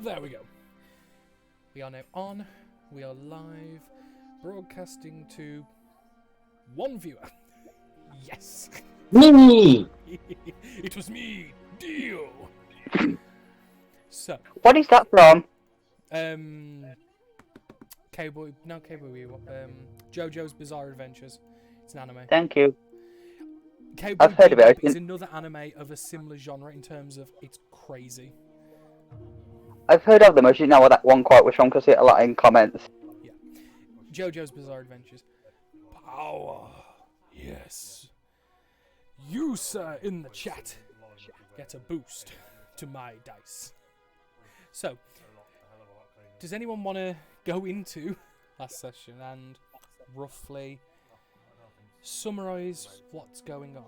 There we go. We are now on. We are live, broadcasting to one viewer. Yes. Me! It was me, Dio. So. What is that from? Cowboy, no Cowboy. JoJo's Bizarre Adventures. It's an anime. Thank you. Cowboy I've heard about it. Bebop is another anime of a similar genre in terms of it's crazy. I've heard of them. I just didn't know what that one quite was from because I see it a lot in comments. Yeah. JoJo's Bizarre Adventures. Power. Yes. You, sir, in the chat, get a boost to my dice. So, does anyone want to go into last session and roughly summarise what's going on?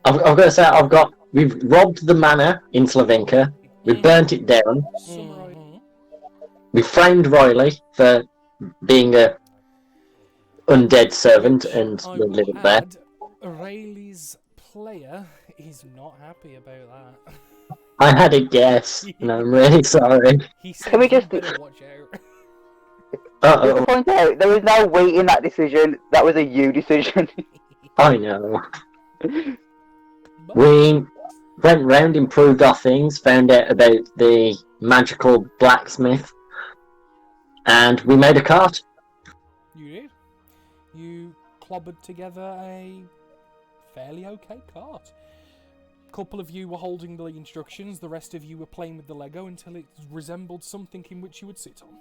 I've got to say, we've robbed the manor in Selyinka, we've burnt it down, we framed Riley for being a undead servant and we'll leave it there. Rayleigh's player is not happy about that. I had a guess, and I'm really sorry. He said Can we just better watch out. Just to point out, there was no weight in that decision. That was a you decision. I know. We went round, improved our things, found out about the magical blacksmith, and we made a cart. You did. You clobbered together a fairly okay cart. A couple of you were holding the instructions, the rest of you were playing with the Lego until it resembled something in which you would sit on.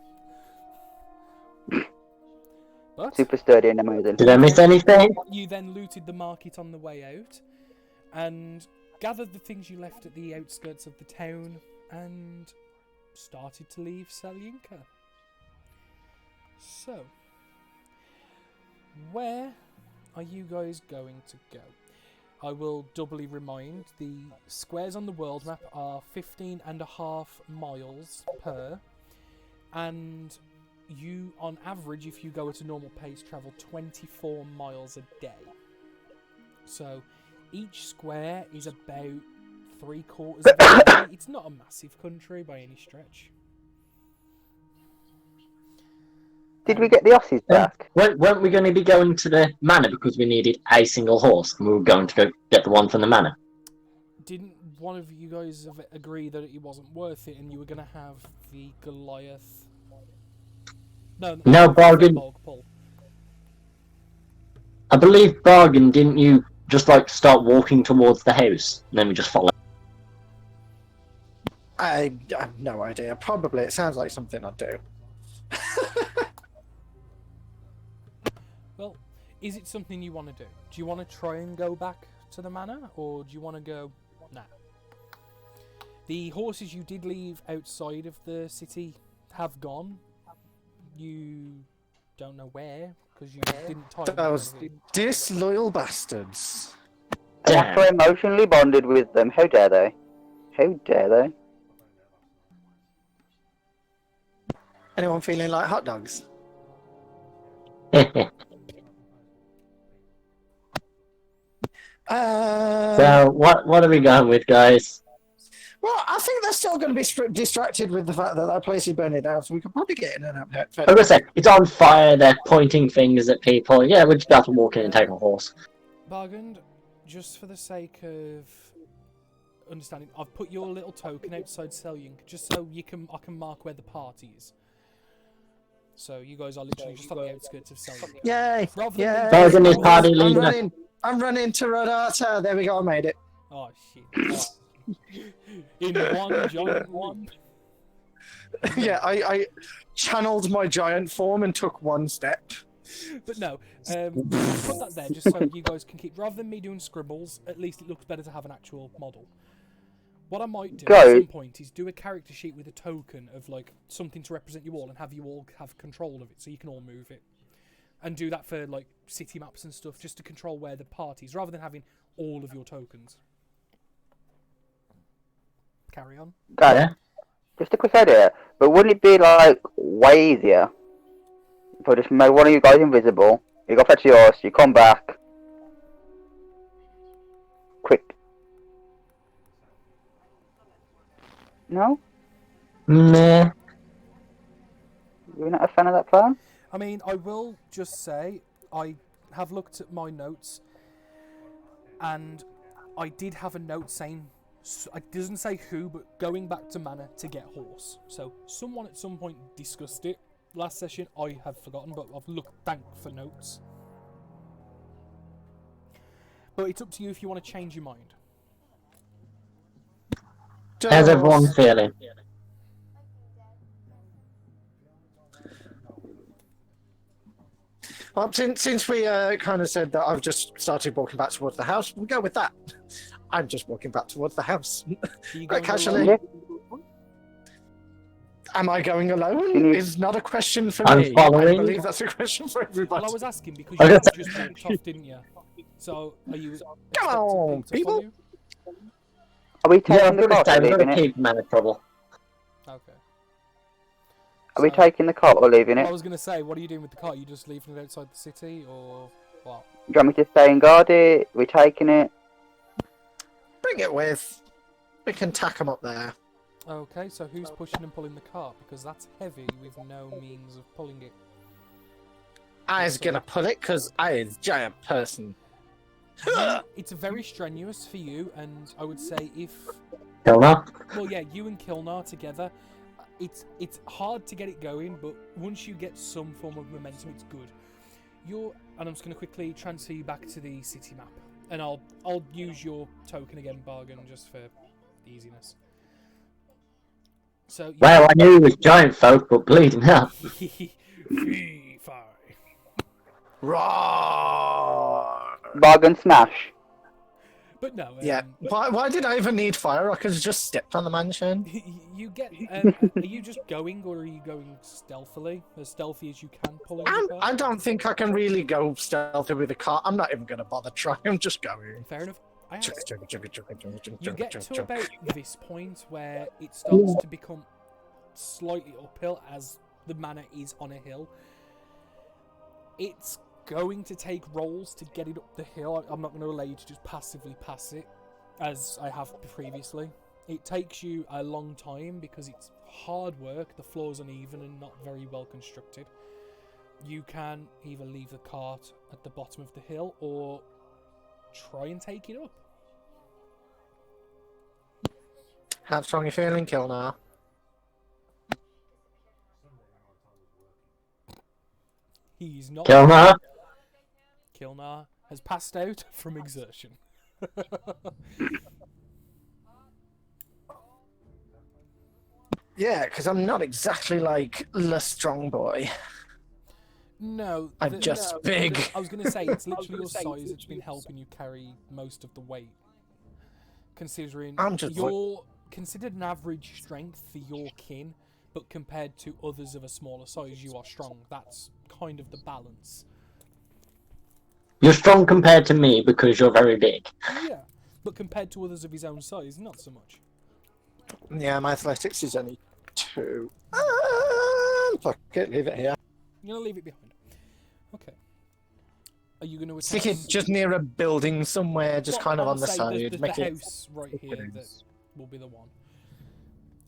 But Super sturdy and amazing. Did I miss anything? you then looted the market on the way out and gathered the things you left at the outskirts of the town and started to leave Selyinka. So, where are you guys going to go? I will doubly remind, the squares on the world map are 15.5 miles per, and you, on average, if you go at a normal pace, travel 24 miles a day. So, each square is about 3/4 of the way. It's not a massive country by any stretch. Did we get the Aussies back? Weren't we going to be going to the manor because we needed a single horse, and we were going to go get the one from the manor? Didn't one of you guys agree that it wasn't worth it and you were going to have the Goliath... No, Bargain. Pull. I believe Bargain, didn't you just start walking towards the house, and then we just follow? I have no idea. Probably. It sounds like something I'd do. Well, is it something you want to do? Do you want to try and go back to the manor, or do you want to go... Nah. The horses you did leave outside of the city have gone. You don't know where, because you didn't tie them. Those disloyal bastards. And after I emotionally bonded with them, how dare they? How dare they? Anyone feeling like hot dogs? So, what are we going with, guys? Well, I think they're still going to be distracted with the fact that that place is burning down, so we could probably get in and out. I'm going to say, it's on fire, they're pointing fingers at people. Yeah, we'll just have to walk in and take a horse. Bargained, just for the sake of understanding, I've put your little token outside Selyinka, just so I can mark where the party is. So you guys are literally just on the outskirts of Selyinka. Yay! Yay! Bargain is party leader. I'm running to Rodata. There we go, I made it. Oh, shit. In one giant one. Yeah, I channeled my giant form and took one step. But no, put that there just so you guys can keep... Rather than me doing scribbles, at least it looks better to have an actual model. What I might do at some point is do a character sheet with a token of something to represent you all and have you all have control of it so you can all move it. And do that for city maps and stuff just to control where the party is rather than having all of your tokens. Carry on. Guys, yeah. Just a quick idea, but wouldn't it be way easier if I just made one of you guys invisible, you go fetch yours, you come back, quick, No? Meh. You're not a fan of that plan? I mean, I will just say, I have looked at my notes, and I did have a note saying, it doesn't say who, but going back to Manor to get horse. So someone at some point discussed it. Last session, I have forgotten, but I've looked back for notes. But it's up to you if you want to change your mind. How's everyone feeling? Well, since we kind of said that I've just started walking back towards the house, we'll go with that. I'm just walking back towards the house. Quite casually. Yeah. Am I going alone? you- Is not a question for I'm me. following. I believe that's a question for Well, everybody. I was asking because Okay. you just walked off, didn't you? So, are you expecting on, to follow people. you? Are we Yeah, taking I'm the gonna cart stay. or We've got leaving to it? keep Man of Trouble. Okay. Are we So- taking the cart or leaving it? I was going to say, what are you doing with the car? Are you just leaving it outside the city, or what? Do you want me to stay and guard it? Are we taking it? Bring it with. We can tack them up there. Okay, so who's pushing and pulling the cart? Because that's heavy with no means of pulling it. I was gonna pull it because I is giant person. It's very strenuous for you, and I would say if... Kilnar? Well, yeah, you and Kilnar together, it's hard to get it going, but once you get some form of momentum, it's good. And I'm just going to quickly transfer you back to the city map, and I'll use your token again, Bargain, just for easiness. So Well, I knew it was giant folk, but bleeding hell. Free fire. Roar! Bargain smash. But no, Yeah. Why did I even need fire? I could have just stepped on the mansion. you get. Are you just going, or are you going stealthily, as stealthy as you can, pulling the car? I don't think I can really go stealthy with the car. I'm not even gonna bother trying. I'm just going. Fair enough. I asked. You You get to about this point where it starts to become slightly uphill as the manor is on a hill. It's going to take rolls to get it up the hill. I'm not going to allow you to just passively pass it as I have previously. It takes you a long time because it's hard work, the floor's uneven and not very well constructed. You can either leave the cart at the bottom of the hill or try and take it up. How strong are you feeling, Kilnar? He's not. Kilnar? Kilnar has passed out from exertion. Yeah, because I'm not exactly like the strong boy. No, I'm just big. I was going to say, it's literally your size that's been helping you carry most of the weight. Considering I'm just you're considered an average strength for your kin, but compared to others of a smaller size, you are strong. That's kind of the balance. You're strong compared to me because you're very big. Yeah, but compared to others of his own size, not so much. Yeah, my athletics is only 2. Fuck it, leave it here. You're going to leave it behind. Okay. Are you going to Stick attack? it just near a building somewhere, just Well, kind of I'll on the say side. The Make it. house right here that will be the one.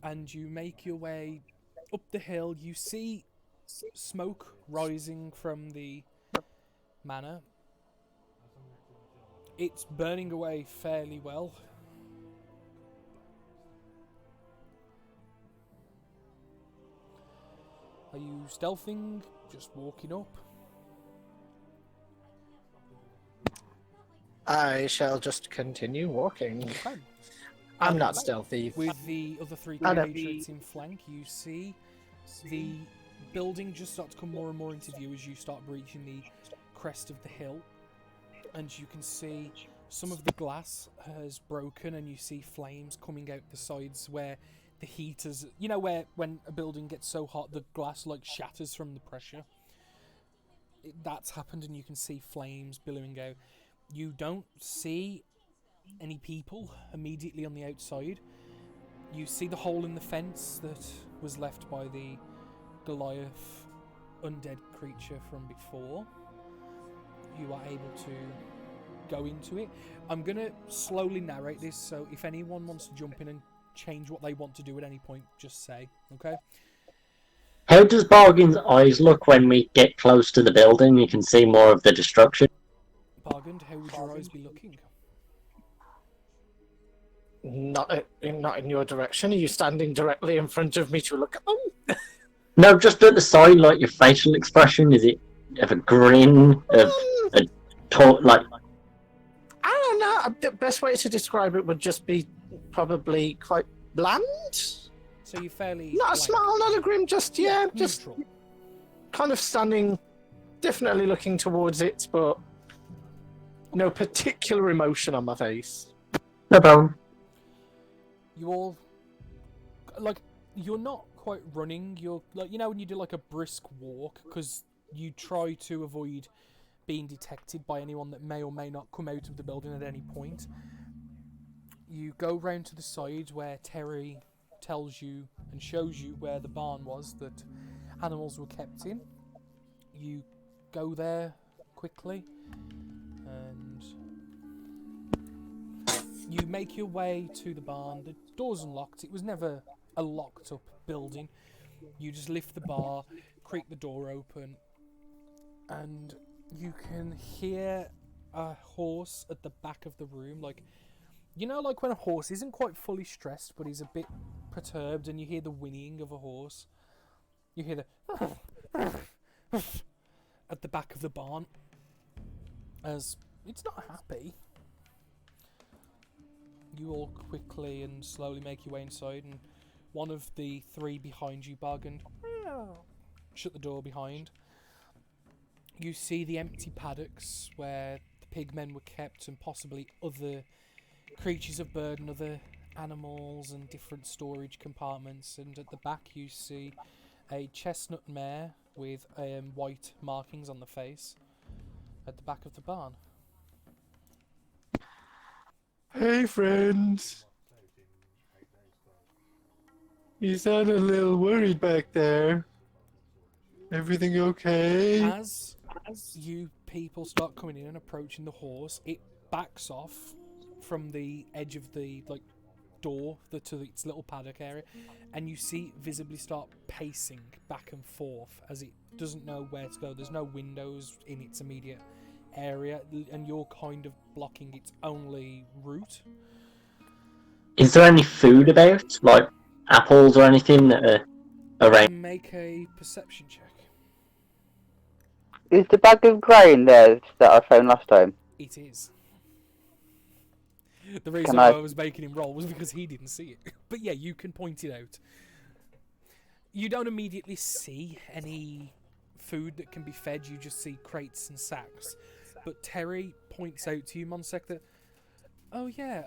And you make your way up the hill. You see smoke rising from the manor. It's burning away fairly well. Are you stealthing? Just walking up? I shall just continue walking. Okay. I'm not stealthy. With the other 3 I know. compatriots in flank, you see the building just start to come more and more into view as you start reaching the crest of the hill. And you can see some of the glass has broken and you see flames coming out the sides where the heaters... You know where when a building gets so hot the glass like shatters from the pressure? That's happened and you can see flames billowing out. You don't see any people immediately on the outside. You see the hole in the fence that was left by the Goliath undead creature from before. You are able to go into it. I'm going to slowly narrate this, so if anyone wants to jump in and change what they want to do at any point, just say, okay? How does Bargain's eyes look when we get close to the building? You can see more of the destruction. Bargain, how would your eyes be looking? Not in your direction. Are you standing directly in front of me to look at them? No, just at the side, like your facial expression. Is it of a grin, of a talk, like? I don't know. The best way to describe it would just be probably quite bland. So you're fairly... Not a blank. smile, not a grin, just Neutral. kind of standing, definitely looking towards it, but no particular emotion on my face. No problem. You all... Like, you're not quite running. You're, like, you know when you do, like, a brisk walk, because you try to avoid being detected by anyone that may or may not come out of the building at any point. You go round to the side where Terry tells you and shows you where the barn was that animals were kept in. You go there quickly and you make your way to the barn. The door's unlocked. It was never a locked up building. You just lift the bar, creak the door open, and you can hear a horse at the back of the room. Like, you know, like when a horse isn't quite fully stressed, but he's a bit perturbed, and you hear the whinnying of a horse. You hear the at the back of the barn, as it's not happy. You all quickly and slowly make your way inside, and one of the three behind you bargained. Shut the door behind. You see the empty paddocks where the pigmen were kept, and possibly other creatures of burden, other animals and different storage compartments. And at the back you see a chestnut mare with white markings on the face at the back of the barn. Hey, friends. You sound a little worried back there. Everything okay? As you people start coming in and approaching the horse, it backs off from the edge of the door to its little paddock area, and you see it visibly start pacing back and forth as it doesn't know where to go. There's no windows in its immediate area, and you're kind of blocking its only route. Is there any food about, like apples or anything that are around? Make a perception check. Is the bag of grain there that I found last time? It is. The reason I why I was making him roll was because he didn't see it. But yeah, you can point it out. You don't immediately see any food that can be fed, you just see crates and sacks. But Terry points out to you, Monsec, that, oh yeah,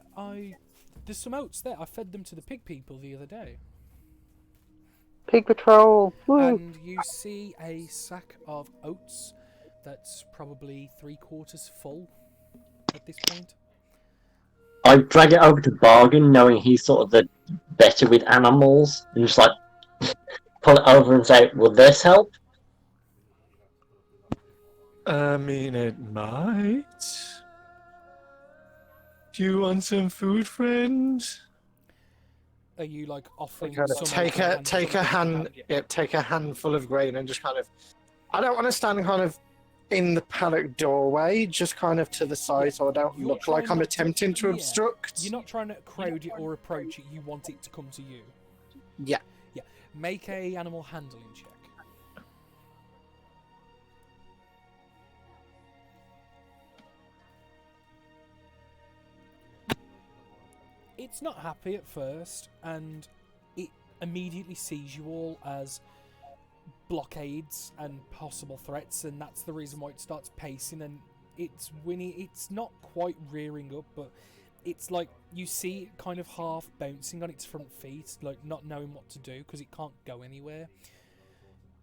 there's some oats there. I fed them to the pig people the other day. Pig patrol! Woo. And you see a sack of oats that's probably 3/4 full at this point. I drag it over to Bargain, knowing he's sort of the better with animals, and just like pull it over and say, "Will this help?" I mean, it might. Do you want some food, friend? Are you like offering Kind of someone take a handful of grain and just kind of. I don't want to stand kind of in the paddock doorway, just kind of to the side, so I don't You're look like trying I'm not to- attempting to yeah. obstruct. You're not trying to crowd it or approach it, you want it to come to you. Yeah. Yeah. Make a animal handling check. It's not happy at first, and it immediately sees you all as blockades and possible threats, and that's the reason why it starts pacing, and it's whinny. It's not quite rearing up, but it's like you see it kind of half bouncing on its front feet, like not knowing what to do because it can't go anywhere.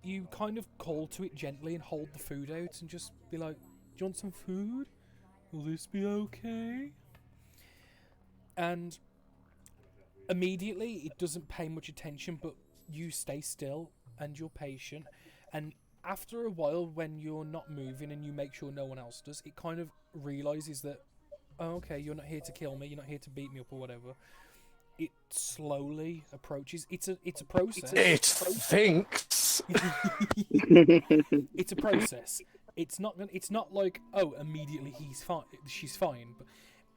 You kind of call to it gently and hold the food out and just be like, "Do you want some food? Will this be okay?" And immediately it doesn't pay much attention, but you stay still and you're patient, and after a while when you're not moving and you make sure no one else does, it kind of realizes that, oh, okay, you're not here to kill me, you're not here to beat me up or whatever, it slowly approaches. It's a process. It thinks. It's a process. It's not like, oh, immediately she's fine, but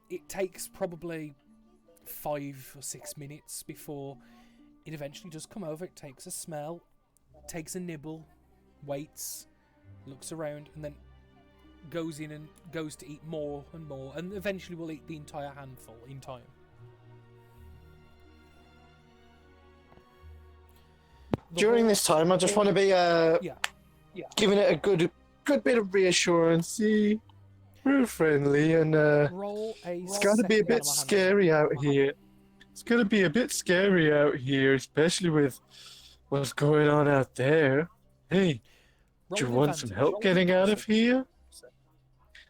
it takes probably 5 or 6 minutes before it eventually does come over. It takes a smell, takes a nibble, waits, looks around, and then goes in and goes to eat more and more, and eventually will eat the entire handful in time. During this time, I just want to be giving it a good bit of reassurance. See, we're friendly, and Roll a it's going to be a bit scary out here. It's going to be a bit scary out here, especially with what's going on out there. Hey, do you want some help getting out of here?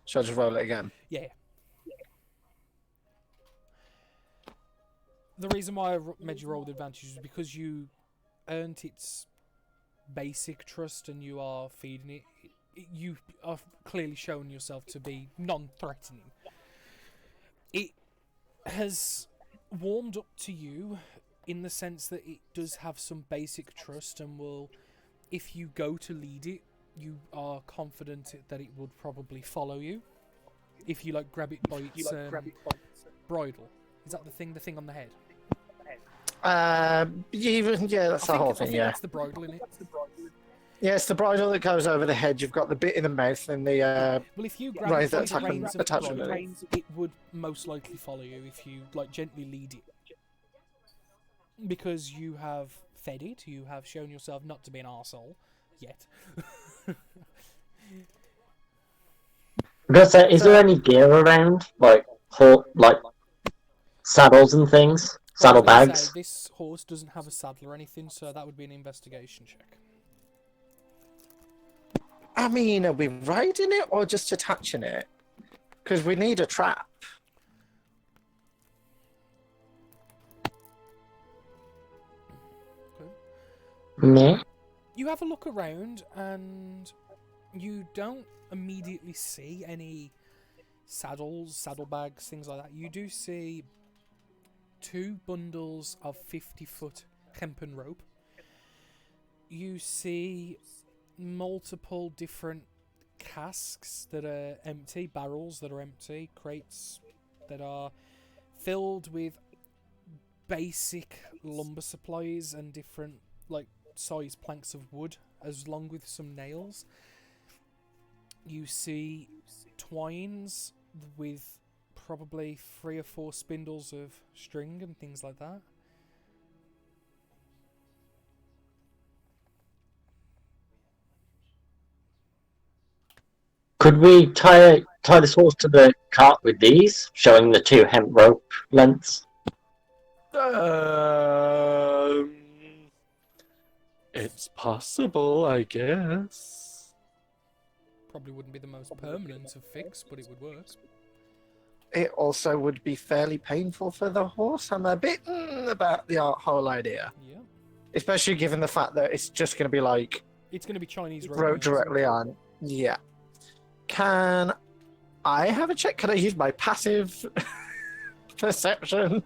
Shall I just roll it again? Yeah. The reason why I made you roll with advantage is because you earned its basic trust and you are feeding it. You are clearly showing yourself to be non-threatening. It has warmed up to you in the sense that it does have some basic trust and will, if you go to lead it, you are confident that it would probably follow you. If you grab it by its bridle. Is that the thing on the head? That's the whole thing. I think that's the bridle in it. Yeah, it's the bridle that goes over the head. You've got the bit in the mouth and the well, if you grab reins it by that the reins of the attach bridle, it. it would most likely follow you if you gently lead it. Because you have fed it, you have shown yourself not to be an arsehole yet. Is there any gear around, like saddles and things, saddlebags? This horse doesn't have a saddle or anything, so that would be an investigation check. I mean, are we riding it or just attaching it? Because we need a trap. Yeah. You have a look around and you don't immediately see any saddles, saddlebags, things like that. You do see 2 bundles of 50-foot hempen rope. You see multiple different casks that are empty, barrels that are empty, crates that are filled with basic lumber supplies and different size planks of wood, as long with some nails. You see twines with probably 3 or 4 spindles of string and things like that. Could we tie this horse to the cart with these, showing the 2 hemp rope lengths? It's possible, I guess. Probably wouldn't be the most permanent of fix, but it would work. It also would be fairly painful for the horse. I'm a bit about the whole idea. Yeah. Especially given the fact that it's just going to be It's going to be Chinese rope directly on. Yeah. Can I have a check? Can I use my passive perception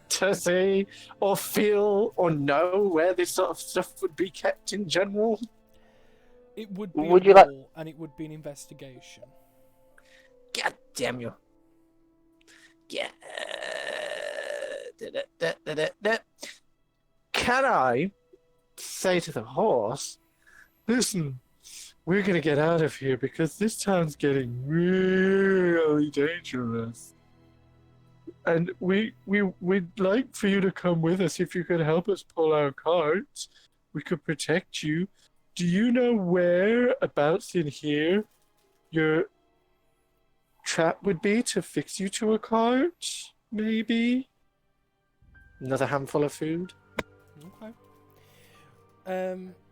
to see or feel or know where this sort of stuff would be kept in general? It would be Would a you like- roll, and it would be an investigation. God damn you. Yeah. Can I say to the horse, Listen, we're gonna get out of here because this town's getting really dangerous. And we'd like for you to come with us. If you could help us pull our carts, we could protect you. Do you know whereabouts in here your trap would be to fix you to a cart? Maybe? another handful of food? Okay.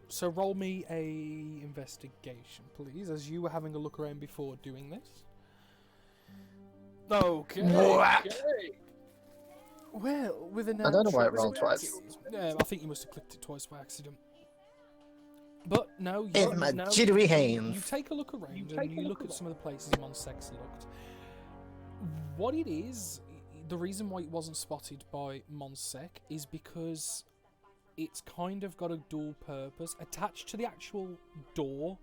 So roll me a investigation, please, as you were having a look around before doing this. Okay. What? Well, with an I don't know why it rolled twice. Yeah, I think you must have clicked it twice by accident. But no, In my jittery you hands. take a look around and you look at some of the places Monsex looked. What it is, the reason why it wasn't spotted by Monsec is because it's kind of got a dual purpose. Attached to the actual door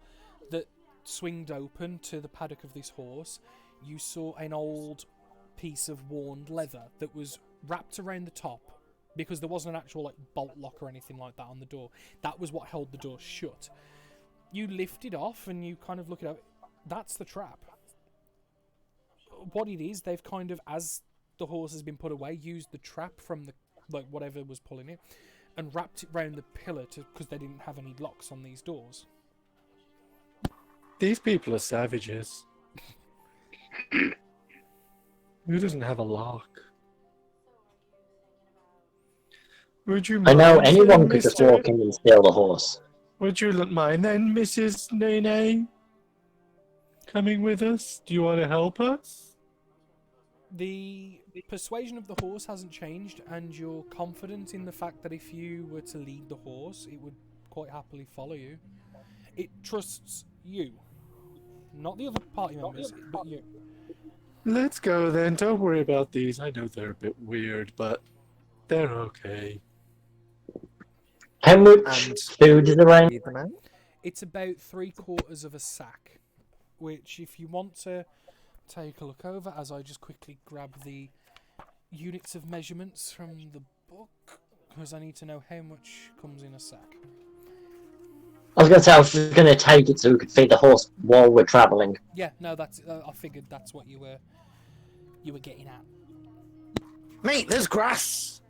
that swinged open to the paddock of this horse, you saw an old piece of worn leather that was wrapped around the top because there wasn't an actual bolt lock or anything like that on the door. That was what held the door shut. You lift it off and you kind of look it up. That's the trap. What it is, they've kind of, as the horse has been put away, used the trap from the whatever was pulling it and wrapped it round the pillar because they didn't have any locks on these doors. These people are savages. Who doesn't have a lock? Would you I know mind anyone then, could just mister? walk in and steal the horse. Would you mind then, Mrs. Nene? Coming with us? Do you want to help us? The persuasion of the horse hasn't changed, and you're confident in the fact that if you were to lead the horse, it would quite happily follow you. It trusts you. Not the other party members, but you. Let's go then. Don't worry about these. I know they're a bit weird, but they're okay. How much And food is around? lead them out. It's about 3/4 of a sack, which if you want to take a look over, as I just quickly grab the units of measurements from the book, because I need to know how much comes in a sack. I was going to say I was just going to take it so we could feed the horse while we're travelling. Yeah, no, that's. I figured that's what you were getting at. Mate, there's grass!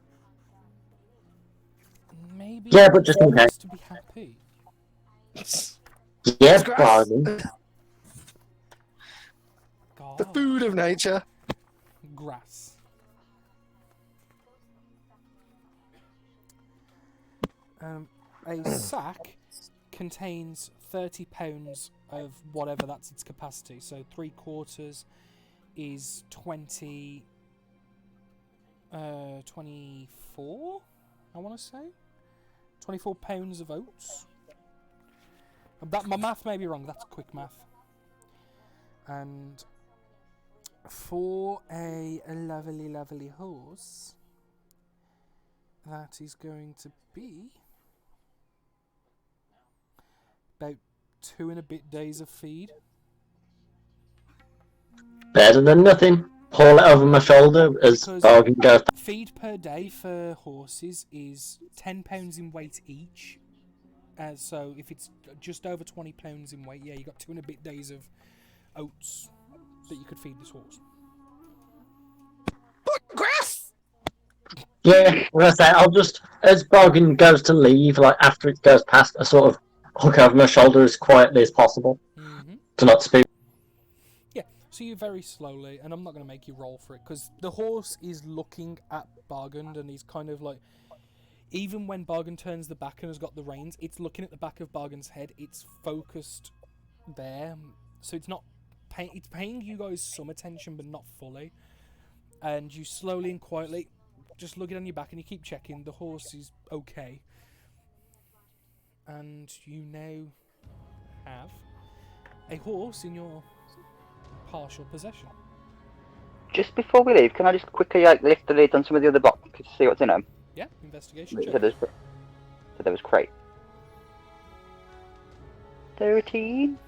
Maybe. Yeah, but just in case. to be happy. Yeah, grass. bargain. God. The food of nature. Grass. A sack contains 30 pounds of whatever that's its capacity. So 3/4 is 24, I want to say. 24 pounds of oats. My math may be wrong, that's quick math. And for a lovely horse, that is going to be about 2 and a bit days of feed. Better than nothing. Haul it over my shoulder as Because bargain goes. feed per day for horses is 10 pounds in weight each. So if it's just over 20 pounds in weight, yeah, you got 2 and a bit days of oats that you could feed this horse. But grass! Yeah, as I say, I'll just, as bargain goes to leave, like after it goes past, I sort of hook over my shoulder as quietly as possible to not spook. Yeah, so you very slowly, and I'm not going to make you roll for it, because the horse is looking at Bargain, and he's kind of like, even when Bargain turns the back and has got the reins, it's looking at the back of Bargain's head, it's focused there, so it's not it's paying you guys some attention, but not fully, and you slowly and quietly just look it on your back, and you keep checking, the horse is okay, and you now have a horse in your partial possession. Just before we leave, can I just quickly lift the lid on some of the other boxes to see what's in them? Yeah, investigation So check. there was crate. 13.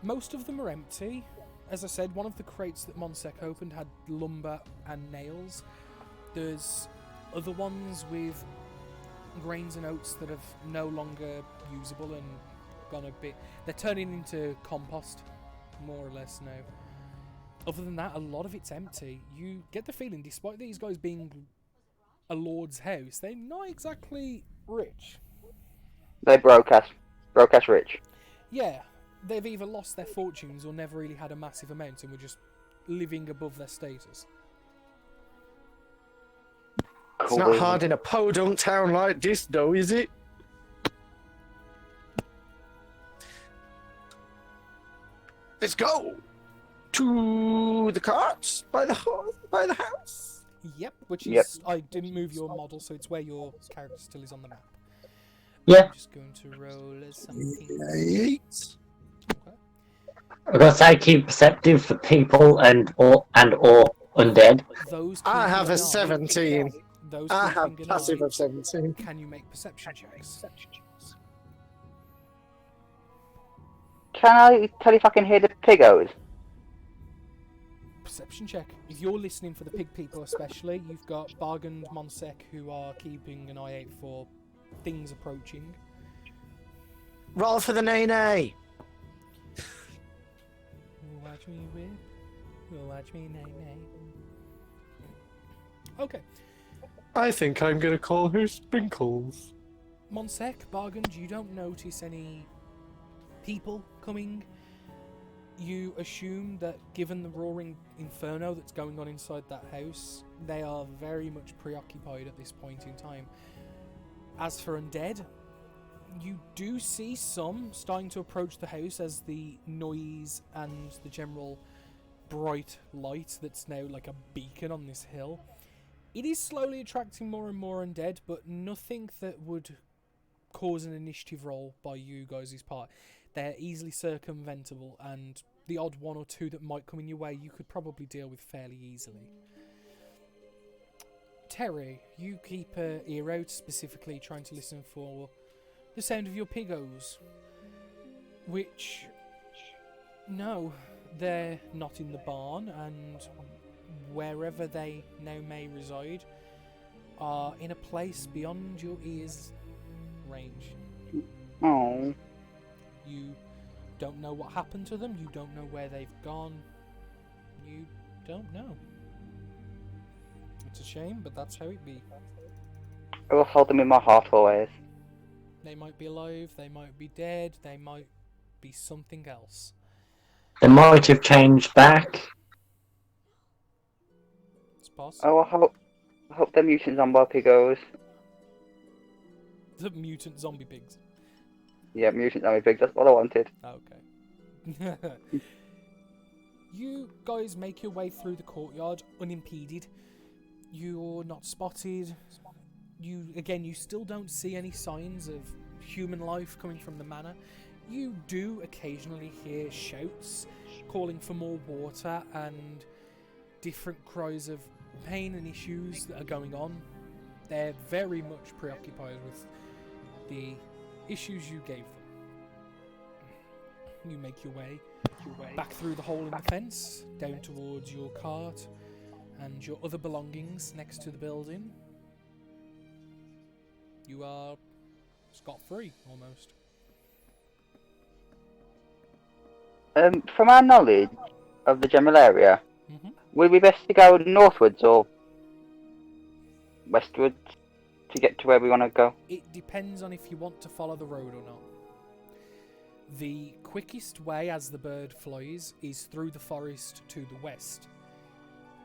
Most of them are empty. As I said, one of the crates that Monsec opened had lumber and nails. There's other ones with grains and oats that are no longer usable and gone a bit... They're turning into compost, more or less now. Other than that, a lot of it's empty. You get the feeling, despite these guys being a lord's house, they're not exactly rich. They broke ass rich. Yeah, they've either lost their fortunes or never really had a massive amount and were just living above their status. It's not hard in a podunk town like this, though, is it? Let's go to the carts by the house. Yep, which is... Yep. I didn't move your model, so it's where your character still is on the map. Yeah, I'm just going to roll something. 8. Okay. I've got to say, keep perceptive for people and or undead. Those I keeping have an a eye- 17. Those I have keeping an passive eye, of 17. can you make perception checks? Can I tell if I can hear the pigos? Perception check. If you're listening for the pig people especially, you've got Barg and Monsek who are keeping an eye out for things approaching. Roll for the nay-nay. Watch me whip. Watch me nay. Okay. I think I'm gonna call her Sprinkles. Monsek, Bargand, you don't notice any people coming. You assume that given the roaring inferno that's going on inside that house, they are very much preoccupied at this point in time. As for undead, you do see some starting to approach the house as the noise and the general bright light that's now like a beacon on this hill. It is slowly attracting more and more undead, but nothing that would cause an initiative roll by you guys' part. They're easily circumventable, and the odd one or two that might come in your way you could probably deal with fairly easily. Terry, you keep an ear out, specifically trying to listen for the sound of your pigos, which, no, they're not in the barn, and wherever they now may reside are in a place beyond your ears' range. Oh. You don't know what happened to them, you don't know where they've gone, you don't know. It's a shame, but that's how it be. I will hold them in my heart always. They might be alive, they might be dead, they might be something else. They might have changed back. It's possible. Oh, I hope they're mutant zombie pigos. The mutant zombie pigs. Yeah, mutant zombie pigs, that's what I wanted. Okay. You guys make your way through the courtyard unimpeded. You're not spotted. You still don't see any signs of human life coming from the manor. You do occasionally hear shouts calling for more water and different cries of pain and issues that are going on. They're very much preoccupied with the issues you gave them. You make your way back through the hole in the fence, down towards your cart and your other belongings next to the building. You are scot-free, almost. From our knowledge of the general area, would it be best to go northwards or westwards to get to where we want to go? It depends on if you want to follow the road or not. The quickest way as the bird flies is through the forest to the west.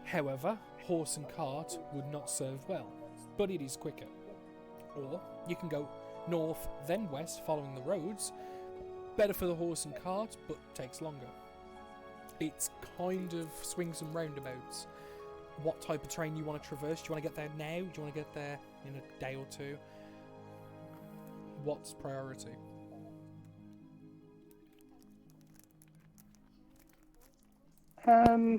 However, horse and cart would not serve well, but it is quicker. Or you can go north then west following the roads. Better for the horse and cart, but takes longer. It's kind of swings and roundabouts. What type of terrain you want to traverse? Do you want to get there now? Do you want to get there in a day or two? What's priority?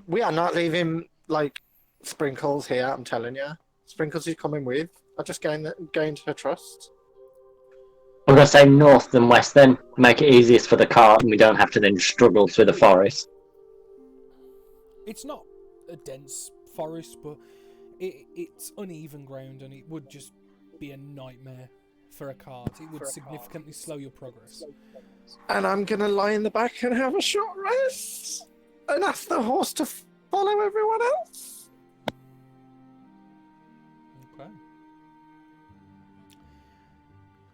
We are not leaving, like, Sprinkles here, I'm telling you. Sprinkles is coming with. I just gained her trust. I'm gonna say north than west then. Make it easiest for the cart and we don't have to then struggle through the forest. It's not a dense forest, but it's uneven ground and it would just be a nightmare for a cart. It would significantly slow your progress. And I'm gonna lie in the back and have a short rest. And ask the horse to follow everyone else. Okay.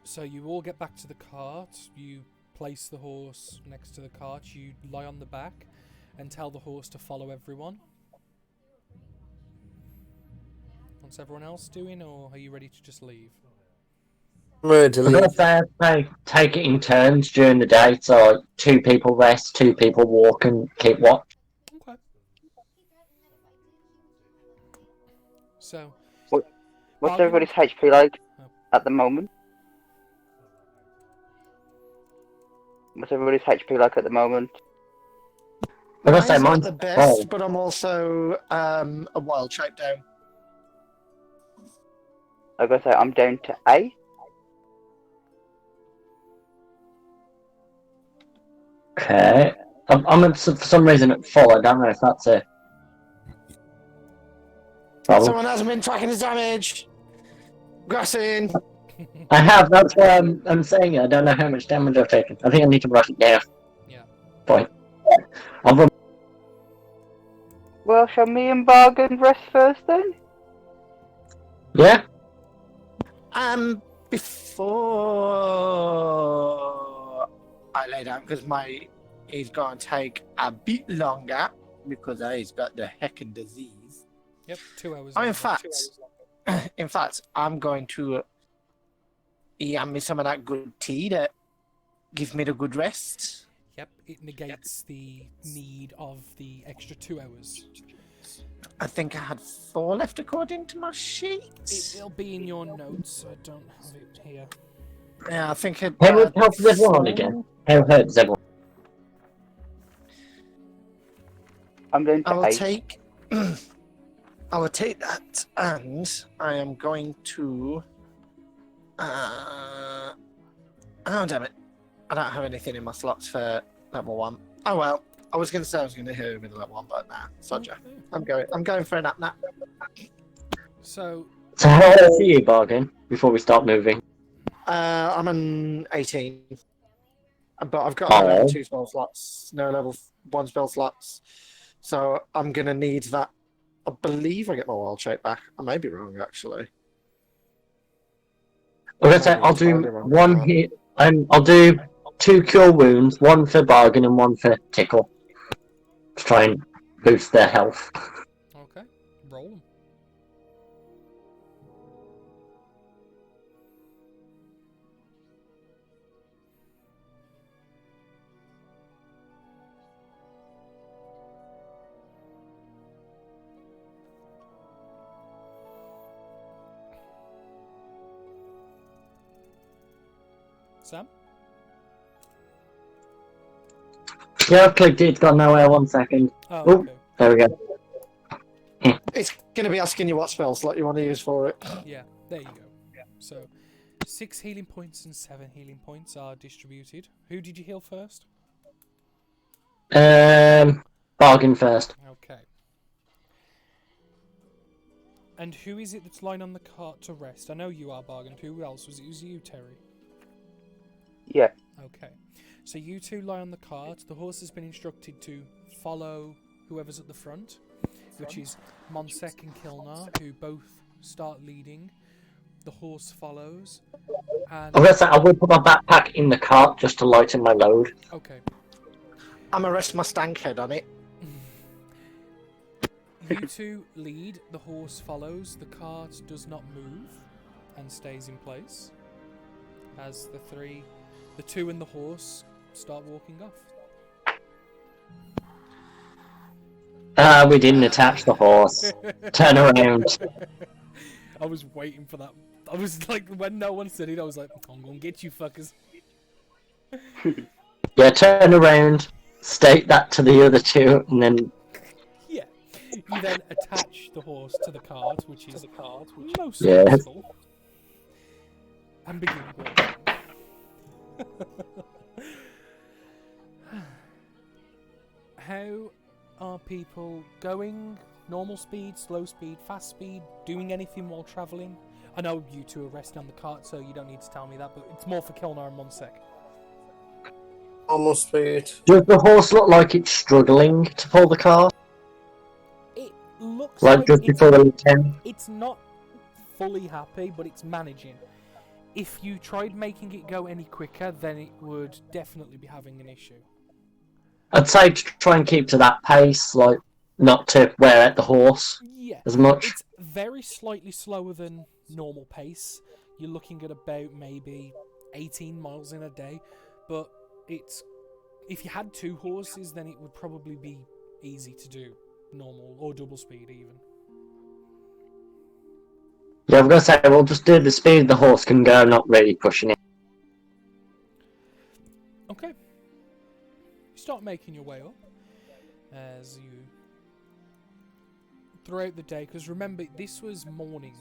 So you all get back to the cart, you place the horse next to the cart, you lie on the back and tell the horse to follow everyone. What's everyone else doing, or are you ready to just leave? I'm ready to I'm gonna leave. say take it in turns during the day, so 2 people rest, 2 people walk and keep watch. Okay. So, What's Bargain? everybody's HP like at the moment? What's everybody's HP like at the moment? I'm gonna say Mine's not mine's the best, roll. but I'm also a wild shape down. I gotta say, I'm down to 8. Okay. For some reason at full. I don't know if that's a problem. Someone hasn't been tracking his damage. Grassing. I have. That's why I'm saying it. I don't know how much damage I've taken. I think I need to write it down. Yeah. Point. I'll run. Well, shall me and Bargain rest first then? Yeah. Before I lay down, because he's going to take a bit longer because he's got the heckin' disease. Yep, 2 hours. Oh, in longer. fact, I'm going to yam me some of that good tea that gives me the good rest. Yep, it negates the need of the extra 2 hours. I think I had 4 left according to my sheet. It'll be in your notes. I don't have it here. Yeah, I think it. How does everyone on again? How hurts everyone? I'm down I to will 8. take. I will take that, and I am going to. Oh damn it! I don't have anything in my slots for level 1. Oh well. I was going to say I was going to hit him with level 1, but nah, Sodja. I'm going for a nap. So how old are you, Bargain? Before we start moving. I'm an 18, but I've got Oh. level 2 spell slots, no level 1 spell slots, so I'm going to need that. I believe I get my wild shape back. I may be wrong, actually. I'm gonna say I'll do one hit. I'll do 2 cure wounds, 1 for Bargain and 1 for Tickle, to try and boost their health. okay, roll them. Sam? Yeah, I've clicked it. It's gone nowhere. 1 second. Oh, Oh. okay. There we go. It's going to be asking you what spell slot you want to use for it. Yeah, there you go. So, 6 healing points and 7 healing points are distributed. Who did you heal first? Bargain first. Okay. And who is it that's lying on the cart to rest? I know you are, Bargain. Who else? Was it you, Terry? Yeah. Okay. So you two lie on the cart. The horse has been instructed to follow whoever's at the front, which is Monsek and Kilnar, who both start leading. The horse follows. And I'm gonna say I will put my backpack in the cart just to lighten my load. okay. I'm going to rest my stank head on it. You two lead, the horse follows, the cart does not move and stays in place as the two and the horse start walking off. We didn't attach the horse. Turn around. I was waiting for that. I was like, when no one said it, I was like, I'm gonna get you fuckers. Yeah, turn around, state that to the other two, and then Yeah. You then attach the horse to the cart, which is most Yes. useful, and begin walking. How are people going? Normal speed, slow speed, fast speed, doing anything while travelling? I know you two are resting on the cart, so you don't need to tell me that, but it's more for Kilnar and Monsek. Almost speed. does the horse look like it's struggling to pull the cart? It looks Like just it's, before the weekend? it's not fully happy, but it's managing. If you tried making it go any quicker, then it would definitely be having an issue. I'd say to try and keep to that pace, like not to wear out the horse Yeah, as much. it's very slightly slower than normal pace. You're looking at about maybe 18 miles in a day, but it's if you had 2 horses, then it would probably be easy to do normal or double speed even. Yeah, I'm gonna say we'll just do the speed the horse can go, not really pushing it. Okay. You start making your way up. as you throughout the day, because remember this was morning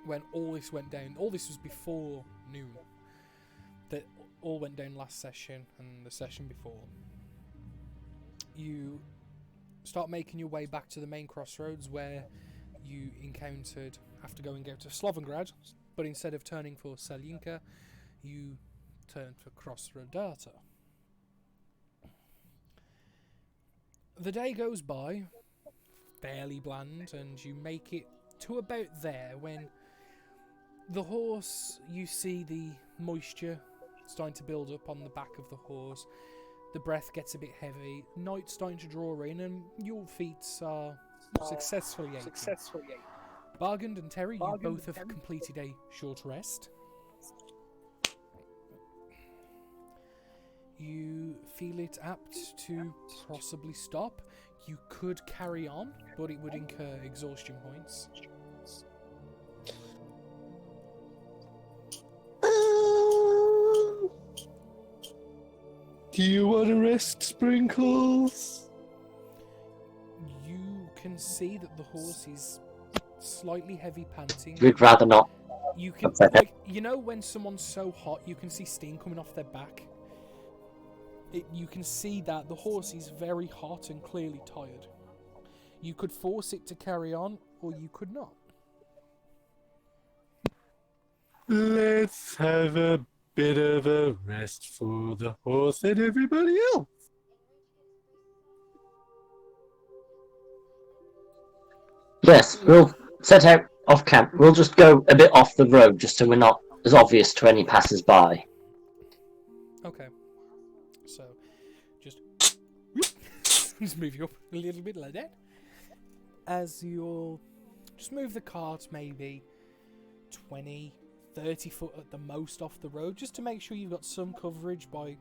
when all this went down. All this was before noon. That all went down last session and the session before. You start making your way back to the main crossroads where you encountered after going out to Slovengrad, but instead of turning for Selyinka, you turned for Crossrodata. The day goes by, fairly bland, and you make it to about there when the horse, you see the moisture starting to build up on the back of the horse. The breath gets a bit heavy, night's starting to draw in, and your feet are successfully aching. Bargand and Terry, you both have completed a short rest. You feel it apt to possibly stop. You could carry on, but it would incur exhaustion points. Do you want to rest, Sprinkles? You can see that the horse is slightly heavy panting. We'd rather not. You can, upset it. like, you know when someone's so hot, you can see steam coming off their back? You can see that the horse is very hot and clearly tired. You could force it to carry on, or you could not. Let's have a bit of a rest for the horse and everybody else. Yes, we'll set out off camp. We'll just go a bit off the road just so we're not as obvious to any passers-by. Okay. So, just move you up a little bit like that. As you'll just move the cart maybe 20, 30 foot at the most off the road, just to make sure you've got some coverage by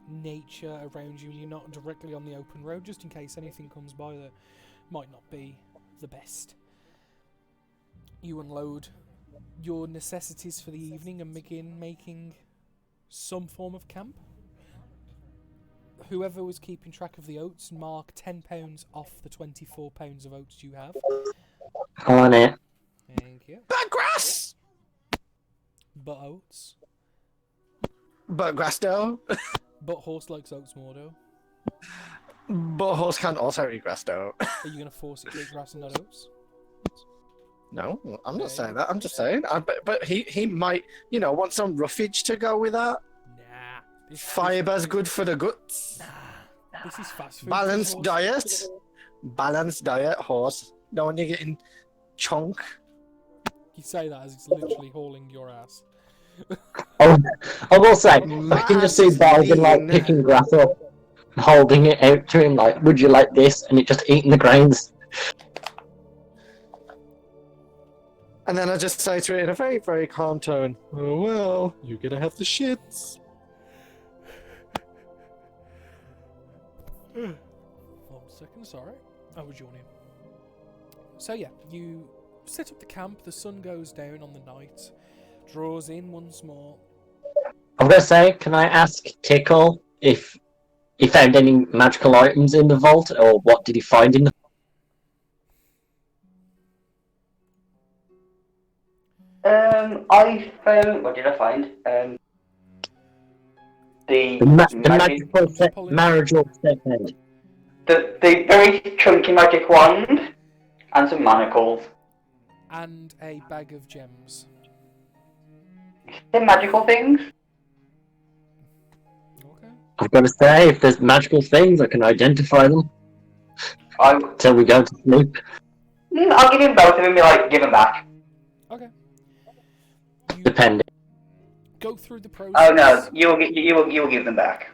nature around you and you're not directly on the open road, just in case anything comes by that might not be the best. You unload your necessities for the evening and begin making some form of camp. Whoever was keeping track of the oats, mark £10 off the £24 of oats you have. On it. Thank you. But grass! But oats. But grass though. But horse likes oats more though. But horse can also eat grass though. Are you going to force it to eat grass and not oats? No, I'm not Okay. saying that. I'm just saying. But he might, want some roughage to go with that. Nah. Fiber's good for the guts. Nah. This is fast food. Balanced horse. diet. Balanced diet, horse. No one you're getting chunk. You say that as it's literally hauling your ass. Oh, I will say, I can just see Bargain like picking grass up, holding it out to him like, would you like this? And it just eating the grains. And then I just say to it in a very, very calm tone, Oh well, you're gonna have the shits. 1 second, sorry. I was yawning. So yeah, you set up the camp, the sun goes down on the night, draws in once more. I'm gonna say, can I ask Tickle if he found any magical items in the vault, or what did he find in the I found. What did I find? The magical marital stephead? the very chunky magic wand and some manacles. And a bag of gems. The magical things. Okay. I've got to say, if there's magical things, I can identify them till we go to sleep. I'll give him both of them. Give them back. Okay. You Depending. go through the process. Oh no, you will give them back.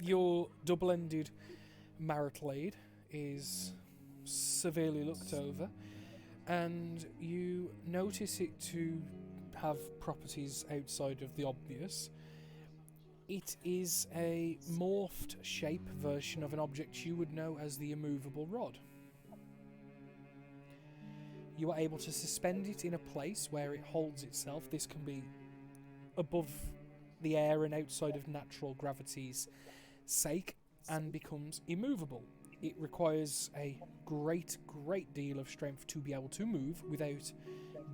Your double-ended marital aid is severely looked over, and you notice it to have properties outside of the obvious. It is a morphed shape version of an object you would know as the immovable rod. You are able to suspend it in a place where it holds itself. This can be above the air and outside of natural gravity's sake. and becomes immovable. It requires a great deal of strength to be able to move without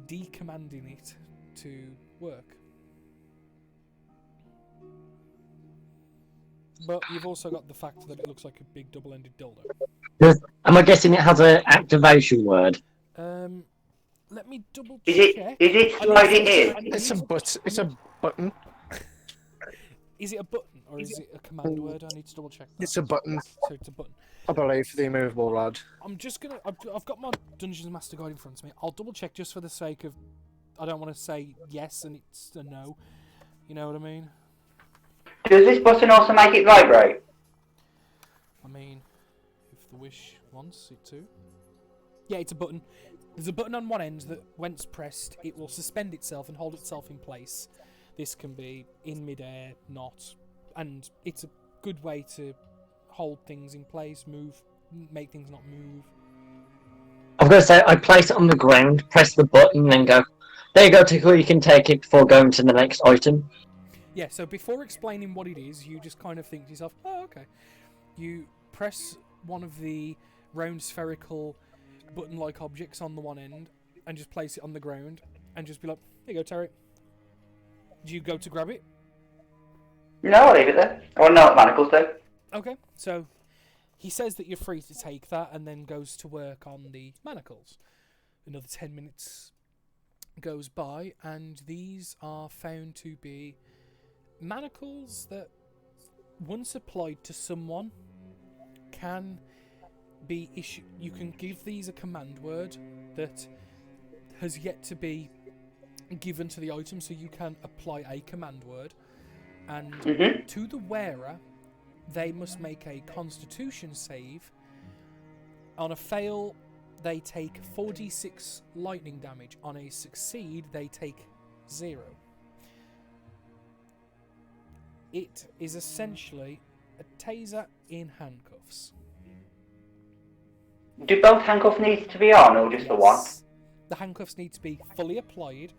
decommanding it to work. But you've also got the fact that it looks like a big double-ended dildo. Am I guessing it has an activation word? Let me double Is check. it sliding in? It's a button. Is it a button or is it a command word? I need to double check that. It's a button, So it's a button. I believe, for the immovable lad. I'm just gonna. I've got my Dungeons Master Guide in front of me. I'll double check just for the sake of. I don't want to say yes and it's a no. You know what I mean? Does this button also make it vibrate? I mean, if the wish wants it to. Yeah, it's a button. There's a button on one end that, once pressed, it will suspend itself and hold itself in place. This can be in midair, not, and it's a good way to hold things in place, move, make things not move. I've got to say, I place it on the ground, press the button, then go, there you go, Tickle, you can take it before going to the next item. Yeah, so before explaining what it is, you just kind of think to yourself, oh, okay. You press one of the round spherical button-like objects on the one end and just place it on the ground and just be like, here you go, Terry. Do you go to grab it? No, I'll leave it there. I want to know what manacles do. Okay, so he says that you're free to take that and then goes to work on the manacles. Another 10 minutes goes by and these are found to be manacles that, once applied to someone, can be issued. You can give these a command word that has yet to be given to the item, so you can apply a command word, and to the wearer, they must make a Constitution save. On a fail, they take 4d6 lightning damage. On a succeed, they take 0. It is essentially a taser in handcuffs. Do both handcuffs need to be on, or just the one? The handcuffs need to be fully applied,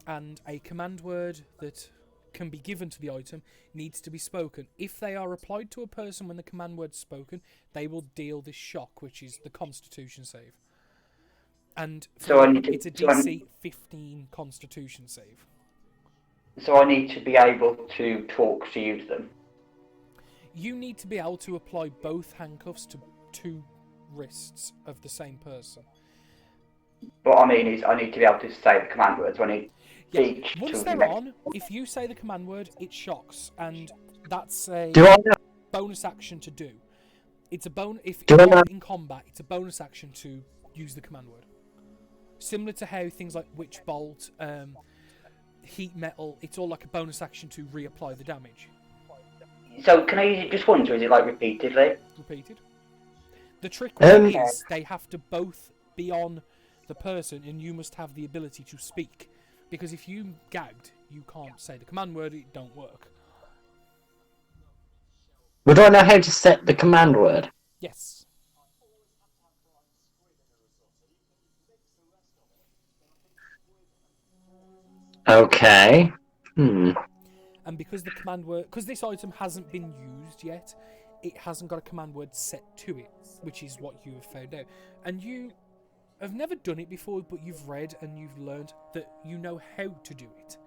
and a command word that can be given to the item needs to be spoken. If they are applied to a person when the command word's spoken, they will deal this shock, which is the Constitution save. And So I need to, it's a DC 15 Constitution save. So I need to be able to talk to use them. You need to be able to apply both handcuffs to 2 wrists of the same person. What I mean is, I need to be able to say the command words. I need each Once to they're make... on, if you say the command word, it shocks, and that's a Do I know? bonus action to do. It's a if Do I know? you're in combat, it's a bonus action to use the command word. Similar to how things like Witch Bolt, Heat Metal, it's all like a bonus action to reapply the damage. So can I use it just once, or is it like repeatedly? Repeated. The trick with it Um, is they have to both be on the person, and you must have the ability to speak. Because if you gagged, you can't say the command word, it don't work. Would I know how to set the command word? Yes. Okay. And because the command word, because this item hasn't been used yet, it hasn't got a command word set to it, which is what you have found out. And you have never done it before, but you've read and you've learned that you know how to do it.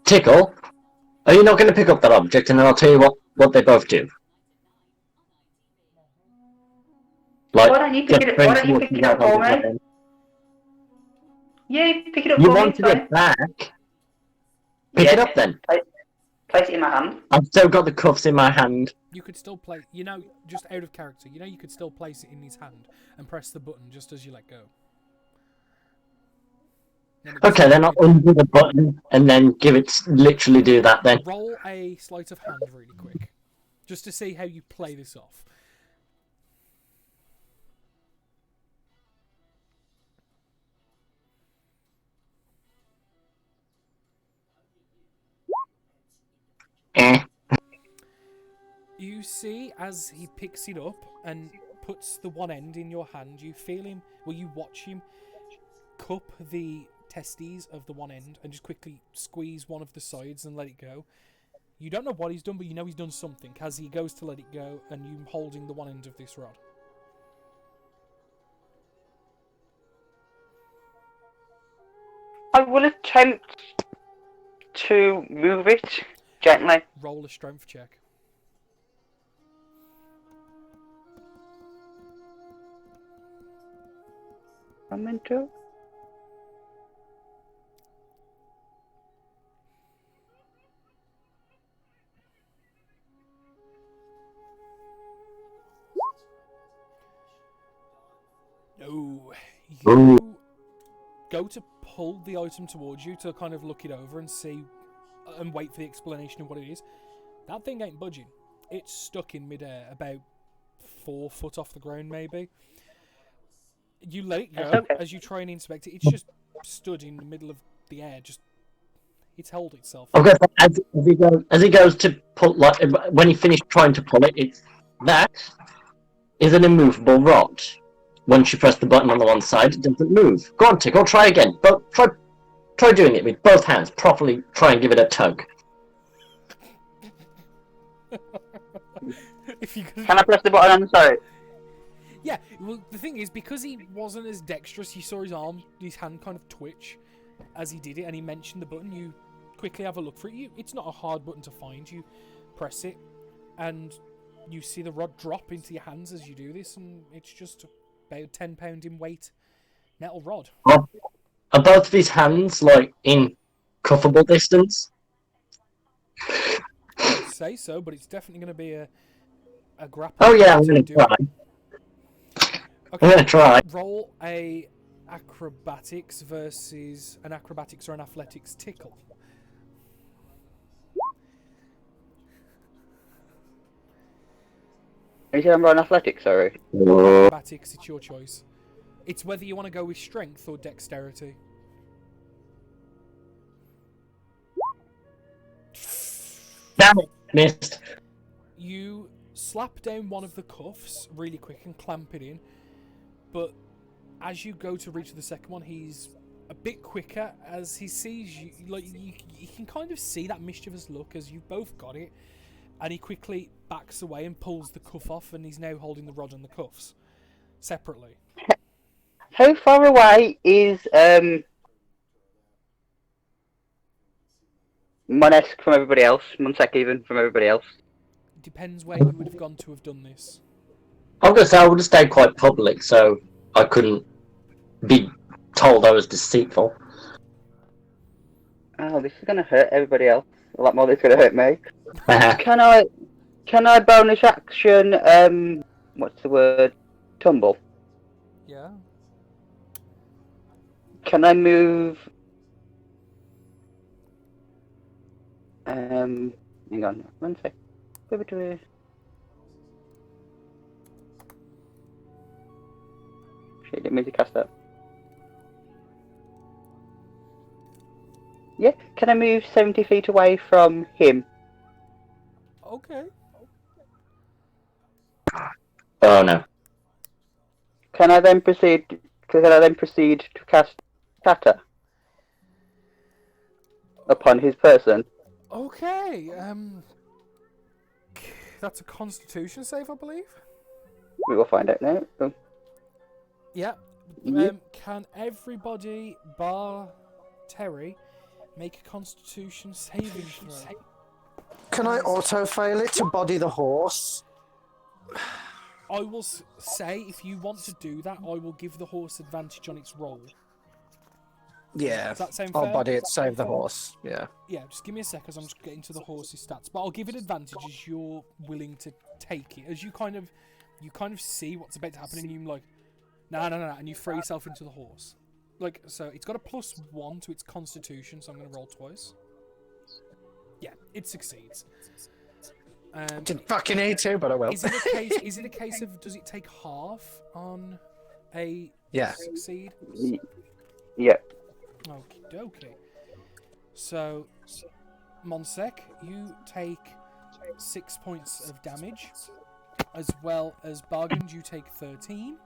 Tickle, are you not going to pick up that object, and then I'll tell you what they both do? Like, Why don't you pick it up for me? Yeah, pick it up You for me. wanted it back? Pick it up then. Place it in my hand. I've still got the cuffs in my hand. You could still play, just out of character, you could still place it in his hand and press the button just as you let go. Okay, then I'll undo the button and then literally do that then. Roll a sleight of hand really quick, just to see how you play this off. Eh. You see, as he picks it up and puts the one end in your hand. You feel him, you watch him cup the testes of the one end and just quickly squeeze one of the sides and let it go. You don't know what he's done, but you know he's done something as he goes to let it go, and you holding the one end of this rod. I will attempt to move it gently. Roll a strength check. I'm into. No. Ooh. You go to pull the item towards you to kind of look it over and see and wait for the explanation of what it is. That thing ain't budging. It's stuck in midair, about 4 foot off the ground, maybe. You let it go as you try and inspect it. It's just stood in the middle of the air. It's held itself. Okay, as he goes to pull, like when he finished trying to pull it, that is an immovable rod. Once you press the button on the one side, it doesn't move. Go on, Tickle, try again. But try doing it with both hands. Properly try and give it a tug. Can I press the button on the side? Yeah, well, the thing is, because he wasn't as dexterous, you saw his hand kind of twitch as he did it, and he mentioned the button. You quickly have a look for it. It's not a hard button to find. You press it, and you see the rod drop into your hands as you do this, and it's just about 10 pound in weight metal rod. Well, are both of his hands, like, in cuffable distance? I'd say so, but it's definitely going to be a grapple. Oh yeah, I'm going to try. Okay, I'm going to try. Roll a acrobatics versus an acrobatics or an athletics tickle. You said I'm rolling athletics, sorry. Acrobatics, it's your choice. It's whether you want to go with strength or dexterity. Damn it, missed. You slap down one of the cuffs really quick and clamp it in, but as you go to reach the second one, he's a bit quicker as he sees you. Like you can kind of see that mischievous look as you've both got it, and he quickly backs away and pulls the cuff off, and he's now holding the rod and the cuffs separately. How far away is Monesk from everybody else? Monsek even from everybody else? Depends where you would have gone to have done this. I'm going to say I would have stayed quite public, so I couldn't be told I was deceitful. Oh, this is going to hurt everybody else a lot more than it's going to hurt me. Uh-huh. Can I bonus action, what's the word? Tumble. Yeah. Can I move... hang on, 1 sec. Shit, didn't mean to cast that. Yeah, can I move 70 feet away from him? Okay. Oh no. Can I then proceed to cast Shatter upon his person? Okay. That's a Constitution save, I believe. We will find out now. Oh. Yeah. Yeah. Can everybody bar Terry make a Constitution saving throw? Can I auto-fail it to body the horse? I will say, if you want to do that, I will give the horse advantage on its roll. Yeah, Does that sound I'll fair? body it, save the horse. Yeah. Yeah, just give me a sec as I'm just getting to the horse's stats. But I'll give it advantage as you're willing to take it. As you kind of see what's about to happen and you're like, no, and you throw yourself into the horse. Like, so it's got a +1 to its constitution, so I'm going to roll twice. Yeah, it succeeds. Didn't fucking need to, but I will. Is it a case of, does it take half on a succeed? Yeah. Okie dokie. So, Monsek, you take 6 points of damage as well as Bargain, you take 13.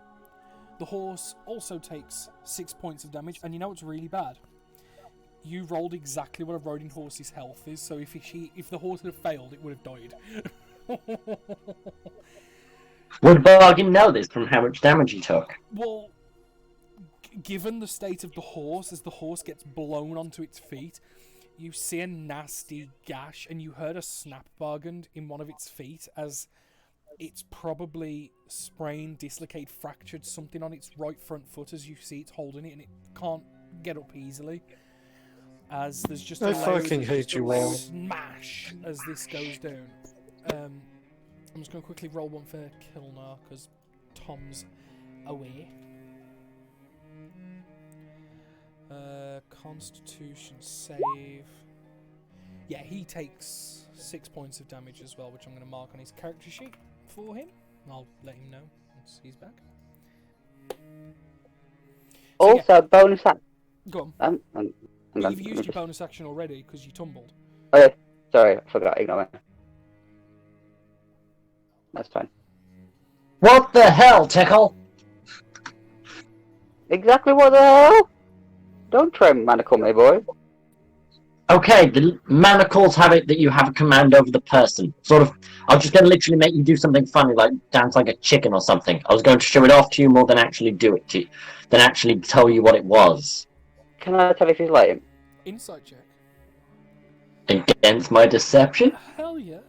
The horse also takes 6 points of damage, and you know what's really bad? You rolled exactly what a riding horse's health is, so if the horse had failed, it would have died. Would Bargain know this from how much damage he took? Well, given the state of the horse, as the horse gets blown onto its feet, you see a nasty gash, and you heard a snap, Bargain, in one of its feet as it's probably sprained, dislocated, fractured something on its right front foot as you see it's holding it, and it can't get up easily. As there's just I a fucking hate you all. smash as this goes down. I'm just going to quickly roll one for Kilnar, because Tom's away. Constitution save. Yeah, he takes 6 points of damage as well, which I'm going to mark on his character sheet for him. I'll let him know once he's back. Also, bonus action. Go on. You've used your bonus action already because you tumbled. Okay, sorry, I forgot. Ignore me. That's fine. What the hell, Tickle? Exactly what the hell? Don't try and manacle me, boy. Okay, the manacles have it that you have a command over the person. Sort of, I was just going to literally make you do something funny, like dance like a chicken or something. I was going to show it off to you more than actually do it to you, than actually tell you what it was. Can I tell if he's lame? Insight check. Against my deception? Hell yeah.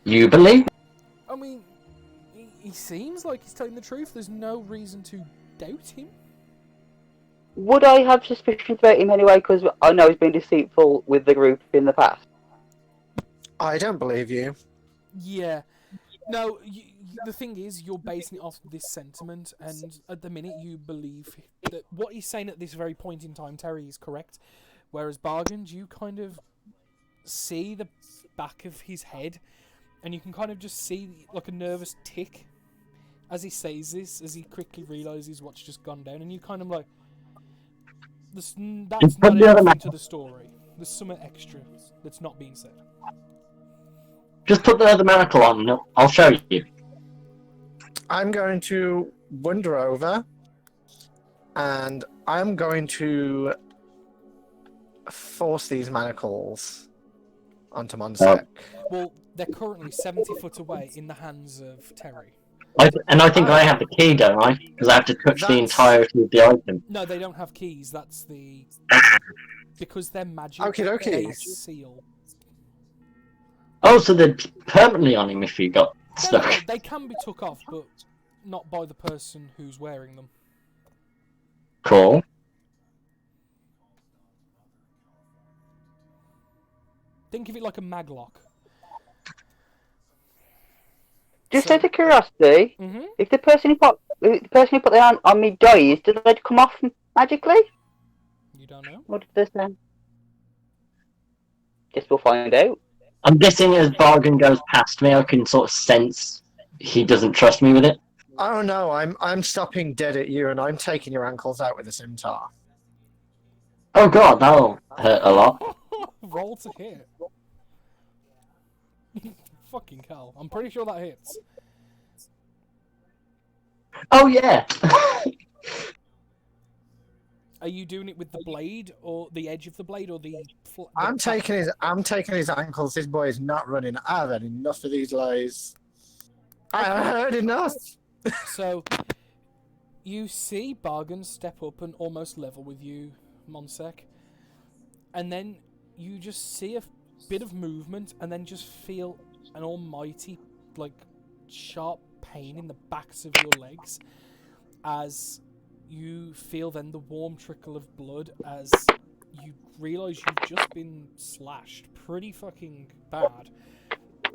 You believe? I mean, he seems like he's telling the truth. There's no reason to doubt him. Would I have suspicions about him anyway? Because I know he's been deceitful with the group in the past. I don't believe you. Yeah. No, the thing is, you're basing it off this sentiment, and at the minute you believe that what he's saying at this very point in time, Terry, is correct. Whereas Bargain, you kind of see the back of his head, and you can kind of just see like a nervous tick as he says this, as he quickly realises what's just gone down, and you kind of like, that's not anything to the story. There's something extra that's not being said. Just put the other manacle on and I'll show you. I'm going to wander over, and I'm going to force these manacles onto Monsec. Well, they're currently 70 foot away in the hands of Terry. I think I have the key, don't I? Because I have to touch the entirety of the item. No, they don't have keys. That's the... Because they're magic, Okay. they seal. Oh, so they're permanently on him if he got stuck. No, they can be took off, but not by the person who's wearing them. Cool. Think of it like a maglock. Just out of curiosity, if the person who put the hand on me dies, do they come off magically? You don't know? What did they say? Guess we'll find out. I'm guessing as Bargain goes past me, I can sort of sense he doesn't trust me with it. Oh no, I'm stopping dead at you, and I'm taking your ankles out with a scimitar. Oh god, that'll hurt a lot. Roll to hit. Fucking hell. I'm pretty sure that hits. Oh yeah! Are you doing it with the blade, or the edge of the blade, or the... I'm taking his ankles. This boy is not running. I've had enough of these lies. I've heard enough. So, you see Bargain step up and almost level with you, Monsec. And then you just see a bit of movement, and then just feel an almighty, like, sharp pain in the backs of your legs as you feel then the warm trickle of blood as you realise you've just been slashed pretty fucking bad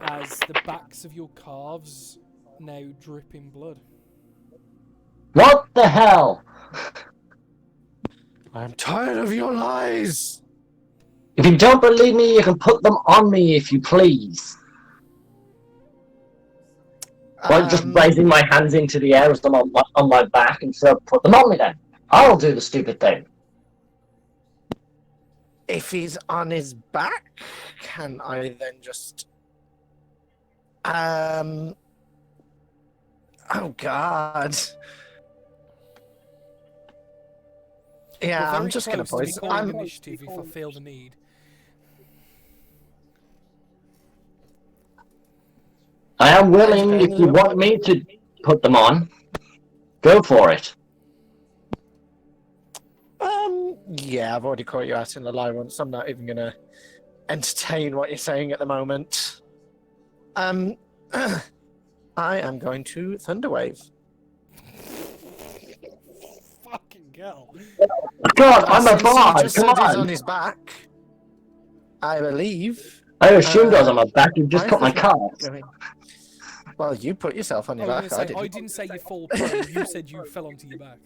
as the backs of your calves now drip in blood. What the hell? I'm tired of your lies. If you don't believe me, you can put them on me if you please. Like just raising my hands into the air as I'm on my back and so put them on me then. I'll do the stupid thing. if he's on his back, can I then just... Oh, God. Yeah, We're I'm very just going to close voice... be calling initiative if I feel the need. I am willing, if you want me to put them on, go for it. Yeah, I've already caught you out in the lie once. I'm not even going to entertain what you're saying at the moment. I am going to Thunderwave. Fucking hell. God, I'm a Since you bard, just come said he's on on! his back, I believe. I assumed I was on my back, you just why cut my is this cards. going? Well, you put yourself on I your was back. gonna I say, didn't. I didn't say you fall prone. You said you fell onto your back.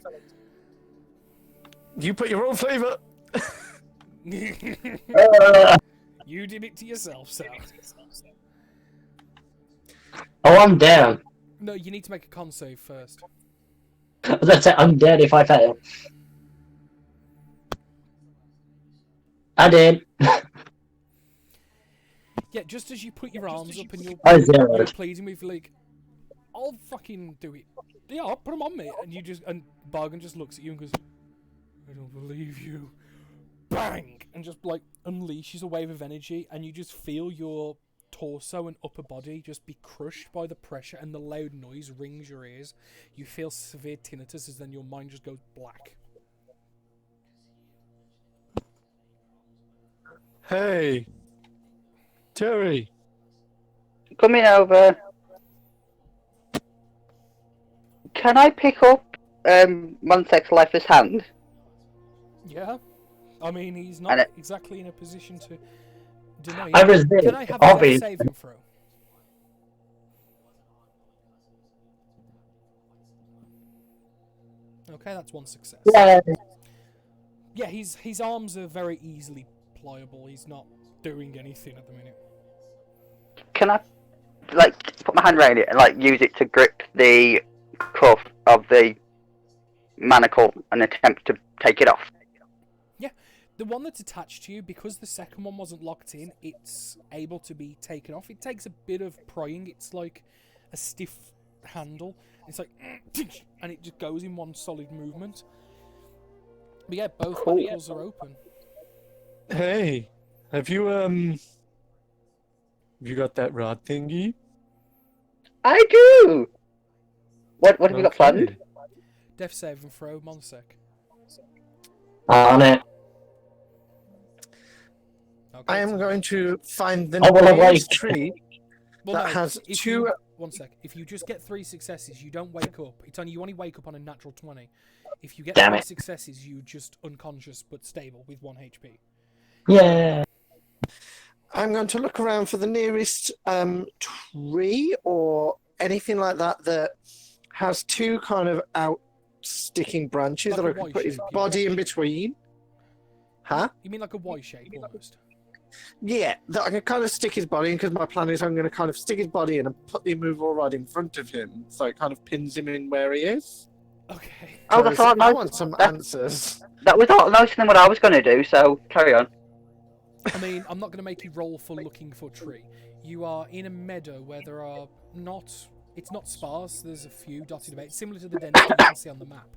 You put your own flavour. You did it to yourself, Sal. Oh, I'm down. No, you need to make a con save first. That's it, I'm dead if I fail. I did. Yeah, just as you put your arms up and I you're zeroed. pleading with, like, I'll fucking do it. Yeah, I'll put them on me. And Bargain just looks at you and goes, I don't believe you. Bang! And just, like, unleashes a wave of energy, and you just feel your torso and upper body just be crushed by the pressure, and the loud noise rings your ears. You feel severe tinnitus as then your mind just goes black. Hey, Terry. Coming over. Can I pick up Monsek's lifeless hand? Yeah? I mean, he's And not it- exactly in a position to deny I it. resist, Can I have a death obvious. saving throw? Okay, that's one success. Yeah. Yeah, his arms are very easily pliable. He's not doing anything at the minute. Can I, like, put my hand around it and, like, use it to grip the cuff of the manacle and attempt to take it off? The one that's attached to you, because the second one wasn't locked in, it's able to be taken off. It takes a bit of prying. It's like a stiff handle. It's like, and it just goes in one solid movement. But yeah, both manacles are open. Hey, have you got that rod thingy? I do! What have you got planned? Okay. Death saving throw, Monsec. On it. Okay, I am so- going to find the Oh, well, nearest wait. tree Well, that no, has if two. you- one sec. If you just get 3 successes, you don't wake up. You only wake up on a natural 20. If you get Damn 3 it. successes, you just unconscious but stable with 1 HP. Yeah. I'm going to look around for the nearest tree or anything like that that has two kind of out sticking branches Like that a I can Y put his shape, yeah. body in between. Huh? You mean like a Y shape almost? Yeah, that I can kind of stick his body in because my plan is I'm going to kind of stick his body in and put the immovable rod in front of him so it kind of pins him in where he is. Okay. Oh, that's a lot I nicer. want some answers. That was a lot nicer than what I was going to do, so carry on. I mean, I'm not going to make you roll for looking for tree. You are in a meadow where there are not... It's not sparse, there's a few dotted about. It's similar to the density you can see on the map.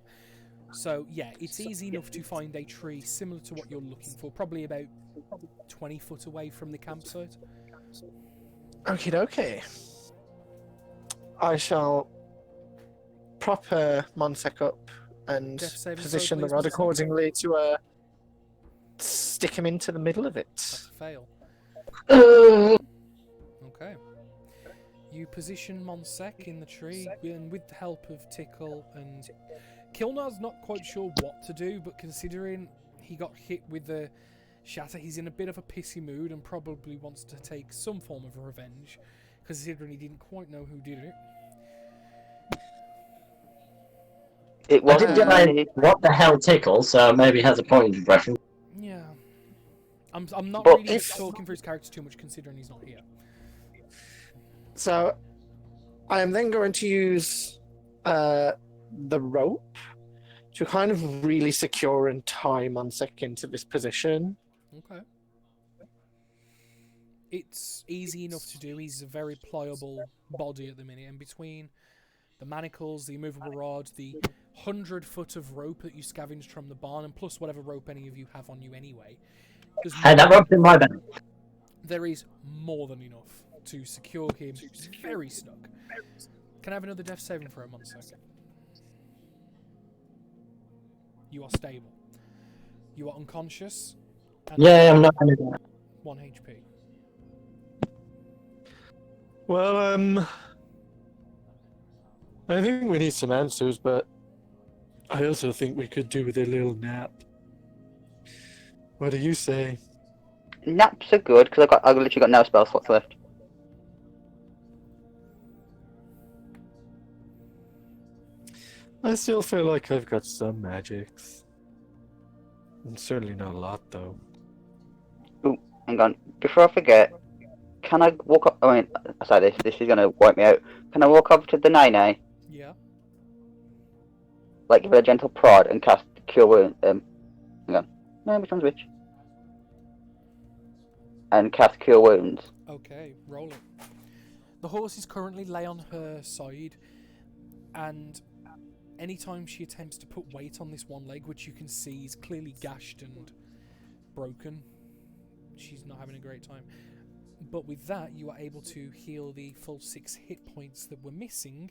So, yeah, it's easy enough to find a tree similar to what you're looking for. Probably about 20 foot away from the campsite. Okie dokie. I shall prop Monsec up and Death saving throw, position the please, rod Monsec. accordingly to stick him into the middle of it. That's a fail. Okay. You position Monsec in the tree, and with the help of Tickle and... Kilnar's not quite sure what to do, but considering he got hit with the shatter, he's in a bit of a pissy mood and probably wants to take some form of revenge, considering he didn't quite know who did it. It I wasn't did realize me. what the hell tickle, so maybe it has a point of reference. Yeah. I'm not But really if- talking for his character too much, considering he's not here. So I am then going to use the rope to kind of really secure and tie Monsec into this position. Okay. It's easy enough to do. He's a very pliable body at the minute, and between the manacles, the immovable rod, the 100 foot of rope that you scavenged from the barn, and plus whatever rope any of you have on you anyway, Hey, that rope's in my bag. there is more than enough to secure him very snug. Can I have another death saving throw, Monsec? You are stable. You are unconscious. And Yeah, I'm not gonna do that. 1 HP. Well, I think we need some answers, but I also think we could do with a little nap. What do you say? Naps are good because I've literally got no spell slots left. I still feel like I've got some magics. And certainly not a lot, though. Ooh, hang on. Before I forget, can I walk up? I mean, I say this is gonna wipe me out. Can I walk up to the Nine? Yeah. Like give it a gentle prod and cast Cure Wound. Hang on. No, which one's which? And cast Cure Wounds. Okay, roll it. The horse is currently lay on her side, and anytime she attempts to put weight on this one leg, which you can see is clearly gashed and broken, she's not having a great time. But with that, you are able to heal the full 6 hit points that were missing,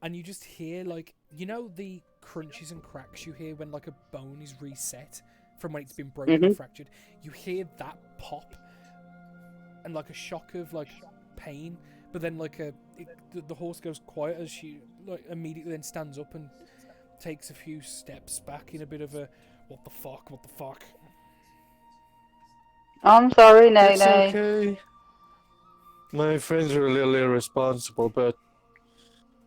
and you just hear, like, you know the crunches and cracks you hear when, like, a bone is reset from when it's been broken or fractured? You hear that pop, and, like, a shock of, like, pain, but then, like, the horse goes quiet as she, like, immediately then stands up and takes a few steps back in a bit of a, what the fuck? I'm sorry, It's Nene. okay. My friends are a little irresponsible, but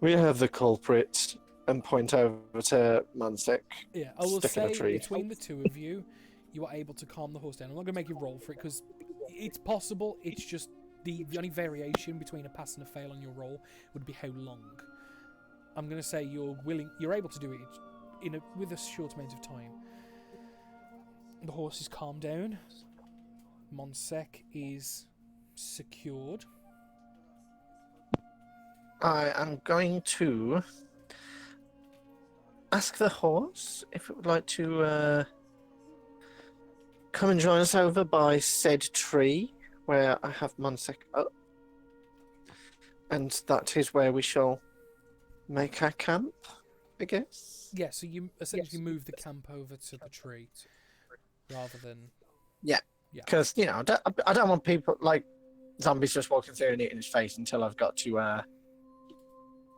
we have the culprit, and point over to Mansek. Yeah, I will Stuck in a say tree. between the two of you, you are able to calm the horse down. I'm not going to make you roll for it because it's possible. It's just the only variation between a pass and a fail on your roll would be how long. I'm going to say you're able to do it with a short amount of time. The horse is calmed down. Monsec is secured. I am going to ask the horse if it would like to come and join us over by said tree where I have Monsec up. And that is where we shall make our camp, I guess. Yeah, so you essentially move the camp over to the tree rather than... Yeah. Yeah. Because, you know, I don't want people, like, zombies just walking through and eating his face until I've got to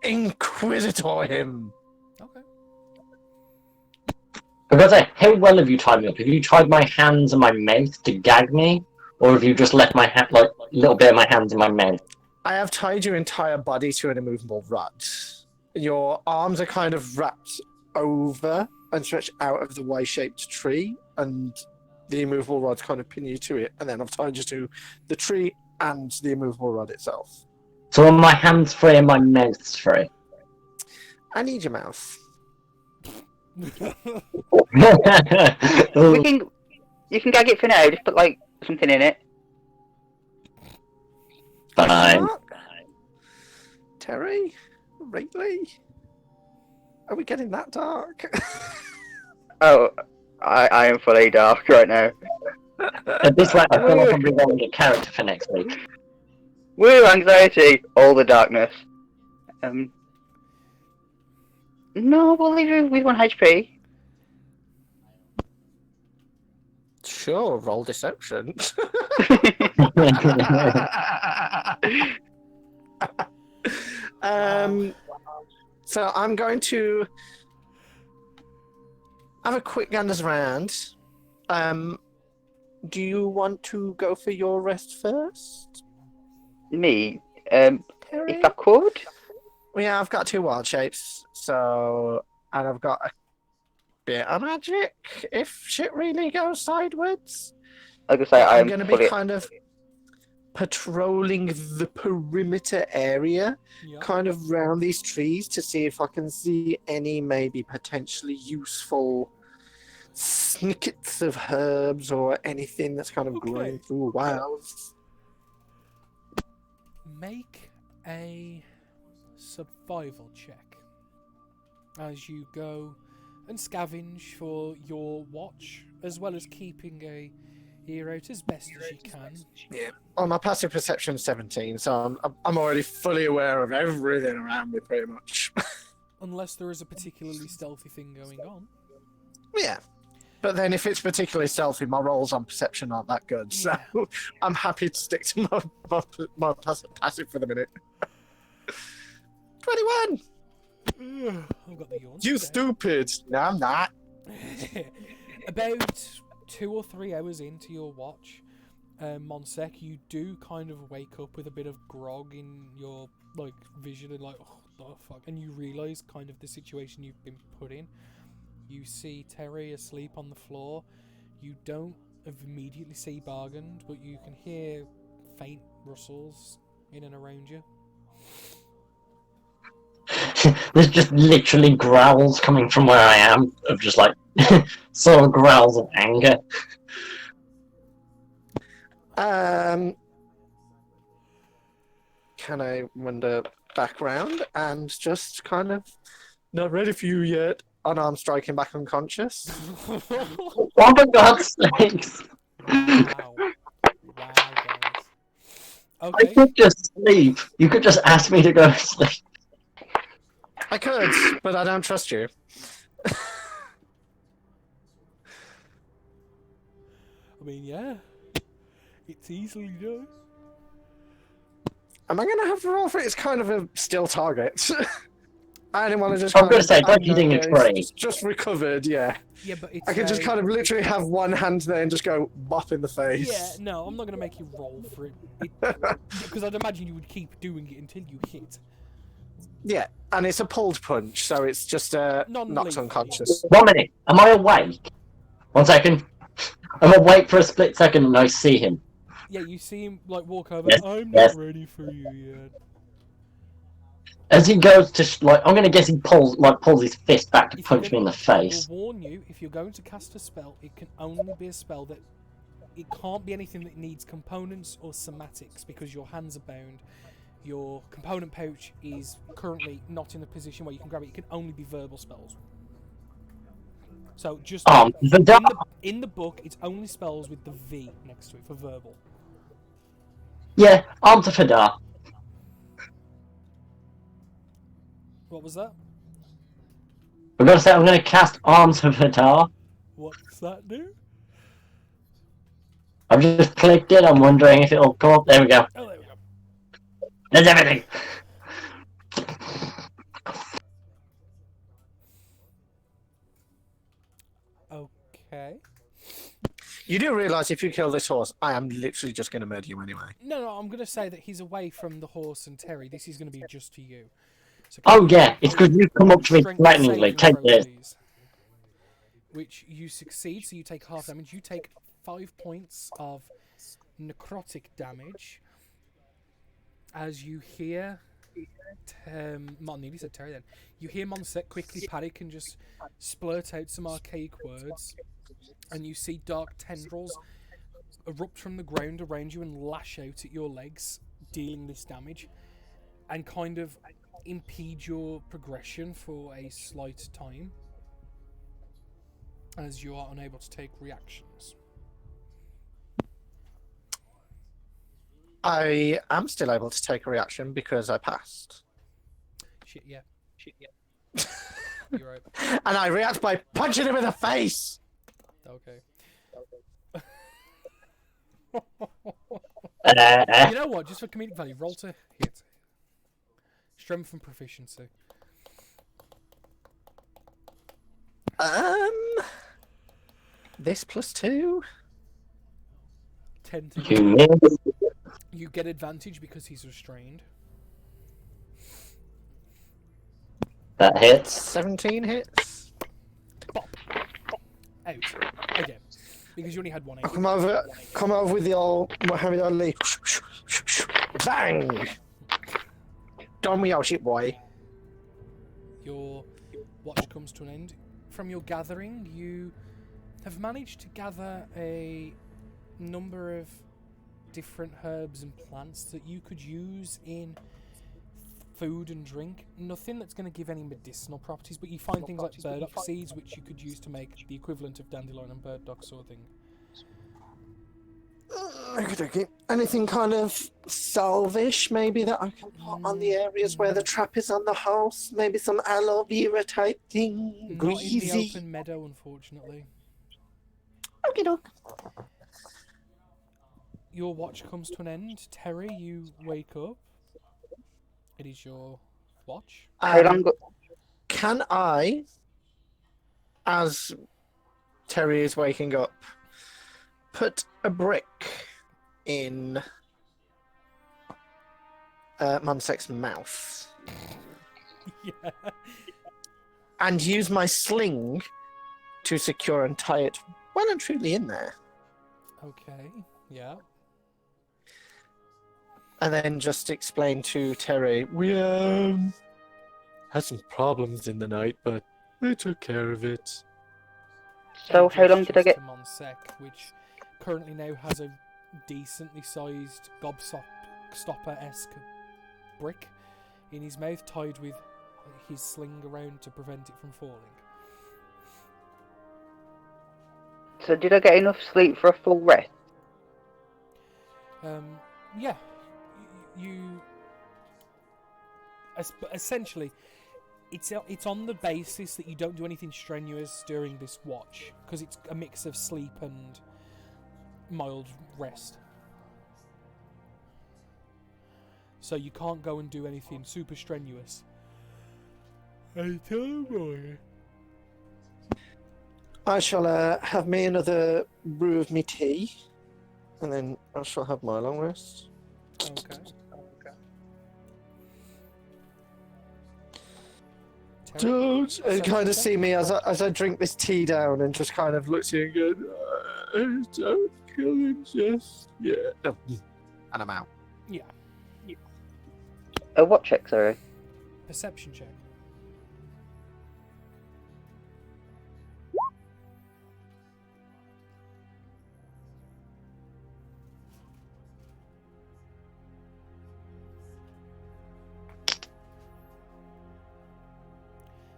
Inquisitor him. Okay. I've got to say, how well have you tied me up? Have you tied my hands and my mouth to gag me? Or have you just left my like a little bit of my hands in my mouth? I have tied your entire body to an immovable rod. Your arms are kind of wrapped over and stretched out of the Y-shaped tree, and the immovable rods kind of pin you to it, and then I've tied you to the tree and the immovable rod itself. So are my hands free and my mouth's free? I need your mouth. You can gag it for now. Just put like something in it. Fine. Terry? Really? Are we getting that dark? Oh, I am fully dark right now. At this rate, I feel like I'm rolling a character for next week. Woo, anxiety, all the darkness. No, we'll leave you with 1 HP. Sure, roll deception. So I'm going to have a quick gander around. Do you want to go for your rest first, Me, Terry? if I could. Well, yeah, I've got 2 wild shapes, so, and I've got a bit of magic if shit really goes sideways. Like I say, I'm I'm going to fully... be kind of patrolling the perimeter area, Yeah. kind of round these trees to see if I can see any maybe potentially useful snippets of herbs or anything that's kind of growing through wilds. Make a survival check as you go and scavenge for your watch, as well as keeping a ear out as best as you can. Yeah. Oh, my passive perception is 17, so I'm already fully aware of everything around me, pretty much. Unless there is a particularly stealthy thing going on. Yeah. But then if it's particularly stealthy, my rolls on perception aren't that good, so I'm happy to stick to my passive for the minute. 21! I've got the yawns. You stupid! No, I'm not. About 2 or 3 hours into your watch, Monsec, you do kind of wake up with a bit of grog in your vision and oh, the fuck, and you realise kind of the situation you've been put in. You see Terry asleep on the floor. You don't immediately see Bargand, but you can hear faint rustles in and around you. There's just literally growls coming from where I am, of just sort of growls of anger. Can I wander back round and just kind of not ready for you yet? Unarmed striking back unconscious. Oh, for God's sakes! Wow. Wow, guys. I Okay. could just sleep. You could just ask me to go to sleep. I could, but I don't trust you. I mean, yeah. It's easily done. Am I going to have to roll for it? It's kind of a still target. I didn't want to just. I'm going to say, don't you think it's great? Just recovered, yeah. Yeah, but it's. I could just kind of literally have one hand there and just go bop in the face. Yeah, no, I'm not going to make you roll for it. Because I'd imagine you would keep doing it until you hit. Yeah, and it's a pulled punch, so it's just knocked Non-lethal. unconscious. 1 minute. Am I awake? 1 second. I'm awake for a split second and I see him. Yeah, you see him walk over. Yes, I'm yes. not ready for you yet. As he goes to I'm gonna guess he pulls his fist back to If punch you're me in the gonna- face. I will warn you, if you're going to cast a spell, it can only be a spell that... It can't be anything that needs components or somatics, because your hands are bound. Your component pouch is currently not in the position where you can grab it. It can only be verbal spells. So just... in the book, it's only spells with the V next to it for verbal. Yeah, arm to Fadar. What was that? I've got to say, I'm going to cast Arms of Hadar. What's that do? I've just clicked it. I'm wondering if it'll come up. There we go. Oh, there we go. There's everything. Okay. You do realise if you kill this horse, I am literally just going to murder you anyway. No, I'm going to say that he's away from the horse and Terry. This is going to be just to you. So Oh yeah, it's because you come up to me strength threateningly. saving Take throw, this. please. Which you succeed, so you take half damage. You take 5 points of necrotic damage as you hear. Not nearly said Terry then. You hear Monset quickly panic and just splurt out some archaic words, and you see dark tendrils erupt from the ground around you and lash out at your legs, dealing this damage, and kind of impede your progression for a slight time, as you are unable to take reactions. I am still able to take a reaction because I passed. Shit, yeah. You're right. And I react by punching him in the face! Okay. Uh, You know what? Just for comedic value, roll to hit. Strength and proficiency. This plus 2? 10 to you miss. You get advantage because he's restrained. That hits. 17 hits. Bop. Out. Again. Because you only had one I'll aim. come over with the old Muhammad Ali. Bang! Don't me out, shit boy. Your watch comes to an end. From your gathering, you have managed to gather a number of different herbs and plants that you could use in food and drink. Nothing that's going to give any medicinal properties, but you find things like burdock seeds, which you could use to make the equivalent of dandelion and burdock sort of thing. Okay. Anything kind of salvish, maybe, that I can put on the areas where the trap is on the house? Maybe some aloe vera type thing? Not in the Greasy? open meadow, unfortunately. Okie doke. Your watch comes to an end. Terry, you wake up. It is your watch. How long? Can I, as Terry is waking up, put a brick in Monsek's mouth Yeah. and use my sling to secure and tie it well and truly in there? Okay. Yeah. And then just explain to Terry, We had some problems in the night, but they took care of it. So how long did I get? To Monsec, which currently now has a decently sized gobstopper-esque brick in his mouth, tied with his sling around to prevent it from falling. So did I get enough sleep for a full rest? Yeah. You essentially, it's on the basis that you don't do anything strenuous during this watch, because it's a mix of sleep and mild rest. So you can't go and do anything super strenuous. I shall have me another brew of me tea, and then I shall have my long rest. Okay. Don't. And kind of see me as I drink this tea down and just kind of look Looks at you and goes, don't kill him just yet. and I'm out. Yeah. Oh, what check, sorry? Perception check.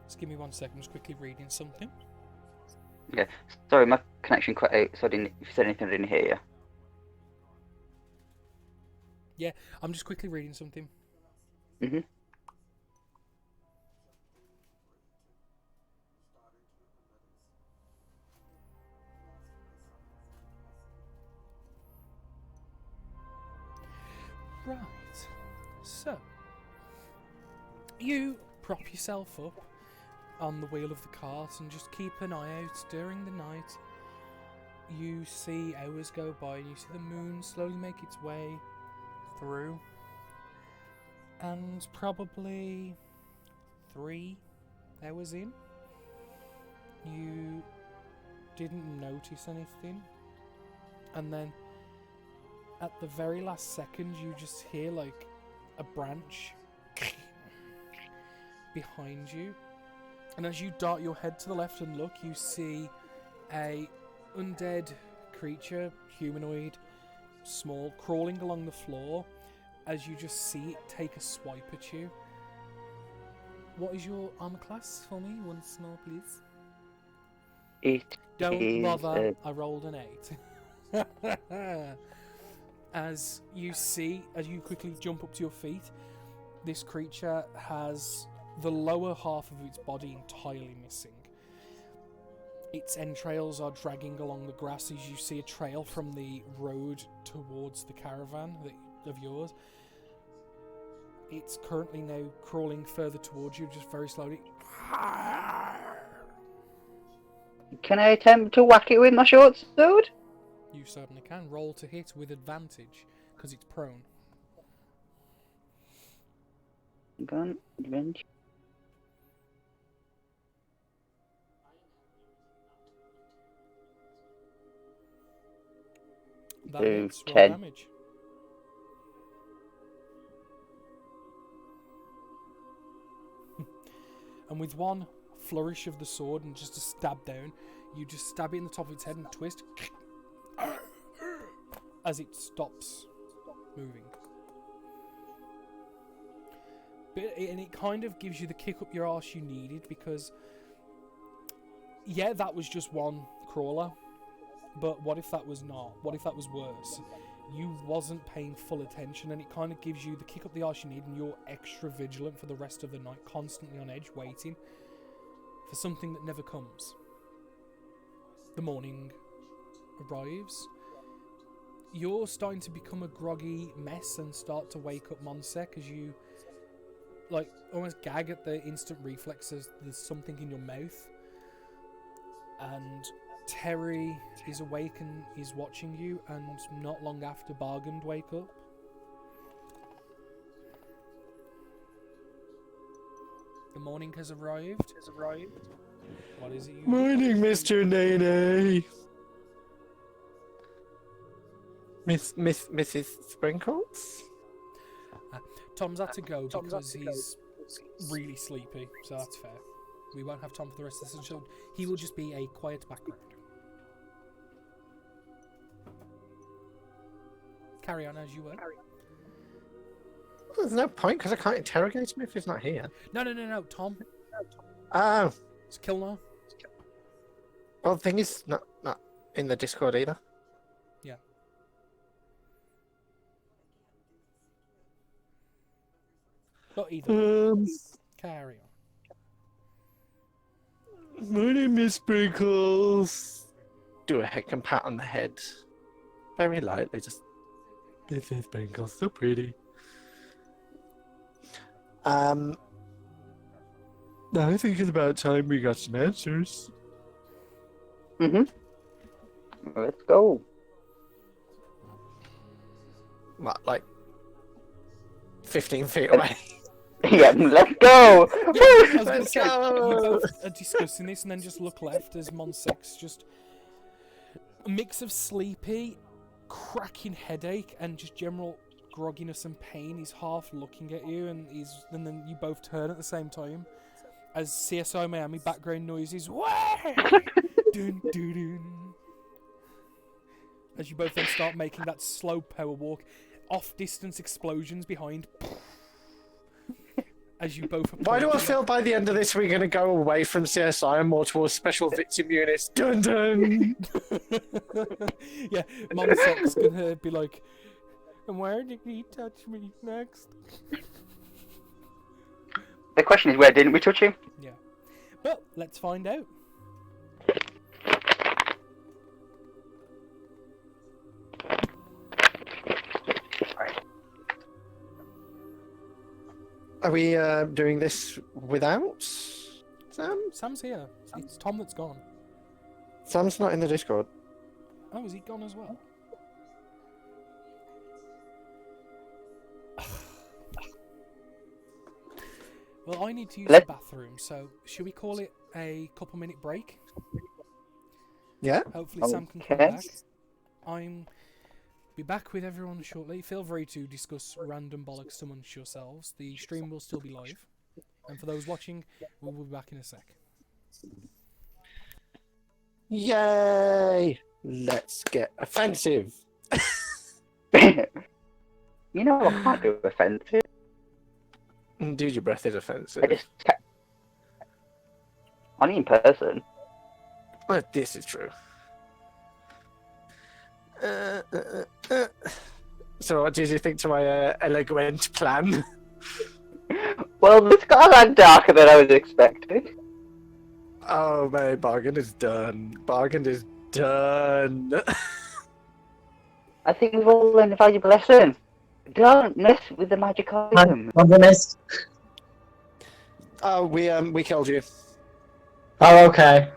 Just give me 1 second, just quickly reading something. Yeah. Sorry, my connection cut out, so if you said anything, I didn't hear you. Yeah, I'm just quickly reading something. Mhm. Right. So, you prop yourself up on the wheel of the cart and just keep an eye out during the night. You see hours go by and you see the moon slowly make its way through. And probably 3 hours in, you didn't notice anything. And then at the very last second, you just hear like a branch behind you. And as you dart your head to the left and look, you see a undead creature, humanoid, small, crawling along the floor. As you just see it take a swipe at you. What is your armor class for me once more, please? It Don't is, bother, I rolled an 8. As you quickly jump up to your feet, this creature has the lower half of its body entirely missing. Its entrails are dragging along the grass as you see a trail from the road towards the caravan of yours. It's currently now crawling further towards you, just very slowly. Can I attempt to whack it with my short sword? You certainly can. Roll to hit with advantage, because it's prone. Gun, adventure. That Do hits, roll 10. damage. And with one flourish of the sword and just a stab down, You just stab it in the top of its head and twist as it stops moving. And it kind of gives you the kick up your arse you needed, because yeah, that was just one crawler, but what if that was not? What if that was worse? You wasn't paying full attention, and it kind of gives you the kick up the arse you need, and you're extra vigilant for the rest of the night, constantly on edge, waiting for something that never comes. The morning arrives. You're starting to become a groggy mess and start to wake up Monsec as you like almost gag at the instant reflexes. There's something in your mouth, and Terry is awake and is watching you, and not long after Bargand wake up. The morning has arrived. What is it? Morning, Mr. Nene. Mrs. Sprinkles? Tom's had to go because he's really sleepy, so that's fair. We won't have Tom for the rest of this, so he will just be a quiet background. Carry on as you were. There's no point, because I can't interrogate him if he's not here. No, Tom. Oh. It's Kilnar. Well, the thing is, not in the Discord either. Yeah. Not either. Carry on. Morning, Miss Sprinkles. Do a heck and pat on the head. Very lightly, just... Mrs. Sprinkles, so pretty. I think it's about time we got some answers. Let's go. What, like 15 feet away? Yeah, let's go! I was gonna Let's say, you go! both are discussing this, and then just look left as Monsec's just a mix of sleepy, cracking headache, and just general grogginess and pain. He's half looking at you, and then you both turn at the same time as CSI Miami background noises. Dun, dun, dun. As you both then start making that slow power walk, off distance explosions behind. As you both. Why do I feel by the end of this we're going to go away from CSI and more towards special victim units? Dun dun! Yeah, Monsec's gonna be like, and where did he touch me next? The question is, where didn't we touch him? Yeah. Well, let's find out. Are we doing this without Sam? Sam's here. It's Tom that's gone. Sam's not in the Discord. Oh, is he gone as well? Well, I need to use the bathroom, so should we call it a couple-minute break? Yeah. Hopefully Sam can come back. I'm be back with everyone shortly. Feel free to discuss random bollocks amongst yourselves. The stream will still be live. And for those watching, we will be back in a sec. Yay! Let's get offensive. You know, I can't do offensive. Dude, your breath is I offensive. just... Only in person. But this is true. So what did you think to my eloquent plan? Well, this got a lot darker than I was expecting. Oh my bargain is done. Bargain is done. I think we've all learned a valuable lesson. Don't mess with the magic items. What's the miss? Oh, we killed you. Oh, okay.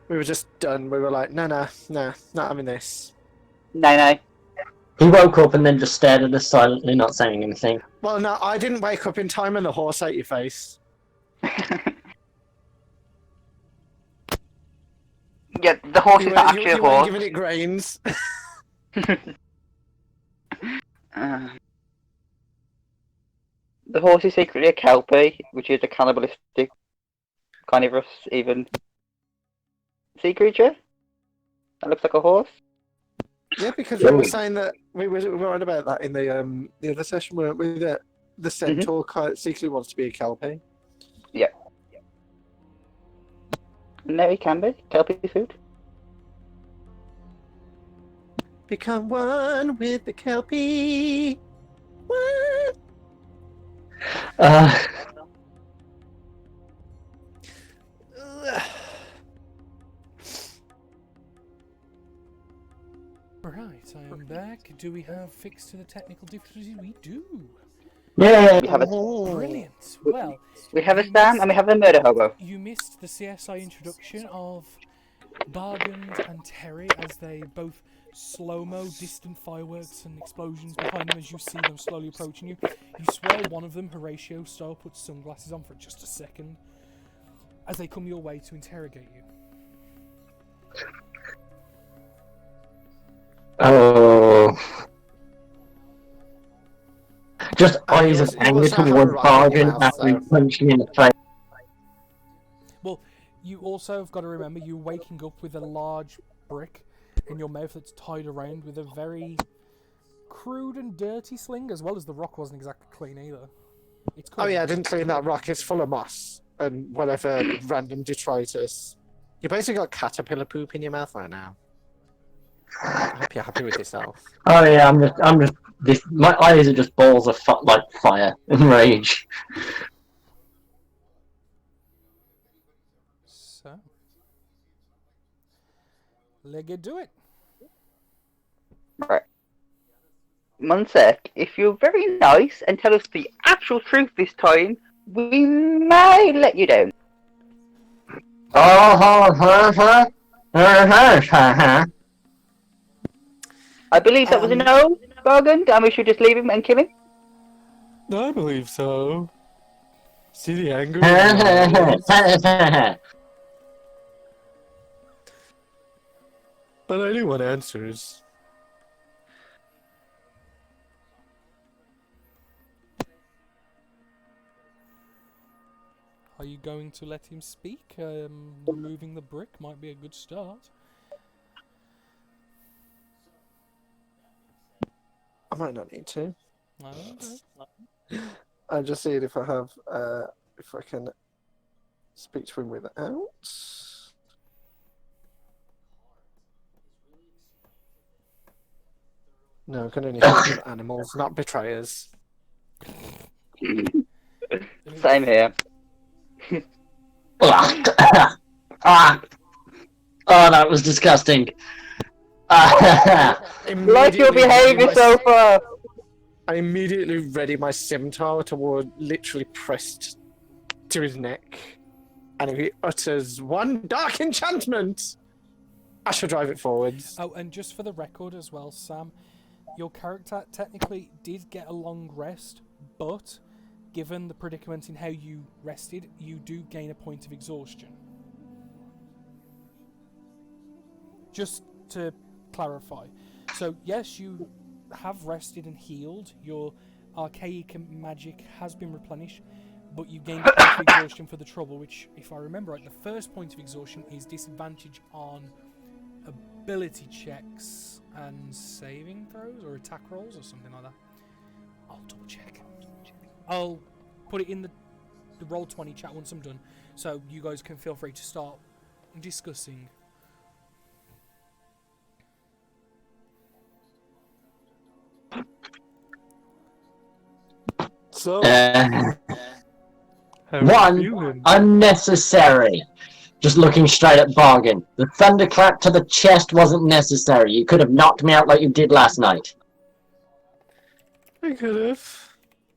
We were just done. We were like, no, not having this. No. He woke up and then just stared at us silently, not saying anything. Well, no, I didn't wake up in time and the horse ate your face. Yeah, the horse You is not weren't- actually a you weren't horse. giving it grains. The horse is secretly a kelpie, which is a cannibalistic carnivorous, even. sea creature? That looks like a horse. Yeah, because we were saying that we were on about that in the other session, weren't we? That the centaur secretly wants to be a kelpie. No, he can be. Kelpie food. Become one with the kelpie. What? Right, I am back. Do we have fixed to the technical difficulties? We do. Yeah. We have a Brilliant. Well, we have a Sam and we have a murder hobo. you missed the CSI introduction of Bargand and Terry as they both slow-mo distant fireworks and explosions behind them as you see them slowly approaching you. You swear one of them, Horatio style, puts sunglasses on for just a second as they come your way to interrogate you. Oh. Just eyes of he anger was a towards rocket Bargain mouse, after he though. punched me in the face. Well, you also have got to remember you're waking up with a large brick in your mouth that's tied around with a very crude and dirty sling, as well as the rock wasn't exactly clean either. It's Oh yeah, I didn't clean that rock. It's full of moss and whatever random detritus. You basically got caterpillar poop in your mouth right now. I hope you're happy with yourself. Oh yeah, my eyes are just balls of like fire and rage. So, let get do it. Right. Munsek, if you're very nice and tell us the actual truth this time, we may let you down. I believe that was a no, Bargain, and we should just leave him and kill him. I believe so. See the anger? But I do want answers. Are you going to let him speak? Removing the brick might be a good start. I might not need to. Okay. I'm just seeing if I have, if I can speak to him without. No, I can only speak with animals, not betrayers. Same here. Oh, that was disgusting. Like your behaviour so far. I immediately ready my scimitar toward, literally pressed to his neck. And if he utters one dark enchantment, I shall drive it forwards. Oh, and just for the record as well, Sam, your character technically did get a long rest, but given the predicament in how you rested, you do gain a point of exhaustion. Just to clarify. So, yes, you have rested and healed. Your archaic magic has been replenished, but you gain a point of exhaustion for the trouble, which, if I remember right, the first point of exhaustion is disadvantage on ability checks and saving throws or attack rolls or something like that. I'll double check. I'll put it in the Roll20 chat once I'm done, so you guys can feel free to start discussing. So, Uh, how are you one, feeling? unnecessary. Just looking straight at Bargain. The thunderclap to the chest wasn't necessary. You could have knocked me out like you did last night. I could have.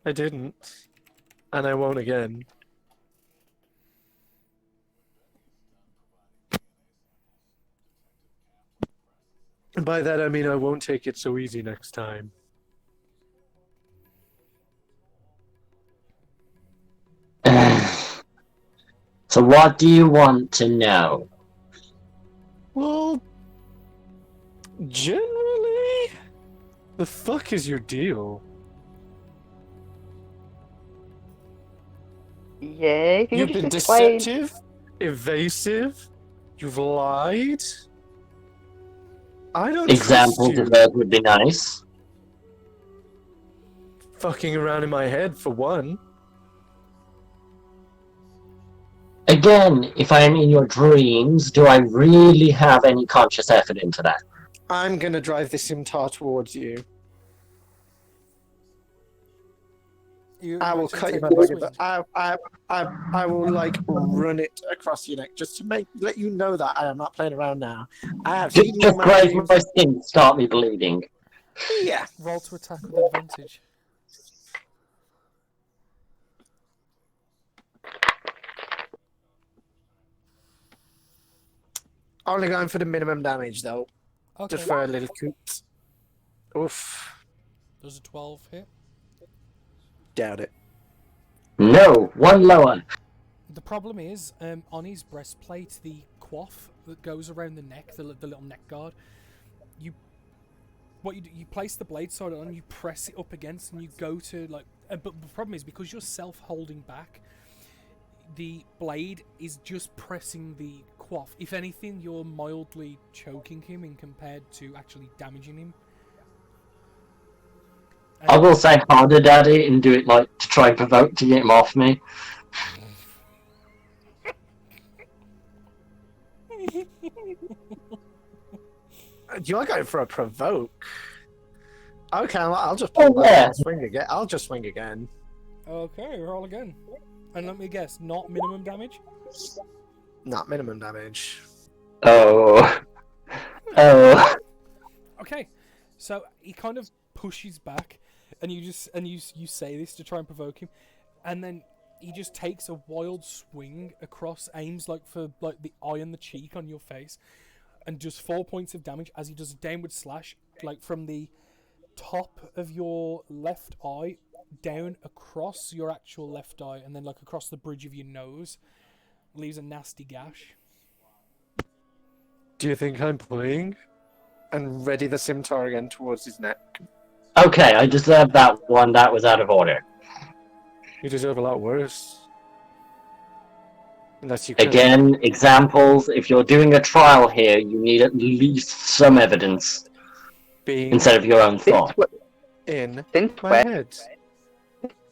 I didn't. And I won't again. And by that I mean I won't take it so easy next time. So what do you want to know? Well, generally, the fuck is your deal? Yeah, can you You've just been explain? deceptive, evasive, You've lied? I don't Examples trust of you. those would be nice. Fucking around in my head, for one. Again, if I am in your dreams, do I really have any conscious effort into that? I'm gonna drive the scimitar towards you. I will cut you back. I will like run it across your neck just to let you know that I am not playing around now. I have seen you in Just my graze dreams. my skin, start me bleeding. Yeah. Roll to attack with advantage. Only going for the minimum damage though, Okay. just for a little coot. Oof. Does a 12 hit? Doubt it. No, one lower. The problem is, on his breastplate, the coif that goes around the neck, the little neck guard, you place the blade side on, you press it up against, and you go to like. But the problem is because you're self-holding back, the blade is just pressing the coif. If anything, you're mildly choking him in compared to actually damaging him. I will say harder, Daddy, and do it like to try and provoke to get him off me. You are going for a provoke. Okay, I'll just pull back yeah. and swing again. I'll just swing again. Okay, roll again. And let me guess, not minimum damage? Not minimum damage. Oh. Oh. Okay, so he kind of pushes back, and you say this to try and provoke him, and then he just takes a wild swing across, aims like for like the eye and the cheek on your face, and does 4 points of damage as he does a downward slash, like from the top of your left eye down across your actual left eye, and then like across the bridge of your nose, leaves a nasty gash. Do you think I'm playing? And ready the scimitar again towards his neck. Okay, I deserve that one. That was out of order. You deserve a lot worse. Unless you can. Again, examples. If you're doing a trial here, you need at least some evidence Being instead of your own Since thought. in since my when? head.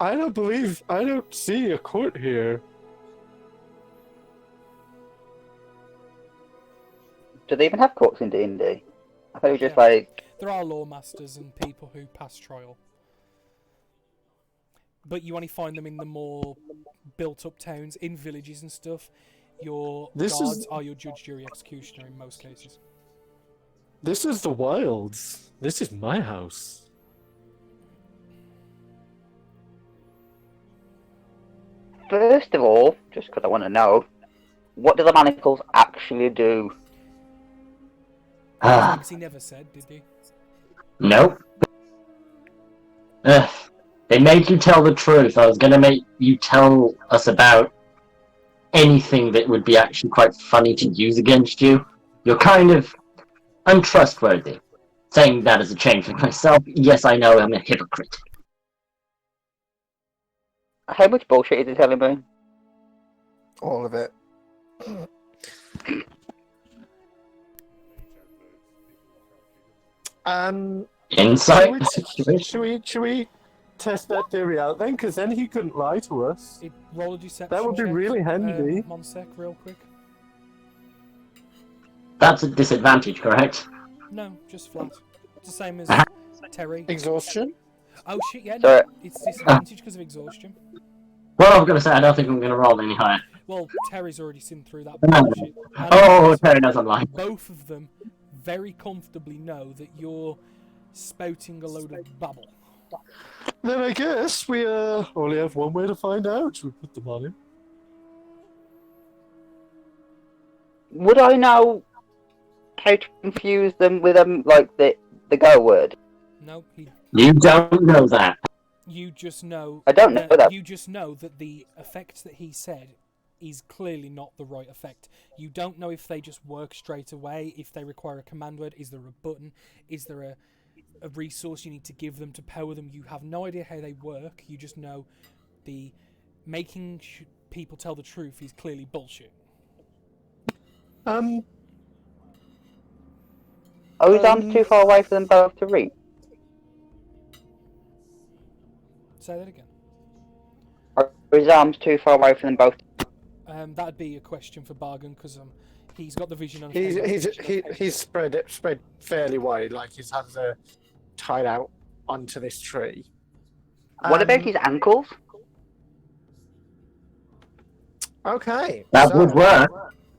I don't see a court here. Do they even have courts in D&D? I thought it was just Yeah. like. There are law masters and people who pass trial, but you only find them in the more built-up towns, in villages and stuff. Your guards are your judge, jury, executioner in most cases. This is the wilds. This is my house. First of all, just because I want to know, what do the manacles actually do? Ah, He never said, did he? nope. Ugh. They made you tell the truth. I was gonna make you tell us about anything that would be actually quite funny to use against you. You're kind of untrustworthy. Saying that as a change for myself, yes, I know I'm a hypocrite. How much bullshit is he telling me? All of it. Insight? Should we test that theory out then? Because then he couldn't lie to us. Roll a deception That would be check, really handy. Monsec, real quick. That's a disadvantage, correct? No, just flat. It's the same as Terry. Exhaustion? Oh shit, yeah, Sorry. no, it's disadvantage because of exhaustion. Well, I was gonna say, I don't think I'm gonna roll any higher. Well, Terry's already seen through that No. bullshit. And Oh, Terry knows I'm lying. both of them very comfortably know that you're spouting a load of babble. Then I guess we only have one way to find out. We put them on him. Would I know how to confuse them with like the go word? No, You don't know that. you just know. I don't know that. You just know that the effect that he said is clearly not the right effect. You don't know if they just work straight away, if they require a command word, is there a button, is there a resource you need to give them to power them. You have no idea how they work. You just know the making people tell the truth is clearly bullshit. Are his arms too far away for them both to reach? Say that again. Are his arms too far away for them both? That'd be a question for Bargain because he's got the vision on. He's spread fairly wide, like his hands are tied out onto this tree. What about his ankles? Okay. That would work.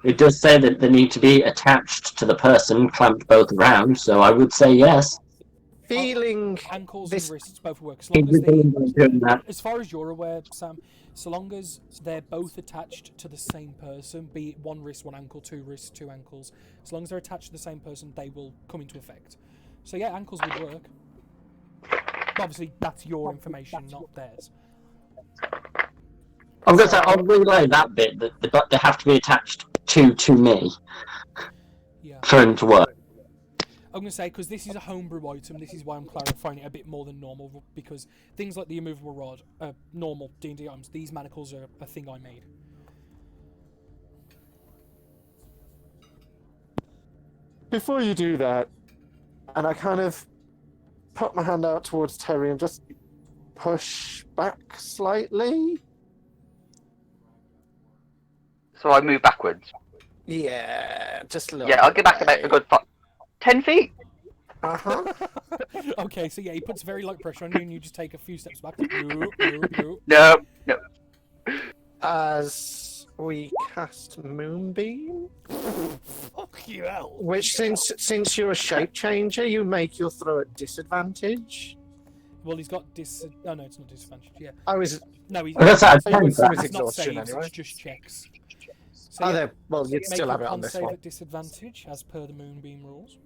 It does say that they need to be attached to the person, clamped both around, so I would say yes. Feeling ankles this... and wrists both work. As long as that. as far as you're aware, Sam, so long as they're both attached to the same person, be it one wrist, one ankle, two wrists, two ankles, as long as they're attached to the same person, they will come into effect. So yeah, ankles would work. But obviously, that's your information, not theirs. I'm going to say, I'll relay that bit, that they have to be attached to me for them to work. I'm going to say, because this is a homebrew item, this is why I'm clarifying it a bit more than normal, because things like the immovable rod are normal D&D items. These manacles are a thing I made. Before you do that, and I kind of put my hand out towards Terry and just push back slightly. So I move backwards. Yeah, just a little. Yeah, I'll get back about a good 10 feet. Okay, so yeah, he puts very light pressure on you, and you just take a few steps back. No. As we cast Moonbeam, Fuck you out. which since you're a shape changer, you make your throw at disadvantage. Well, he's got Oh no, it's not disadvantage. Yeah. I was. No, he's. That's So you would It's throw not exhaustion saves, anyway. it's just checks. So Oh, yeah, there. Well, you'd make still a have it on con this save one. at disadvantage, as per the Moonbeam rules.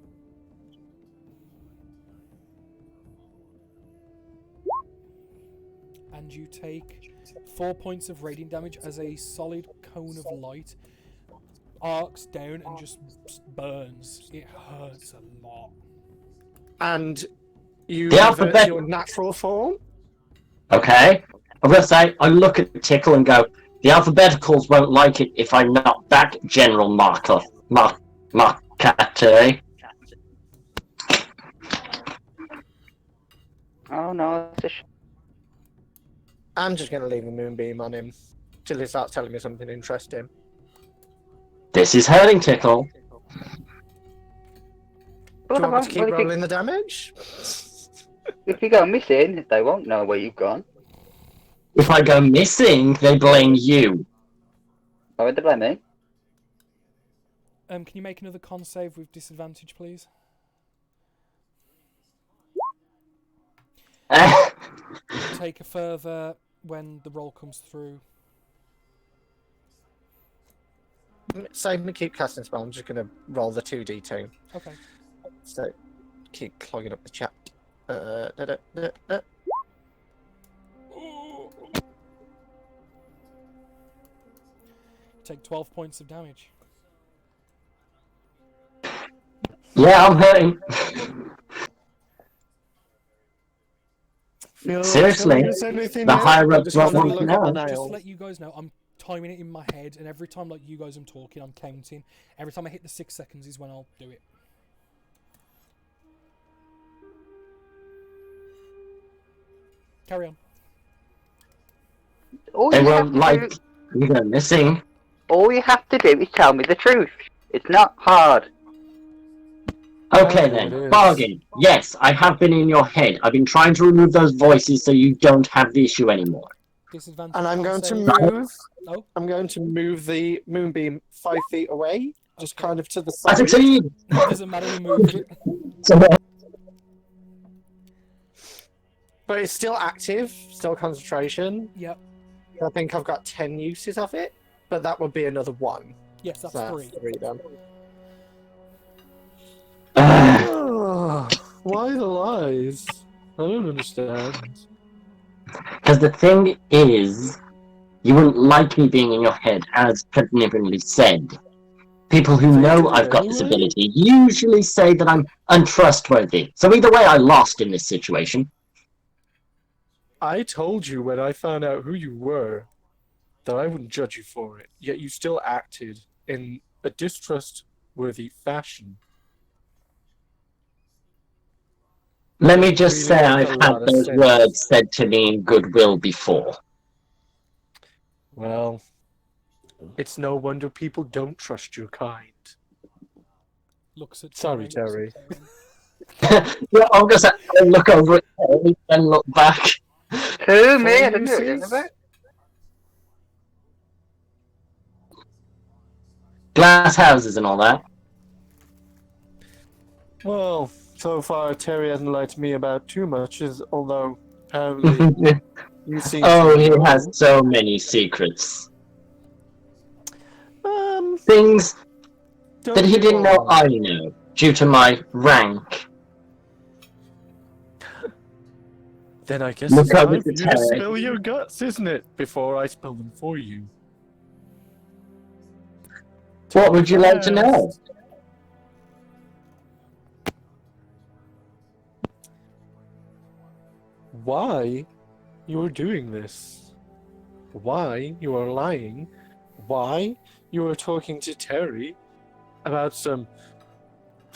And you take 4 points of radiant damage as a solid cone of light arcs down and just burns. It hurts a lot. And you The revert alphabet- to your natural form. Okay? I'm going to say, I look at Tickle and go, the alphabeticals won't like it if I knock back General Markov. Marcate. Oh no, it's a I'm just going to leave a Moonbeam on him till he starts telling me something interesting. This is hurting Tickle. Do you want me to keep rolling the damage? If you go missing, they won't know where you've gone. If I go missing, they blame you. Why would they blame me? Can you make another con save with disadvantage, please? Take a further when the roll comes through. Save me, keep casting spell. I'm just going to roll the 2d2. Okay. So, keep clogging up the chat. Take 12 points of damage. Yeah, I'm hurting. Seriously, the higher ups won't want to know. Just to let you guys know, I'm timing it in my head, and every time like you guys I'm talking, I'm counting. Every time I hit the 6 seconds is when I'll do it. Carry on. They won't like you go missing. All you have to do is tell me the truth. It's not hard. Okay it then, is. bargain. Yes, I have been in your head. I've been trying to remove those voices so you don't have the issue anymore. Disadvantage. And I'm going to save. move. Oh. I'm going to move the Moonbeam 5 feet away, just Okay. kind of to the I side. succeed! Doesn't matter who moved it. But it's still active, still concentration. Yep. I think I've got 10 uses of it, but that would be another 1. Yes, that's So 3. then. Oh, why the lies? I don't understand. Because the thing is, you wouldn't like me being in your head, as preliminarily said. People who They know do I've got this anyway? ability usually say that I'm untrustworthy. So either way, I lost in this situation. I told you when I found out who you were that I wouldn't judge you for it, yet you still acted in a distrustworthy fashion. Let me just Really say make I've a had lot of those sense. words said to me in goodwill before. Well, it's no wonder people don't trust your kind. Looks at Sorry, Terry. Yeah, I'm gonna say, I look over at Terry and look back. Who, me? I For don't know what you're uses? about. Glass houses and all that. Well, so far Terry hasn't lied to me about too much, although apparently you seem Oh, to he know. has so many secrets. Things Don't that he do didn't all know of I them. know, due to my rank. Then I guess Look it's over time to for you to Terry. spill your guts, isn't it? Before I spill them for you. What would you like to know? First, why you are doing this? Why you are lying? Why you are talking to Terry about some,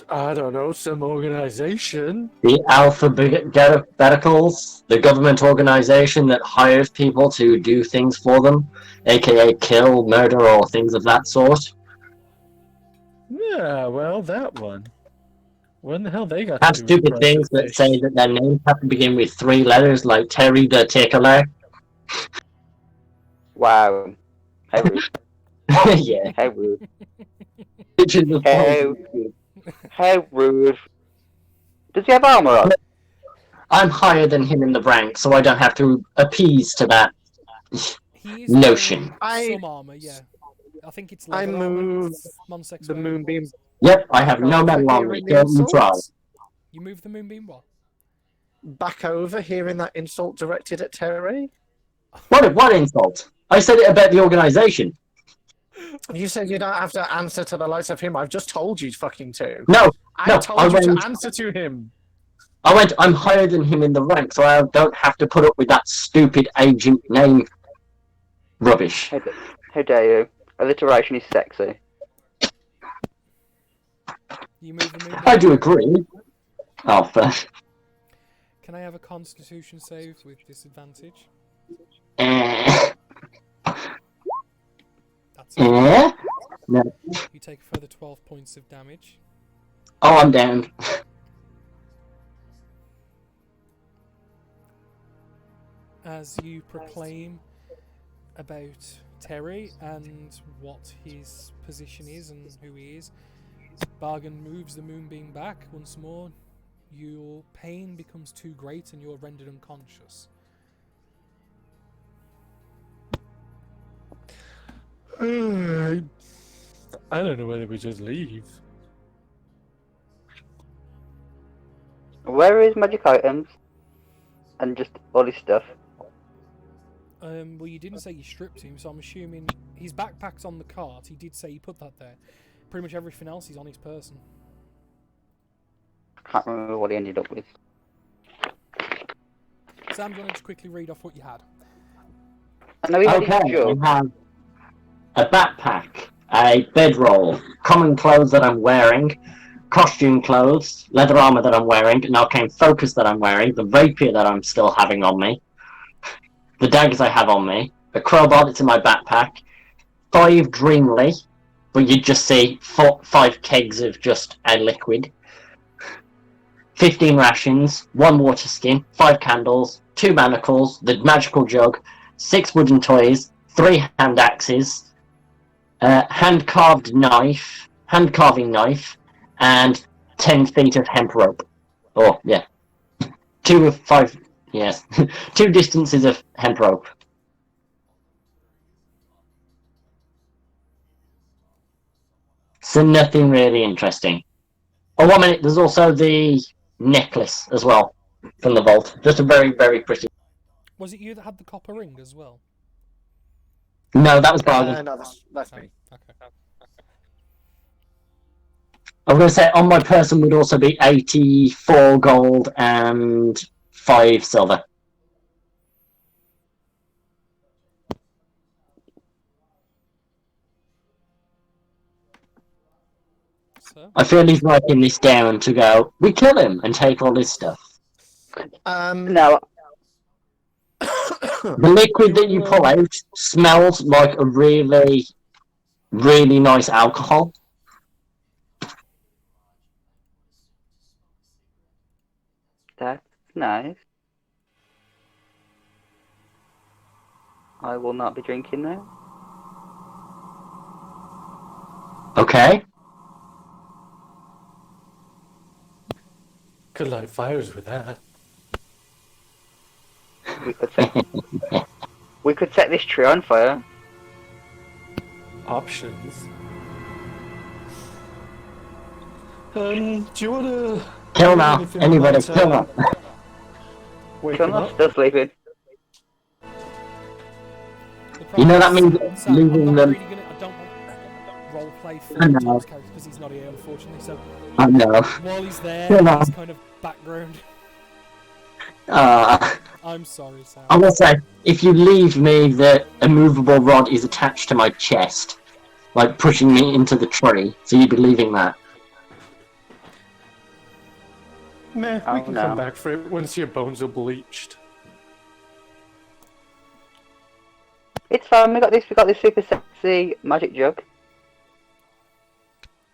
I don't know, some organization? The Alphabeticals, the government organization that hires people to do things for them, aka kill, murder, or things of that sort. Yeah, well, that one. What in the hell they got Have to do with stupid price things of that fish? say that their names have to begin with 3 letters, like Terry the Tickler. Wow. How rude. Yeah. How rude. Which is the How, point. how rude. Does he have armor on? I'm higher than him in the rank, so I don't have to appease to that He is notion. wearing some armor, yeah. I think it's I leather armor. moved Monsex the wearing. moonbeam Yep, I back have no over metal on here me. in the Don't you try. insult. You move the moonbeam what? Back over, hearing that insult directed at Terry. What insult? I said it about the organization. You said you don't have to answer to the likes of him. I've just told you fucking to. No, I told I you went, to answer to him. I'm higher than him in the rank, so I don't have to put up with that stupid agent name rubbish. How dare you? Alliteration is sexy. You move the moonbeam. I do agree. Oh, fair. Can I have a Constitution save with disadvantage? Eh. That's it. Eh? No. You take a further 12 points of damage. Oh, I'm down. As you proclaim about Terry and what his position is and who he is, Bargain moves the moonbeam back once more. Your pain becomes too great and you're rendered unconscious. I don't know whether we just leave. Where are his magic items? And just all his stuff. Well, you didn't say you stripped him, so I'm assuming his backpack's on the cart. He did say he put that there. Pretty much everything else is on his person. I can't remember what he ended up with. Sam, do you want to just quickly read off what you had? I know he had his Okay, jug. I have a backpack, a bedroll, common clothes that I'm wearing, costume clothes, leather armor that I'm wearing, an arcane focus that I'm wearing, the rapier that I'm still having on me, the daggers I have on me, a crowbar that's in my backpack, 5 Dreamly, but you just see 5 kegs of just a liquid, 15 rations, 1 water skin, 5 candles, 2 manacles, the magical jug, 6 wooden toys, 3 hand axes, hand carving knife, and 10 feet of hemp rope. Oh, yeah. 2 of 5, yes. 2 distances of hemp rope. So nothing really interesting. Oh, 1 minute, there's also the necklace as well from the vault. Just a very, very pretty. Was it you that had the copper ring as well? No, that was Bargain. No, that's me. Okay. I was going to say, on my person would also be 84 gold and 5 silver. I feel he's writing this down to go, we kill him and take all his stuff. No, The liquid that you pull out smells like a really, really nice alcohol. that's nice. I will not be drinking that. Okay? Could light fires with that. We could set this tree on fire. Options. Do you want to... Kill now. Anybody, kill now. Wake him Connell's up? still sleeping. You know that means Sam, losing I'm not them. really gonna, I don't want roleplay for I know. Tom's character because he's not here, unfortunately. So I know. while he's there, Come on. he's kind of background. I'm sorry, Sam. I will say, if you leave me, the immovable rod is attached to my chest, like pushing me into the tree. So you'd be leaving that. Meh, Oh, we can no. come back for it once your bones are bleached. It's fine. We got this super sexy magic jug.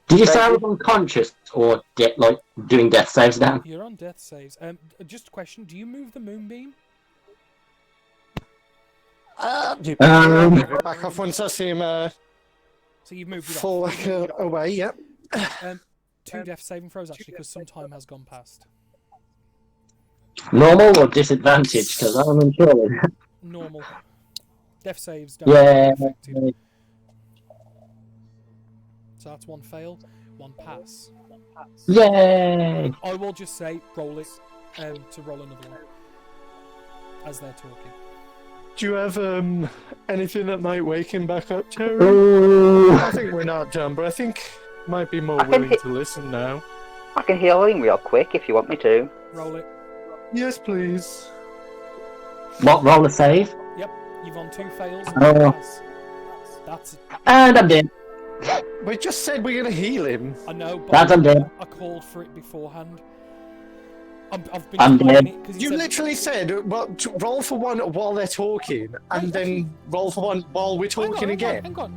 Did you say I was unconscious or like doing death saves now? You're on death saves. Just a question: do you move the moonbeam? Um, Back off once I see him So you've moved it off. fall back away, yep. 2 death saving throws actually, because some time has gone past. normal or disadvantage? Because I'm unsure. Normal. Death saves don't Yeah. get affected. So that's 1 fail, 1 pass. Yay! I will just say roll it to roll another one as they're talking. Do you have anything that might wake him back up, Terry? Ooh. I think we're not done, but I think might be more I can willing hit- to listen now. I can heal him real quick if you want me to. Roll it. Yes, please. What, roll a save? You've on 2 fails. Oh. And 1 pass. That's And I'm dead. We just said we're gonna heal him. I know, but That's I'm dead. I called for it beforehand. I've been I'm timing dead. it because You literally said, well, roll for one while they're talking, and then roll for one while we're talking again. Hang on.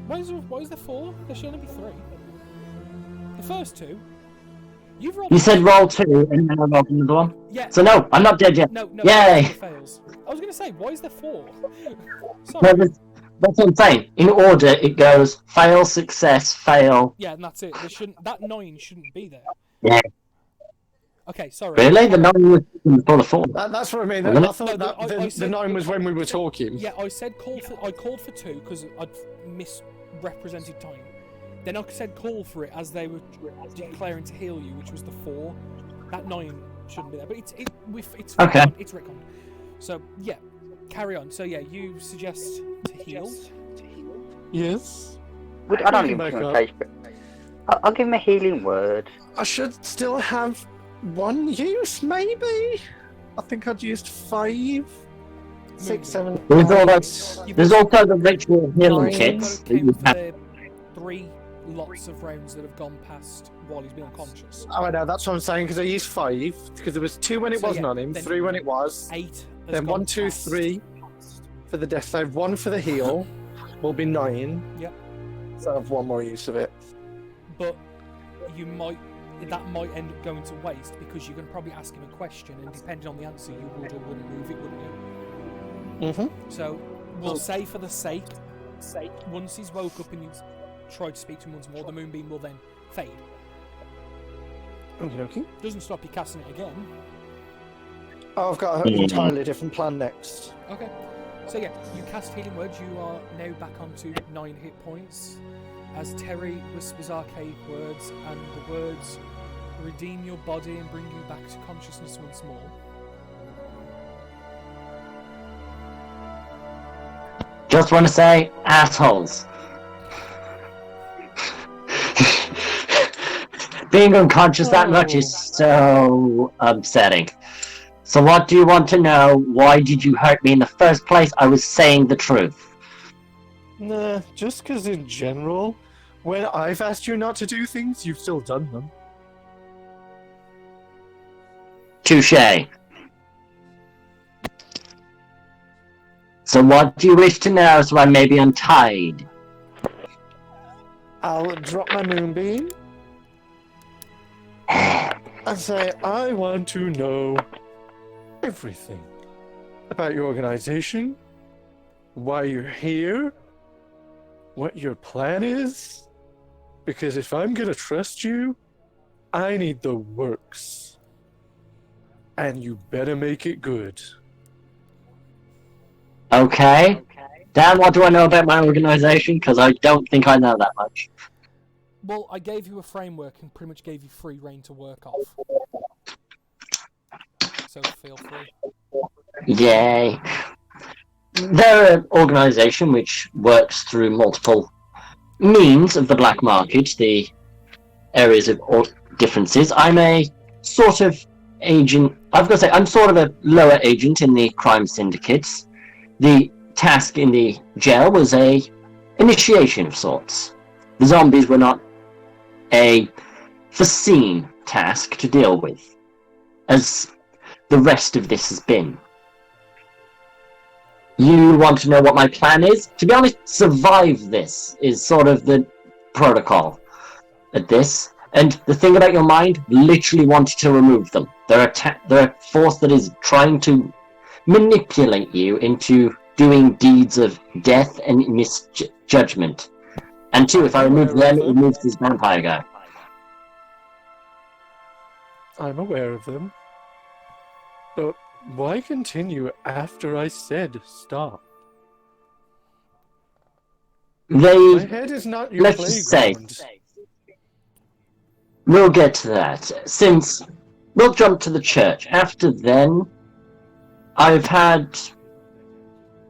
Why is there 4? There should only be 3. The first 2. You've rolled. You said roll 2 and then I rolled another one. Yeah. So no, I'm not dead yet. No. Yay! It fails. I was gonna say, why is there 4? No, Sorry. that's what I'm saying. In order, it goes fail, success, fail. Yeah, and that's it. That 9 shouldn't be there. Yeah. Okay, sorry. Really? The 9 was before the 4. That's what I mean. Wasn't I it? thought that I the said- 9 was when we were talking. Yeah, I called for 2 because I'd misrepresented time. Then I said call for it as they were declaring to heal you, which was the 4. That 9 shouldn't be there, but it's Okay. retconned, it's retconned. So yeah, carry on. So yeah, you suggest to heal. Yes. I don't Wake him even back think up. I'm safe, but I'll give him a healing word. I should still have 1 use, maybe? I think I'd used 5, 6, 7. There's all 8. those- There's also the ritual healing Nine. kits. that Came you for have. the 3 lots of rounds that have gone past while he's been unconscious. Oh, I know, that's what I'm saying, because I used 5, because there was 2 when it So, wasn't yeah, on him, then 3 when it was. 8. Has Then gone 1, 2, past. 3 for the death save, 1 for the heal will be 9. Yep. So I have 1 more use of it. But that might end up going to waste because you can probably ask him a question, and depending on the answer, you would or wouldn't move it, wouldn't you? Mm-hmm. So we'll say for the sake, once he's woke up and you tried to speak to him once more, the moonbeam will then fade. Okay. Doesn't stop you casting it again. Oh, I've got an entirely different plan next. Okay. So yeah, you cast Healing Words. You are now back onto 9 hit points. As Terry whispers archaic words, and the words redeem your body and bring you back to consciousness once more. Just want to say, assholes. Being unconscious that much is so upsetting. So what do you want to know? Why did you hurt me in the first place? I was saying the truth. Nah, just because in general, When I've asked you not to do things, you've still done them. Touche. So what do you wish to know so I may be untied? I'll drop my moonbeam and say, I want to know everything about your organization, why you're here, what your plan is, because if I'm gonna trust you, I need the works. And you better make it good. Okay. Dan, what do I know about my organization? Because I don't think I know that much. Well, I gave you a framework and pretty much gave you free reign to work off. So feel free. Yay. They're an organization which works through multiple means of the black market, the areas of differences. I'm a sort of agent. I've got to say, I'm sort of a lower agent in the crime syndicates. The task in the jail was a initiation of sorts. The zombies were not a foreseen task to deal with, as the rest of this has been. You want to know what my plan is? To be honest, survive this is sort of the protocol at this. And the thing about your mind, literally wanted to remove them. They're a force that is trying to manipulate you into doing deeds of death and misjudgment. And two, if I remove them, it removes this vampire guy. I'm aware of them. But why continue after I said stop? My head is not your let's just say, playground. we'll get to that. Since we'll jump to the church. After then, I've had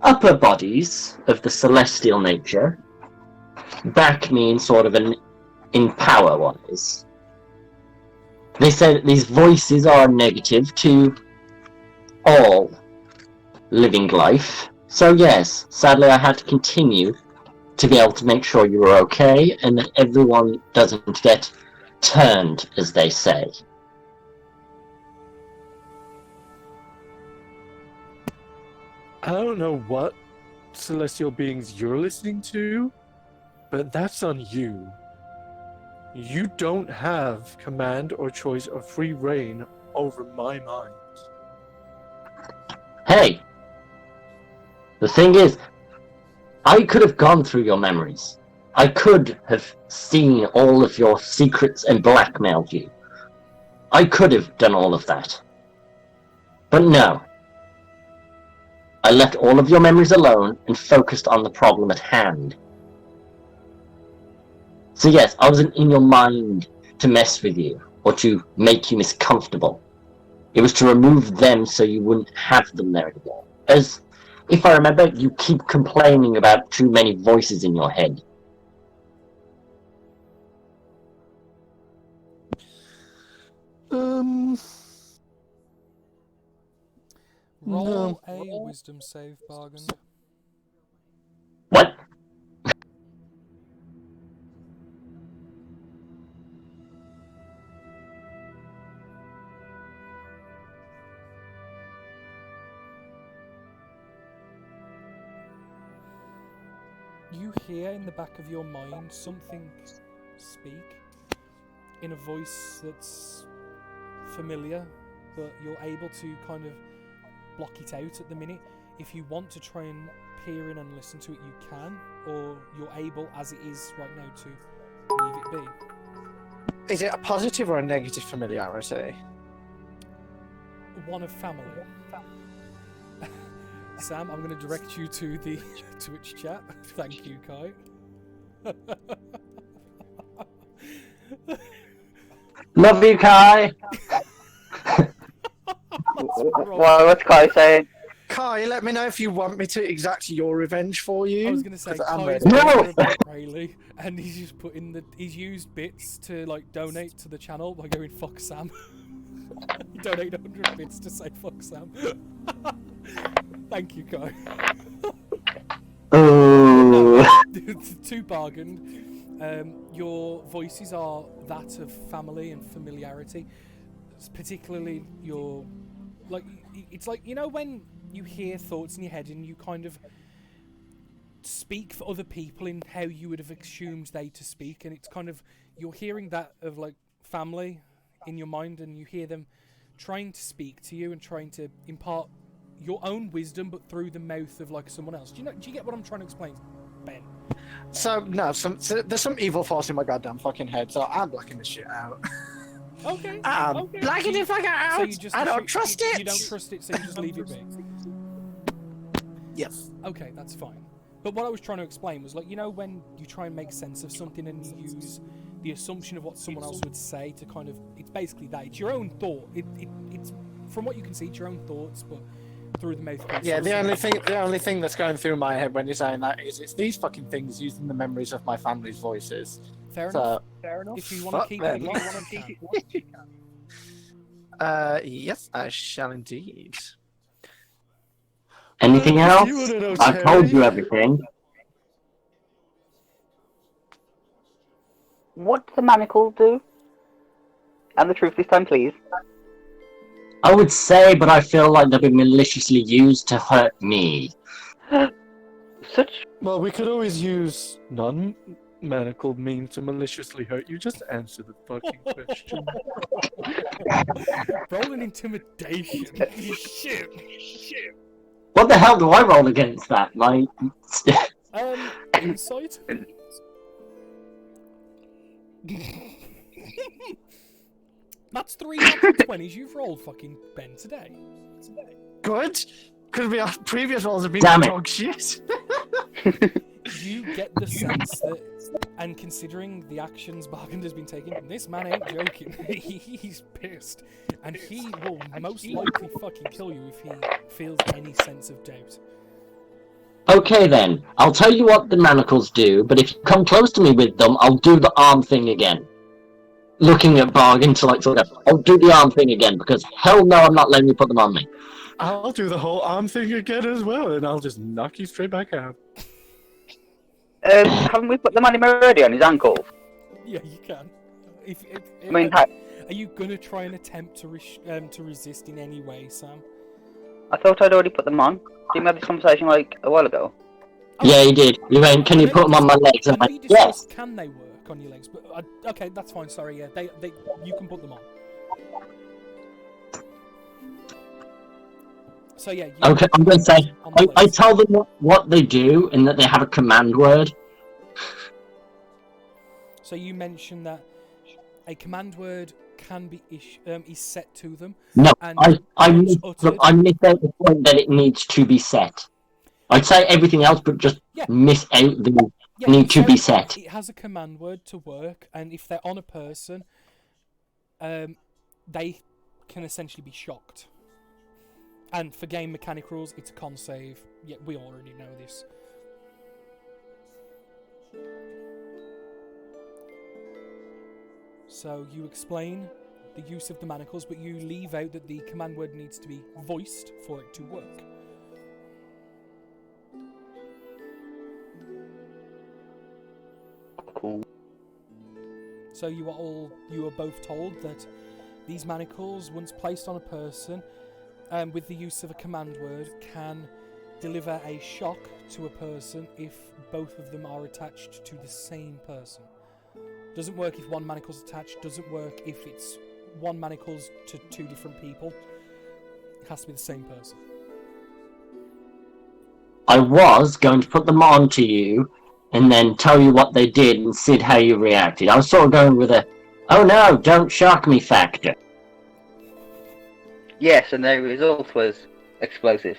upper bodies of the celestial nature back me in sort of in power-wise. They say that these voices are negative to all living life. So yes, sadly I had to continue to be able to make sure you were okay and that everyone doesn't get turned, as they say. I don't know what celestial beings you're listening to, but that's on you. You don't have command or choice or free reign over my mind. Hey! The thing is, I could have gone through your memories. I could have seen all of your secrets and blackmailed you. I could have done all of that. But no. I left all of your memories alone and focused on the problem at hand. So yes, I wasn't in your mind to mess with you or to make you miscomfortable. It was to remove them so you wouldn't have them there anymore. As, if I remember, you keep complaining about too many voices in your head. Roll a wisdom save, Bargain. What? You hear in the back of your mind something speak in a voice that's familiar, but you're able to kind of block it out at the minute. If you want to try and peer in and listen to it, you can, or you're able, as it is right now, to leave it be. Is it a positive or a negative familiarity? One of family. Sam, I'm going to direct you to the Twitch chat. Thank you, Kai. Love you, Kai! What's Kai saying? Kai, let me know if you want me to exact your revenge for you. I was going to say, 'cause I'm Kai's ready. No! about Rayleigh, and he's just put in he's used bits to like donate to the channel by going fuck Sam. He donated 100 bits to say fuck Sam. Thank you, Kai. Ooh. Two bargained. Your voices are that of family and familiarity. Particularly your, like, it's like, you know, when you hear thoughts in your head and you kind of speak for other people in how you would have assumed they to speak, and it's kind of, you're hearing that of like family in your mind, and you hear them trying to speak to you and trying to impart your own wisdom, but through the mouth of like someone else. Do you get what I'm trying to explain, Ben? So there's some evil force in my goddamn fucking head, so I'm blocking this shit out. Okay. I'm blocking it fucking out. So you just I don't trust it. You don't trust it, so you just leave it be. Yes. Okay, that's fine. But what I was trying to explain was, like, you know, when you try and make sense of something and you use the assumption of what someone else would say to kind of, it's basically that. It's your own thought. It's from what you can see, it's your own thoughts, but through the mouthpiece. Yeah, the only thing that's going through my head when you're saying that is it's these fucking things using the memories of my family's voices. Fair So, enough. If you want to keep it, you want to keep it. yes, I shall indeed. Anything else? You wanna know, I've told Terry? you everything. What does the manacle do? And the truth this time, please. I would say, but I feel like they've been maliciously used to hurt me. Such. Well, we could always use non-manacled means to maliciously hurt you. Just answer the fucking question. Roll an intimidation. Shit. What the hell do I roll against that? Like, Insight. That's 3 natural 20s you've rolled, fucking Ben, today. Good. Could be our previous rolls have been Damn it. dog shit. You get the sense that, and considering the actions Bargain has been taking, this man ain't joking. He's pissed. And he will most likely fucking kill you if he feels any sense of doubt. okay then, I'll tell you what the manacles do, but if you come close to me with them, I'll do the arm thing again. Looking at Bargain to like sort of, I'll do the arm thing again, because hell no, I'm not letting you put them on me. I'll do the whole arm thing again as well, and I'll just knock you straight back out. Haven't we put the man already on his ankle? Yeah, you can. I mean, are you gonna try and attempt to resist in any way, Sam? I thought I'd already put them on. Didn't we have this conversation like a while ago? Yeah, you did. You went, can you put them on my legs? I'm I know like, you yes. discussed, can they work on your legs? But okay, that's fine. Sorry, yeah, they you can put them on. So yeah. Okay, I'm going to say, on the I legs. tell them what they do and that they have a command word. So you mentioned that a command word can be is set to them. No, And I once miss uttered- out the point that it needs to be set. I'd say everything else, but just Yeah. miss out the Yeah, need to so be set. It has a command word to work, and if they're on a person, they can essentially be shocked. And for game mechanic rules, it's a con save. Yeah, we already know this. So you explain the use of the manacles, but you leave out that the command word needs to be voiced for it to work. Cool. So you are both told that these manacles, once placed on a person, with the use of a command word, can deliver a shock to a person if both of them are attached to the same person. Doesn't work if one manacle's attached, doesn't work if it's one manacle's to two different people. It has to be the same person. I was going to put them on to you and then tell you what they did and see how you reacted. I was sort of going with a, oh no, don't shock me factor. Yes, and the result was explosive.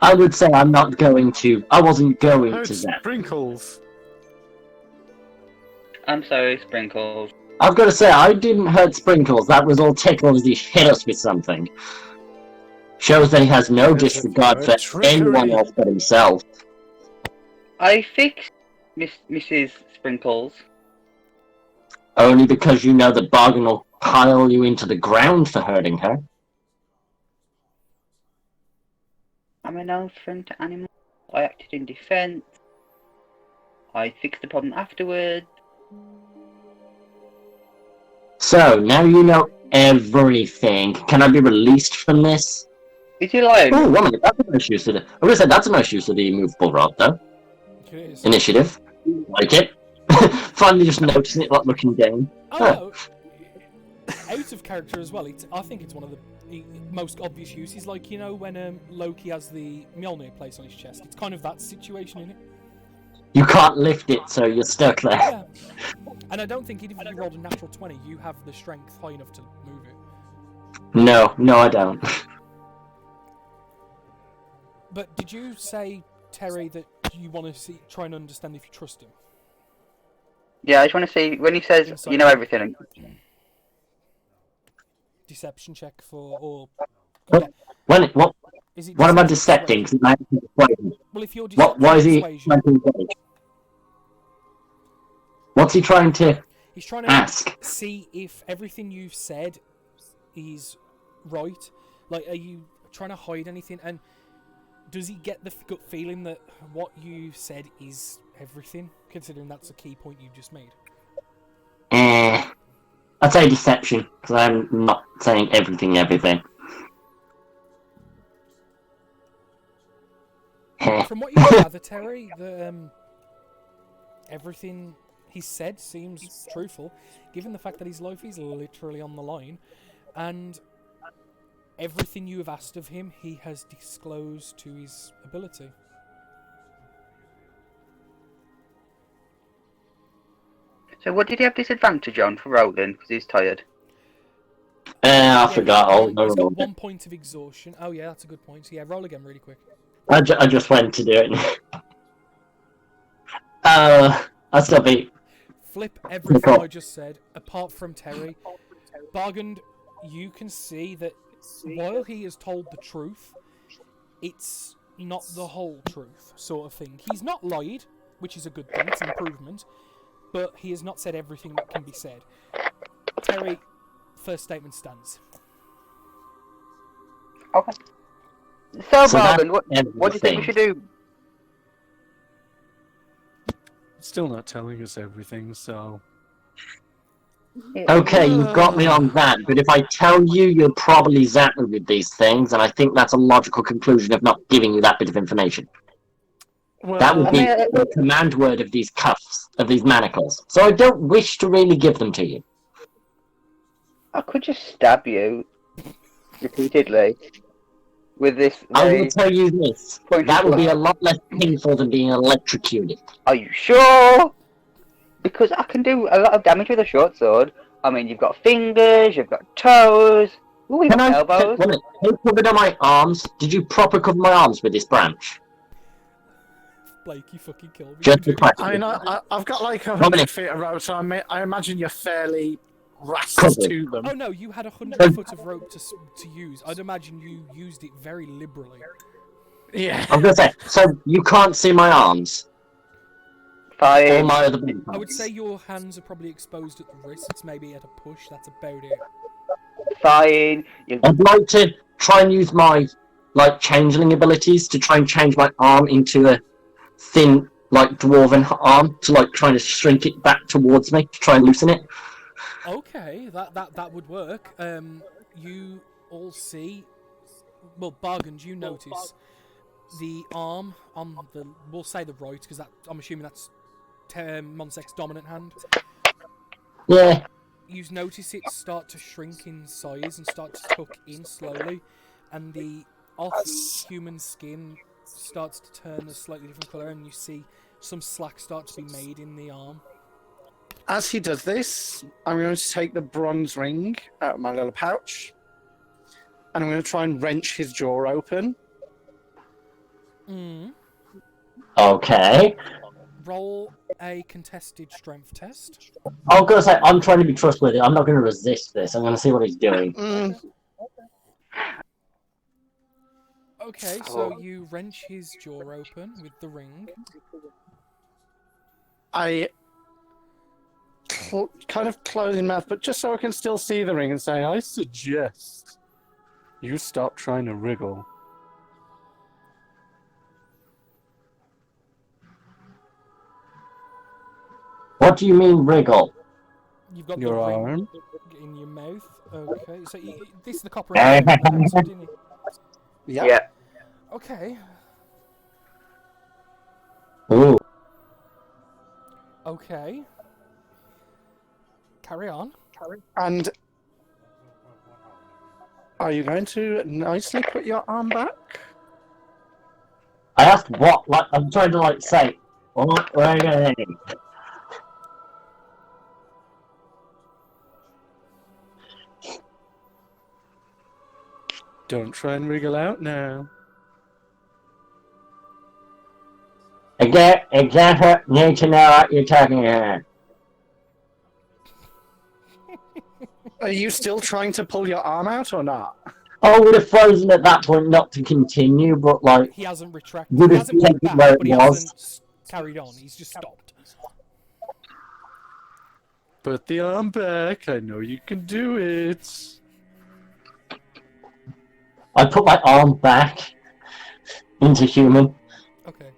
I would say I wasn't going to Heard that. sprinkles. I'm sorry, Sprinkles. I've got to say, I didn't hurt Sprinkles. That was all Tickle as he hit us with something. Shows that he has no There's disregard a for trickery. anyone else but himself. I fixed Mrs. Sprinkles. Only because you know that Bargain will pile you into the ground for hurting her. I'm a known friend to animals. I acted in defense. I fixed the problem afterwards. So, now you know everything. Can I be released from this? Is he lying? Oh, one minute. That's a nice use of the... I'm gonna say that's a nice use of the immovable rod, though. It is. Initiative. Like it. Finally just noticing it, like, looking down. Oh Huh. no. Out of character as well. I think it's one of the most obvious uses. Like, you know, when Loki has the Mjolnir place on his chest. It's kind of that situation, isn't it? You can't lift it, so you're stuck there. Yeah. And I don't think even if you rolled a natural 20, you have the strength high enough to move it. No, I don't. But did you say, Terry, that you want to try and understand if you trust him? Yeah, I just want to see when he says Insight. you know everything. Deception check for, or... What? Yeah. What Is it am I deception decepting? persuasion? Well, if you're deception Why is he persuasion, trying to engage? What's he trying to he's trying to ask? see if everything you've said is right. Like, are you trying to hide anything? And does he get the gut feeling that what you said is everything, considering that's a key point you just made? I'd say deception, because I'm not saying everything. From what you gather, Terry, everything he said seems truthful, given the fact that his life is literally on the line, and everything you have asked of him, he has disclosed to his ability. So what did he have disadvantage on for rolling? Because he's tired. I forgot. He's got 1 point of exhaustion. Oh yeah, that's a good point. So yeah, roll again really quick. I just went to do it. I'll still be... Flip everything I just said, apart from Terry. Bargand, you can see that while he has told the truth, it's not the whole truth, sort of thing. He's not lied, which is a good thing, it's an improvement, but he has not said everything that can be said. Terry, first statement stands. Okay. So, So Bargain, what that's do you think we should do? Still not telling us everything, so... Okay, you've got me on that, but if I tell you, you'll probably zap me with these things, and I think that's a logical conclusion of not giving you that bit of information. Well, That would be the command word of these cuffs, of these manacles. So I don't wish to really give them to you. I could just stab you repeatedly with this. I will tell you this. That would be a lot less painful than being electrocuted. Are you sure? Because I can do a lot of damage with a short sword. I mean, you've got fingers, you've got toes. Ooh, you've got elbows. Wait a minute, you covered on my arms. Did you proper cover my arms with this branch? Blake, you fucking killed me. Just a question. I mean, I've got like 100 feet of rope, so I imagine you're fairly rasped to them. Oh no, you had 100 foot of rope to use. I'd imagine you used it very liberally. Yeah. I'm gonna say, so you can't see my arms? Or Fine. my other body I would parts? say your hands are probably exposed at the wrists, maybe at a push, that's about it. Fine. I'd like to try and use my, like, changeling abilities to try and change my arm into a thin, like, dwarven arm, to, like, try to shrink it back towards me, to try and loosen it. Okay, that would work. You all see... Well, Bargand, you notice the arm on the... We'll say the right, because I'm assuming that's Monsek's dominant hand. Yeah. You notice it start to shrink in size and start to tuck in slowly, and the off-human skin starts to turn a slightly different colour, and you see some slack start to be made in the arm. As he does this, I'm going to take the bronze ring out of my little pouch, and I'm going to try and wrench his jaw open. Okay. Roll a contested strength test. I'm gonna say, I'm trying to be trustworthy. I'm not gonna resist this. I'm gonna see what he's doing. Okay, so you wrench his jaw open with the ring. I kind of close his mouth, but just so I can still see the ring, and say, I suggest you stop trying to wriggle. What do you mean wriggle? You've got Your the ring arm. in your mouth. Okay, so this is the copper ring you answered, didn't you? Yeah. Yeah. Okay. Ooh. Okay. Carry on. And are you going to nicely put your arm back? I asked what, like, I'm trying to, like, say, what, Don't try and wriggle out now. Exactly, need to know what you're talking about. Are you still trying to pull your arm out or not? I would have frozen at that point not to continue, but, like, He hasn't retracted. would He have hasn't taken pulled where back, it but he was. hasn't carried on. He's just stopped. Put the arm back. I know you can do it. I put my arm back into human. Okay.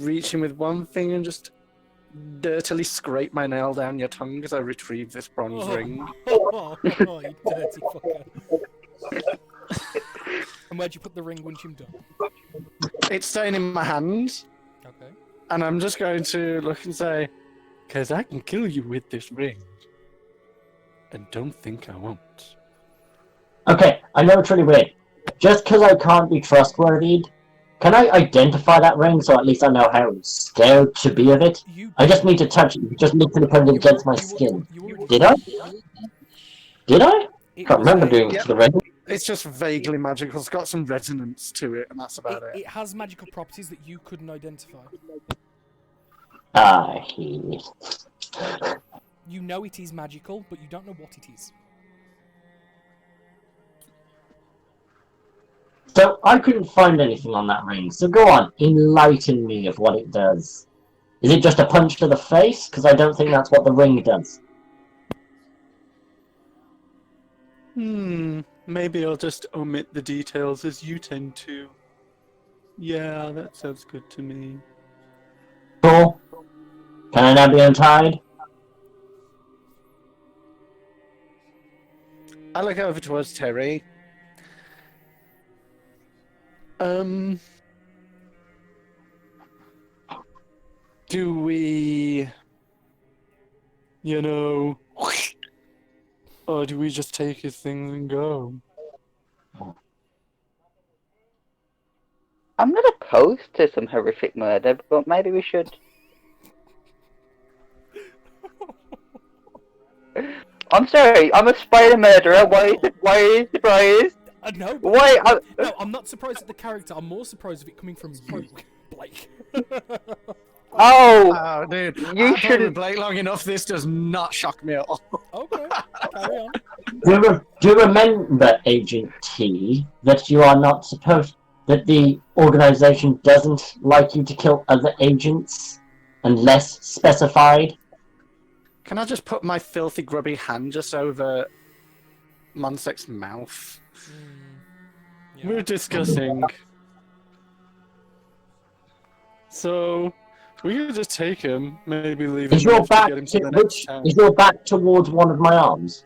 Reach in with one finger and just dirtily scrape my nail down your tongue as I retrieve this bronze ring. Oh, you dirty fucker. And where'd you put the ring once you're done? It's staying in my hand, Okay. and I'm just going to look and say, "'Cause I can kill you with this ring. And don't think I won't." Okay, I know it's really weird. Just because I can't be trustworthy, can I identify that ring so at least I know how scared to be of it? I just need to touch it. Just literally put it against my skin. Did I? Did I? Can't remember doing it to the ring. It's just vaguely magical. It's got some resonance to it, and that's about it. It has magical properties that you couldn't identify. You know it is magical, but you don't know what it is. So I couldn't find anything on that ring. So go on, enlighten me of what it does. Is it just a punch to the face? Because I don't think that's what the ring does. Maybe I'll just omit the details as you tend to. Yeah, that sounds good to me. Cool. Can I now be untied? I look over towards Terry. Do we, or do we just take his things and go? I'm not opposed to some horrific murder, but maybe we should. I'm sorry, I'm a spider murderer. Why are you surprised? No, Why? No, I'm not surprised at the character. I'm more surprised of it coming from you, Blake. Oh, Dude, you I've been should. with Blake long enough. This does not shock me at all. Okay, carry on. Do you remember, Agent T, that you are not supposed... that the organization doesn't like you to kill other agents unless specified? Can I just put my filthy, grubby hand just over Monsek's mouth? Yeah. We're discussing. So, we could just take him, maybe leave him Is your enough to back get him to the next town. is your back towards one of my arms?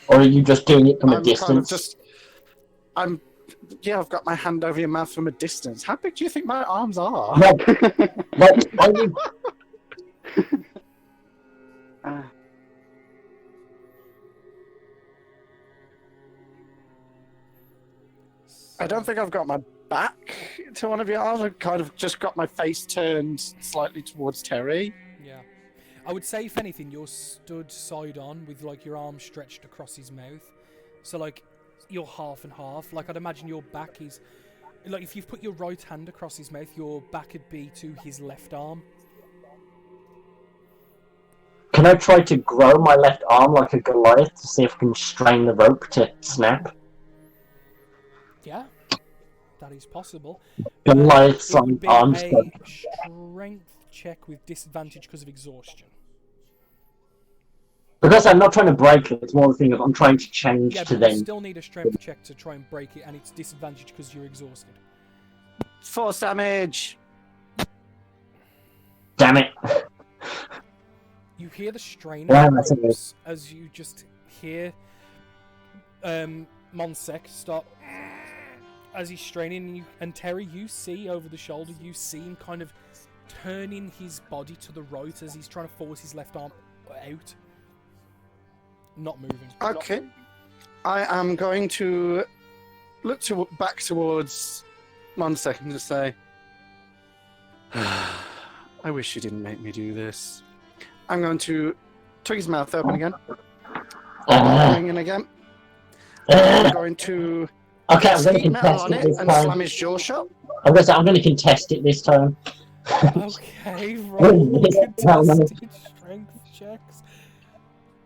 Or are you just doing it from a I'm distance? Yeah, I've got my hand over your mouth from a distance. How big do you think my arms are? Are you... I don't think I've got my back to one of your arms. I've kind of just got my face turned slightly towards Terry. Yeah. I would say, if anything, you're stood side on with, like, your arm stretched across his mouth. So, like, you're half and half. Like, I'd imagine your back is... Like, if you've put your right hand across his mouth, your back would be to his left arm. Can I try to grow my left arm like a Goliath to see if I can strain the rope to snap? Yeah, that is possible. Goliath's It would be arm a strength check with disadvantage because of exhaustion. Because I'm not trying to break it, it's more the thing of I'm trying to change Yeah, to but you then... still need a strength check to try and break it, and it's disadvantage because you're exhausted. Force damage! Damn it. You hear the strain Yeah, of that's the it. ropes as you just hear Monsek stop as he's straining, and Terry, you see over the shoulder, you see him kind of turning his body to the right as he's trying to force his left arm out. Not moving. Okay. I am going to look back towards Monsek and just say, I wish you didn't make me do this. I'm going to twig his mouth open again. Ring in again. I'm going to Okay, I'm going to heat metal contest on it it this and time. slam his jaw shut. I'm going to contest it this time. Okay, roll contested strength checks.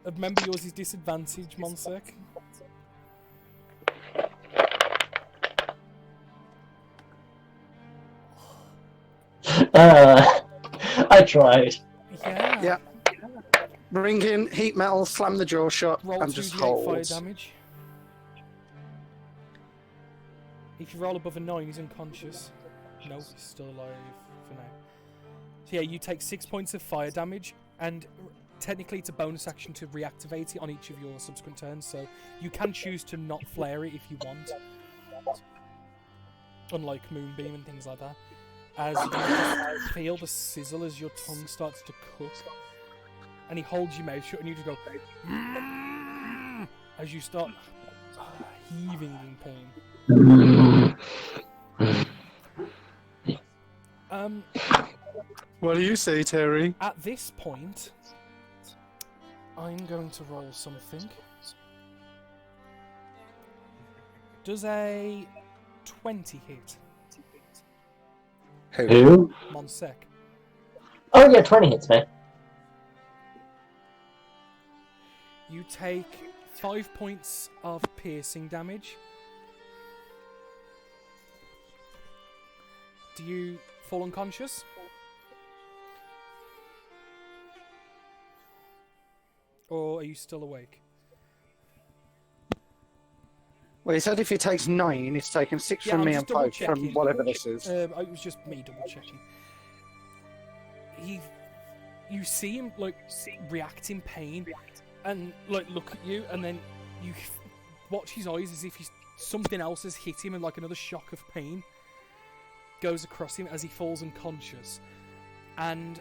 Remember, yours is disadvantage, Monsek. I tried. Yeah. Ring in, heat metal, slam the jaw shut, Roll and just 2d8 fire hold. damage. If you roll above a 9, he's unconscious. No, he's still alive for now. So yeah, you take 6 points of fire damage, and technically it's a bonus action to reactivate it on each of your subsequent turns, so you can choose to not flare it if you want. Unlike Moonbeam and things like that. As you just feel the sizzle as your tongue starts to cook. And he holds your mouth shut and you just go as you start heaving in pain. What do you say, Terry? At this point, I'm going to roll something. Does a 20 hit? Who? Monsek. Oh yeah, 20 hits me. You take 5 points of piercing damage. Do you fall unconscious? Or are you still awake? Well, he said if he takes 9, he's taking 6 Yeah, from I'm me just and 5 from double-checking. whatever this is. It was just me double checking. You see him react in pain, and look at you, and then you watch his eyes as if something else has hit him, and another shock of pain goes across him as he falls unconscious, and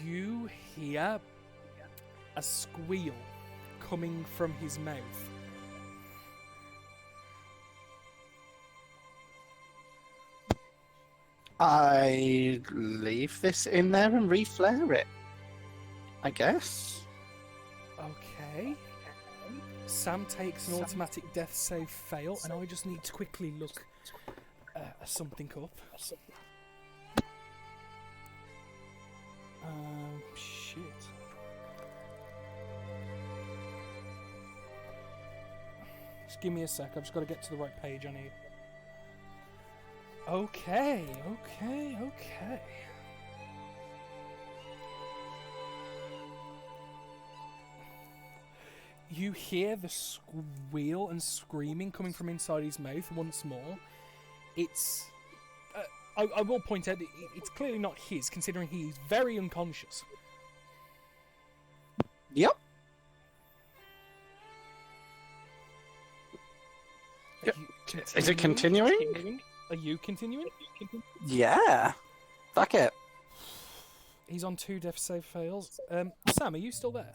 you hear a squeal coming from his mouth. I leave this in there and reflare it, I guess. Okay. Sam takes an automatic death save fail, and I just need to quickly look something up. Shit. Just give me a sec, I've just got to get to the right page I need. Okay. You hear the squeal and screaming coming from inside his mouth once more. It's... I will point out that it's clearly not his, considering he's very unconscious. Yep. Is it continuing? Are you continuing? Yeah. Fuck it. He's on 2 death save fails. Sam, are you still there?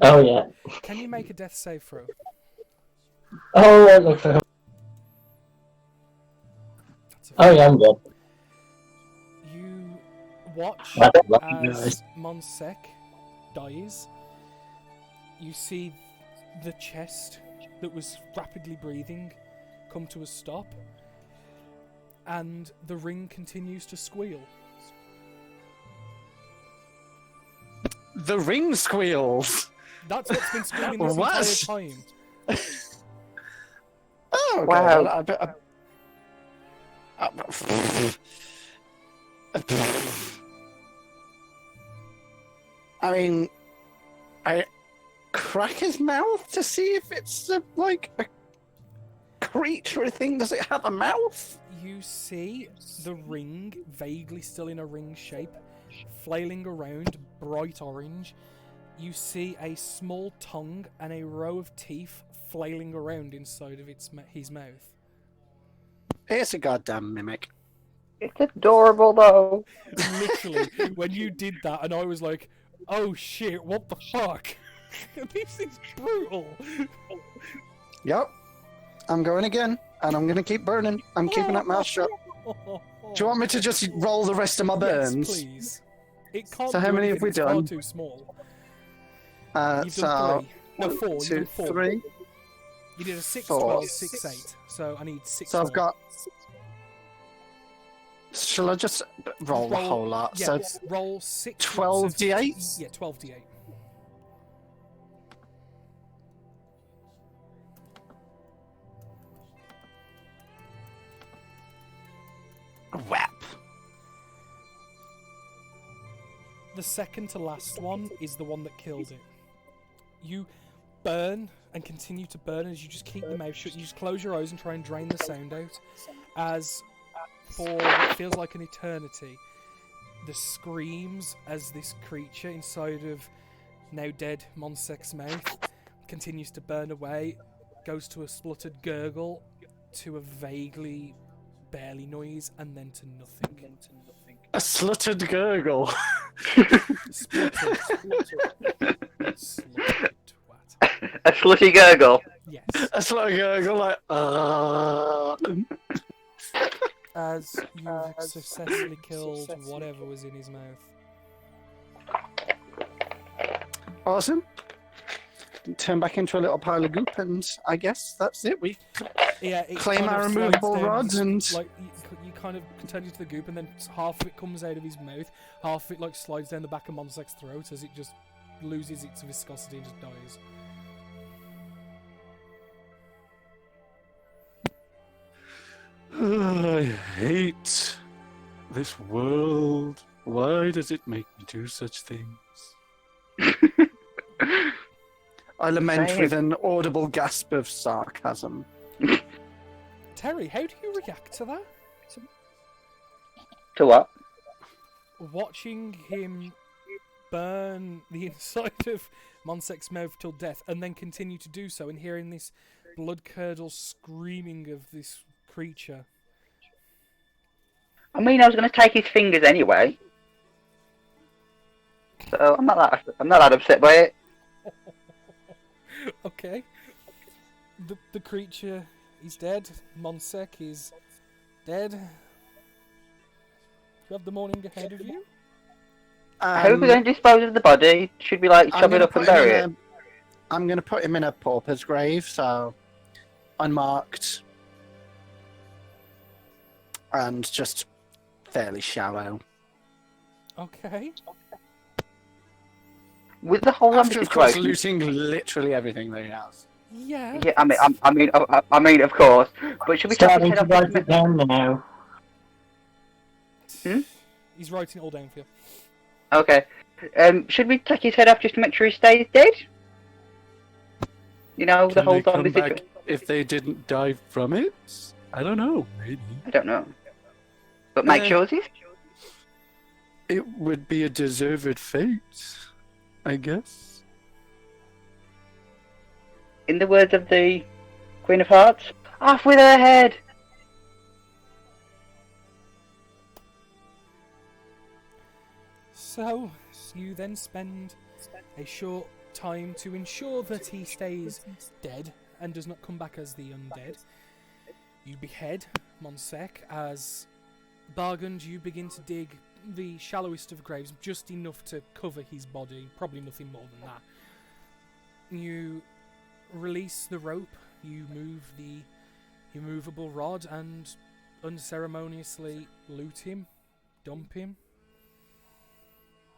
Oh yeah. Can you make a death save throw? Oh, I look for. Oh yeah, I'm good. You watch I don't like as Monsek dies. You see the chest that was rapidly breathing come to a stop, and the ring continues to squeal. The ring squeals. That's what's been squealing this What? entire time. Oh, Wow. God. I mean, I crack his mouth to see if it's a creature thing? Does it have a mouth? You see the ring, vaguely still in a ring shape, flailing around, bright orange. You see a small tongue and a row of teeth flailing around inside of his mouth. It's a goddamn mimic. It's adorable though. Literally, when you did that, and I was like, "Oh shit, what the fuck? This is brutal." Yep. I'm going again, and I'm gonna keep burning. I'm keeping that mouth shut. Do you want me to just roll the rest of my burns? Yes, please. It can't. So how do many have anything, we it's far done? too small. So You've done 3. No, 4. 1, You've 2, done 4. 3. You did a 6, 4. 12, 6, 8. So I need 6 So more. I've got. Shall I just roll the whole lot? Yeah, So it's roll 6. 12 d8s? Yeah, 12 d8. Whap. The second to last one is the one that killed it. You burn and continue to burn as you just keep the mouth shut. You just close your eyes and try and drain the sound out. As for what feels like an eternity, the screams as this creature inside of now dead Monsek's mouth continues to burn away, goes to a spluttered gurgle, to a vaguely barely noise, and then to nothing. A sluttered gurgle. Spluttered. Sluttered twat. A slutty gurgle. Yes. A sluttered gurgle, like. As you've successfully killed whatever was in his mouth. Awesome. Turn back into a little pile of goop, and I guess that's it. We Yeah, it claim kind our of removable slides down, rods and. like you kind of turn into the goop, and then half of it comes out of his mouth, half of it like slides down the back of Monsek's throat as it just loses its viscosity and just dies. I hate this world. Why does it make me do such things? I lament Same. with an audible gasp of sarcasm. Terry, how do you react to that? To what? Watching him burn the inside of Monsek's mouth till death, and then continue to do so, and hearing this blood-curdle screaming of this creature. I mean, I was going to take his fingers anyway. So I'm not that upset by it. Okay. The creature is dead. Monsek is dead. You have the morning ahead of you. How are we going to dispose of the body? Should we like chop it up and bury it? I'm going to put him in a pauper's grave, so unmarked and just fairly shallow. Okay. With the whole After, of course, situation. looting literally everything that he has. Yeah. Yeah, I mean, of course. But should we take his Starting head to off? write it down now. He's writing it all down for you. Okay. Should we take his head off just to make sure he stays dead? You know, the Can whole they come zombie back situation. if they didn't die from it? I don't know. Maybe. I don't know. But make sure he's. It would be a deserved fate, I guess. In the words of the Queen of Hearts, off with her head! So, you then spend a short time to ensure that he stays dead and does not come back as the undead. You behead Monsek. As bargained, you begin to dig the shallowest of graves, just enough to cover his body, probably nothing more than that. You release the rope, you move the immovable rod, and unceremoniously loot him, dump him.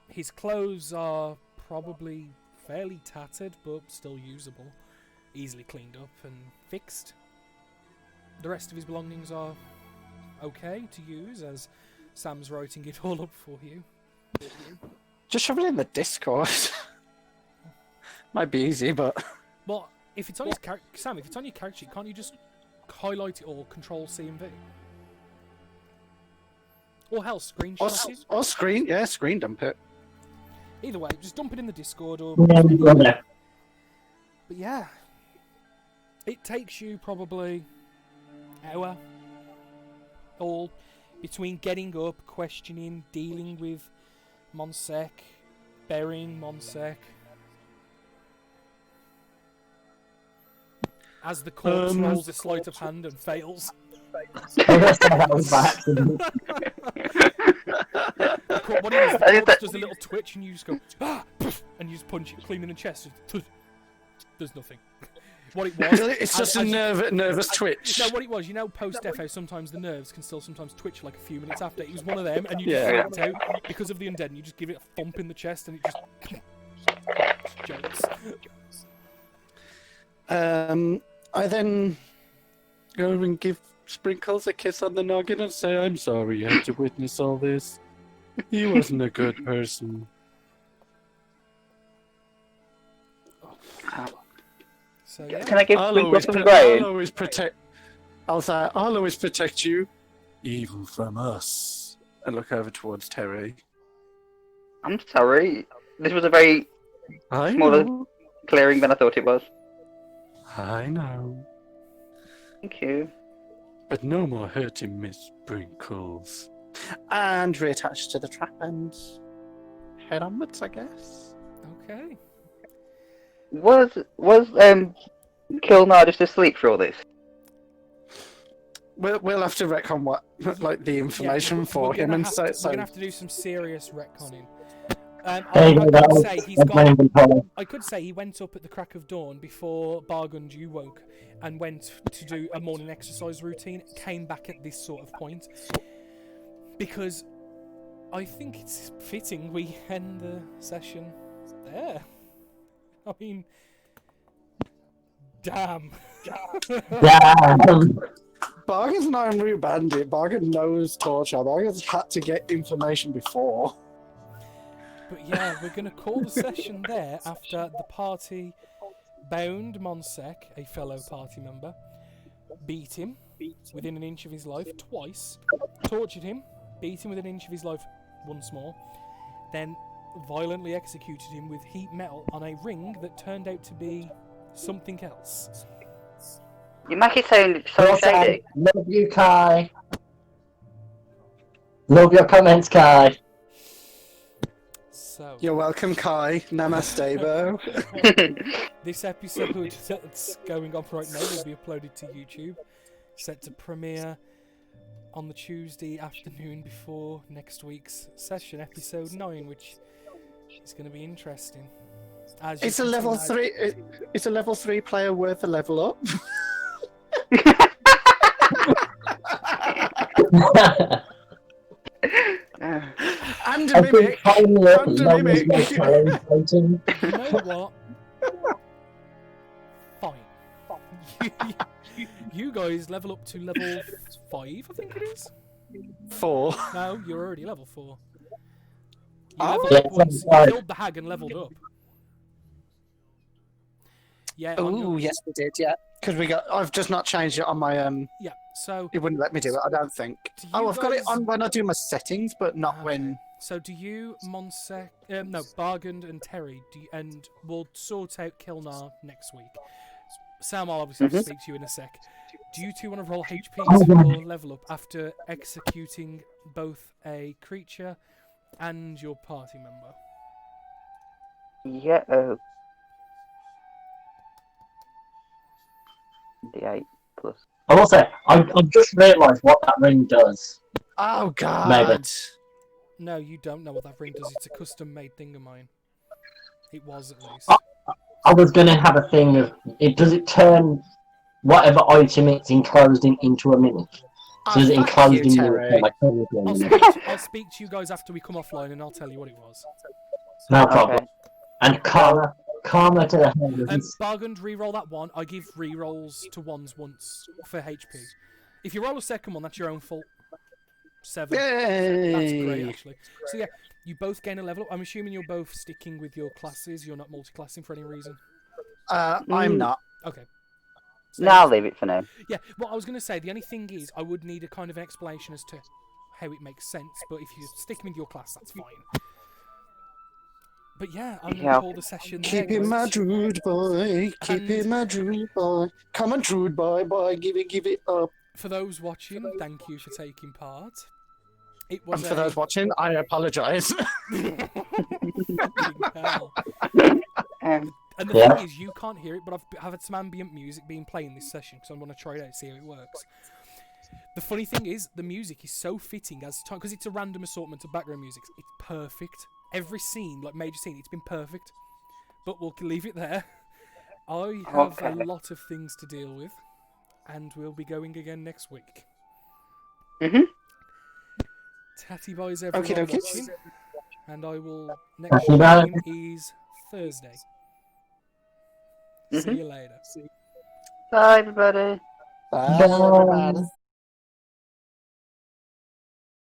His clothes are probably fairly tattered, but still usable, easily cleaned up and fixed. The rest of his belongings are okay to use, as Sam's writing it all up for you. Just shove it in the Discord. Might be easy, but But if it's on his Sam, if it's on your character sheet, can't you just highlight it all, Control C and V. Or hell, screenshot it. Or screen dump it. Either way, just dump it in the Discord or. Yeah, But yeah, it takes you probably an hour, all between getting up, questioning, dealing with Monsec, burying Monsec. As the corpse rolls a sleight of hand and fails. What it is, the corpse does a little twitch and you just go, ah! And you just punch it clean in the chest. There's nothing. What it was... It's just a nervous twitch. No, what it was, post-FO, sometimes the nerves can still sometimes twitch like a few minutes after. It was one of them, and you just freaked out because of the undead, and you just give it a thump in the chest, and it just... jolts. I then go and give Sprinkles a kiss on the noggin and say, I'm sorry you had to witness all this. He wasn't a good person. So, yeah. Can I give I'll Sprinkles some I'll grain? always protect... I'll always protect you, even from us. And look over towards Terry. I'm sorry. This was a very I smaller know. clearing than I thought it was. I know. Thank you. But no more hurting Miss Sprinkles. And reattach to the trap and head onwards, I guess. Okay. Was Kilnar just asleep for all this? We'll have to retcon what, like, the information for him and so. We're going to have to do some serious retconning. I could say he went up at the crack of dawn before Bargund you woke and went to do a morning exercise routine, came back at this sort of point. Because I think it's fitting we end the session there. I mean, damn. Bargain's not a new bandit. Bargain knows torture. Bargain's had to get information before. But yeah, we're going to call the session there after the party bound Monsec, a fellow party member, beat him within an inch of his life twice, tortured him, beat him within an inch of his life once more, then violently executed him with heat metal on a ring that turned out to be something else. You make it sound so shady. Love you, Kai. Love your comments, Kai. So, You're welcome, Kai. Namaste, bro. this episode that's going on right now will be uploaded to YouTube, set to premiere on the Tuesday afternoon before next week's session, episode 9, which is going to be interesting. It's a level 3. It's a level 3 player worth a level up. And a mimic. And a mimic. You know what? Fine. You guys level up to level 5, I think it is. 4. No, you're already level 4. You Oh. leveled up once. You killed the hag and leveled up. Yeah. Oh, yes, we did. Yeah, because I've just not changed it on my Yeah. So. It wouldn't let me do it. I don't think. I've got it on when I do my settings, but not when. So do you, Monsec, no, Bargund and Terry, and we'll sort out Kilnar next week. Sam, I'll obviously have to speak to you in a sec. Do you two want to roll HPs for level up after executing both a creature and your party member? Yeah. The 8 plus. I will say, I've just realised what that ring does. Oh God! Maybe. No, you don't know what that ring does. It's a custom-made thing of mine. It was, at least. I was going to have a thing of, does it turn whatever item it's enclosed in into a mimic? So is it enclosed in Terry. like I'll speak to you guys after we come offline and I'll tell you what it was. No problem. Okay. And karma to the hand. Bargund, re-roll that one. I give re-rolls to ones once for HP. If you roll a second one, that's your own fault. 7. Yay! That's great, actually. So yeah, you both gain a level up. I'm assuming you're both sticking with your classes. You're not multi-classing for any reason. I'm not. Okay. So, No, I'll leave it for now. Yeah, what I was going to say, the only thing is, I would need a kind of an explanation as to how it makes sense, but if you stick with your class, that's fine. But yeah, I'm going to Yeah. call the session there, Keep it my guys. druid boy. Keep And- it my druid boy. Come on, druid boy, give it up. For those watching, thank you for taking part. It was And for those watching, I apologise. hell. Um, And the Yeah. thing is, you can't hear it, but I've had some ambient music being played in this session because I want to try it out, see how it works. The funny thing is, the music is so fitting as time because it's a random assortment of background music. It's perfect. Every scene, like major scene, it's been perfect. But we'll leave it there. I have a Okay. lot of things to deal with, and we'll be going again next week. Mhm. Tatty boys, everyone Okie dokies. watching, and I will next Tatty bye. stream is Thursday. See Mhm. you later. Bye, everybody. Bye, everybody.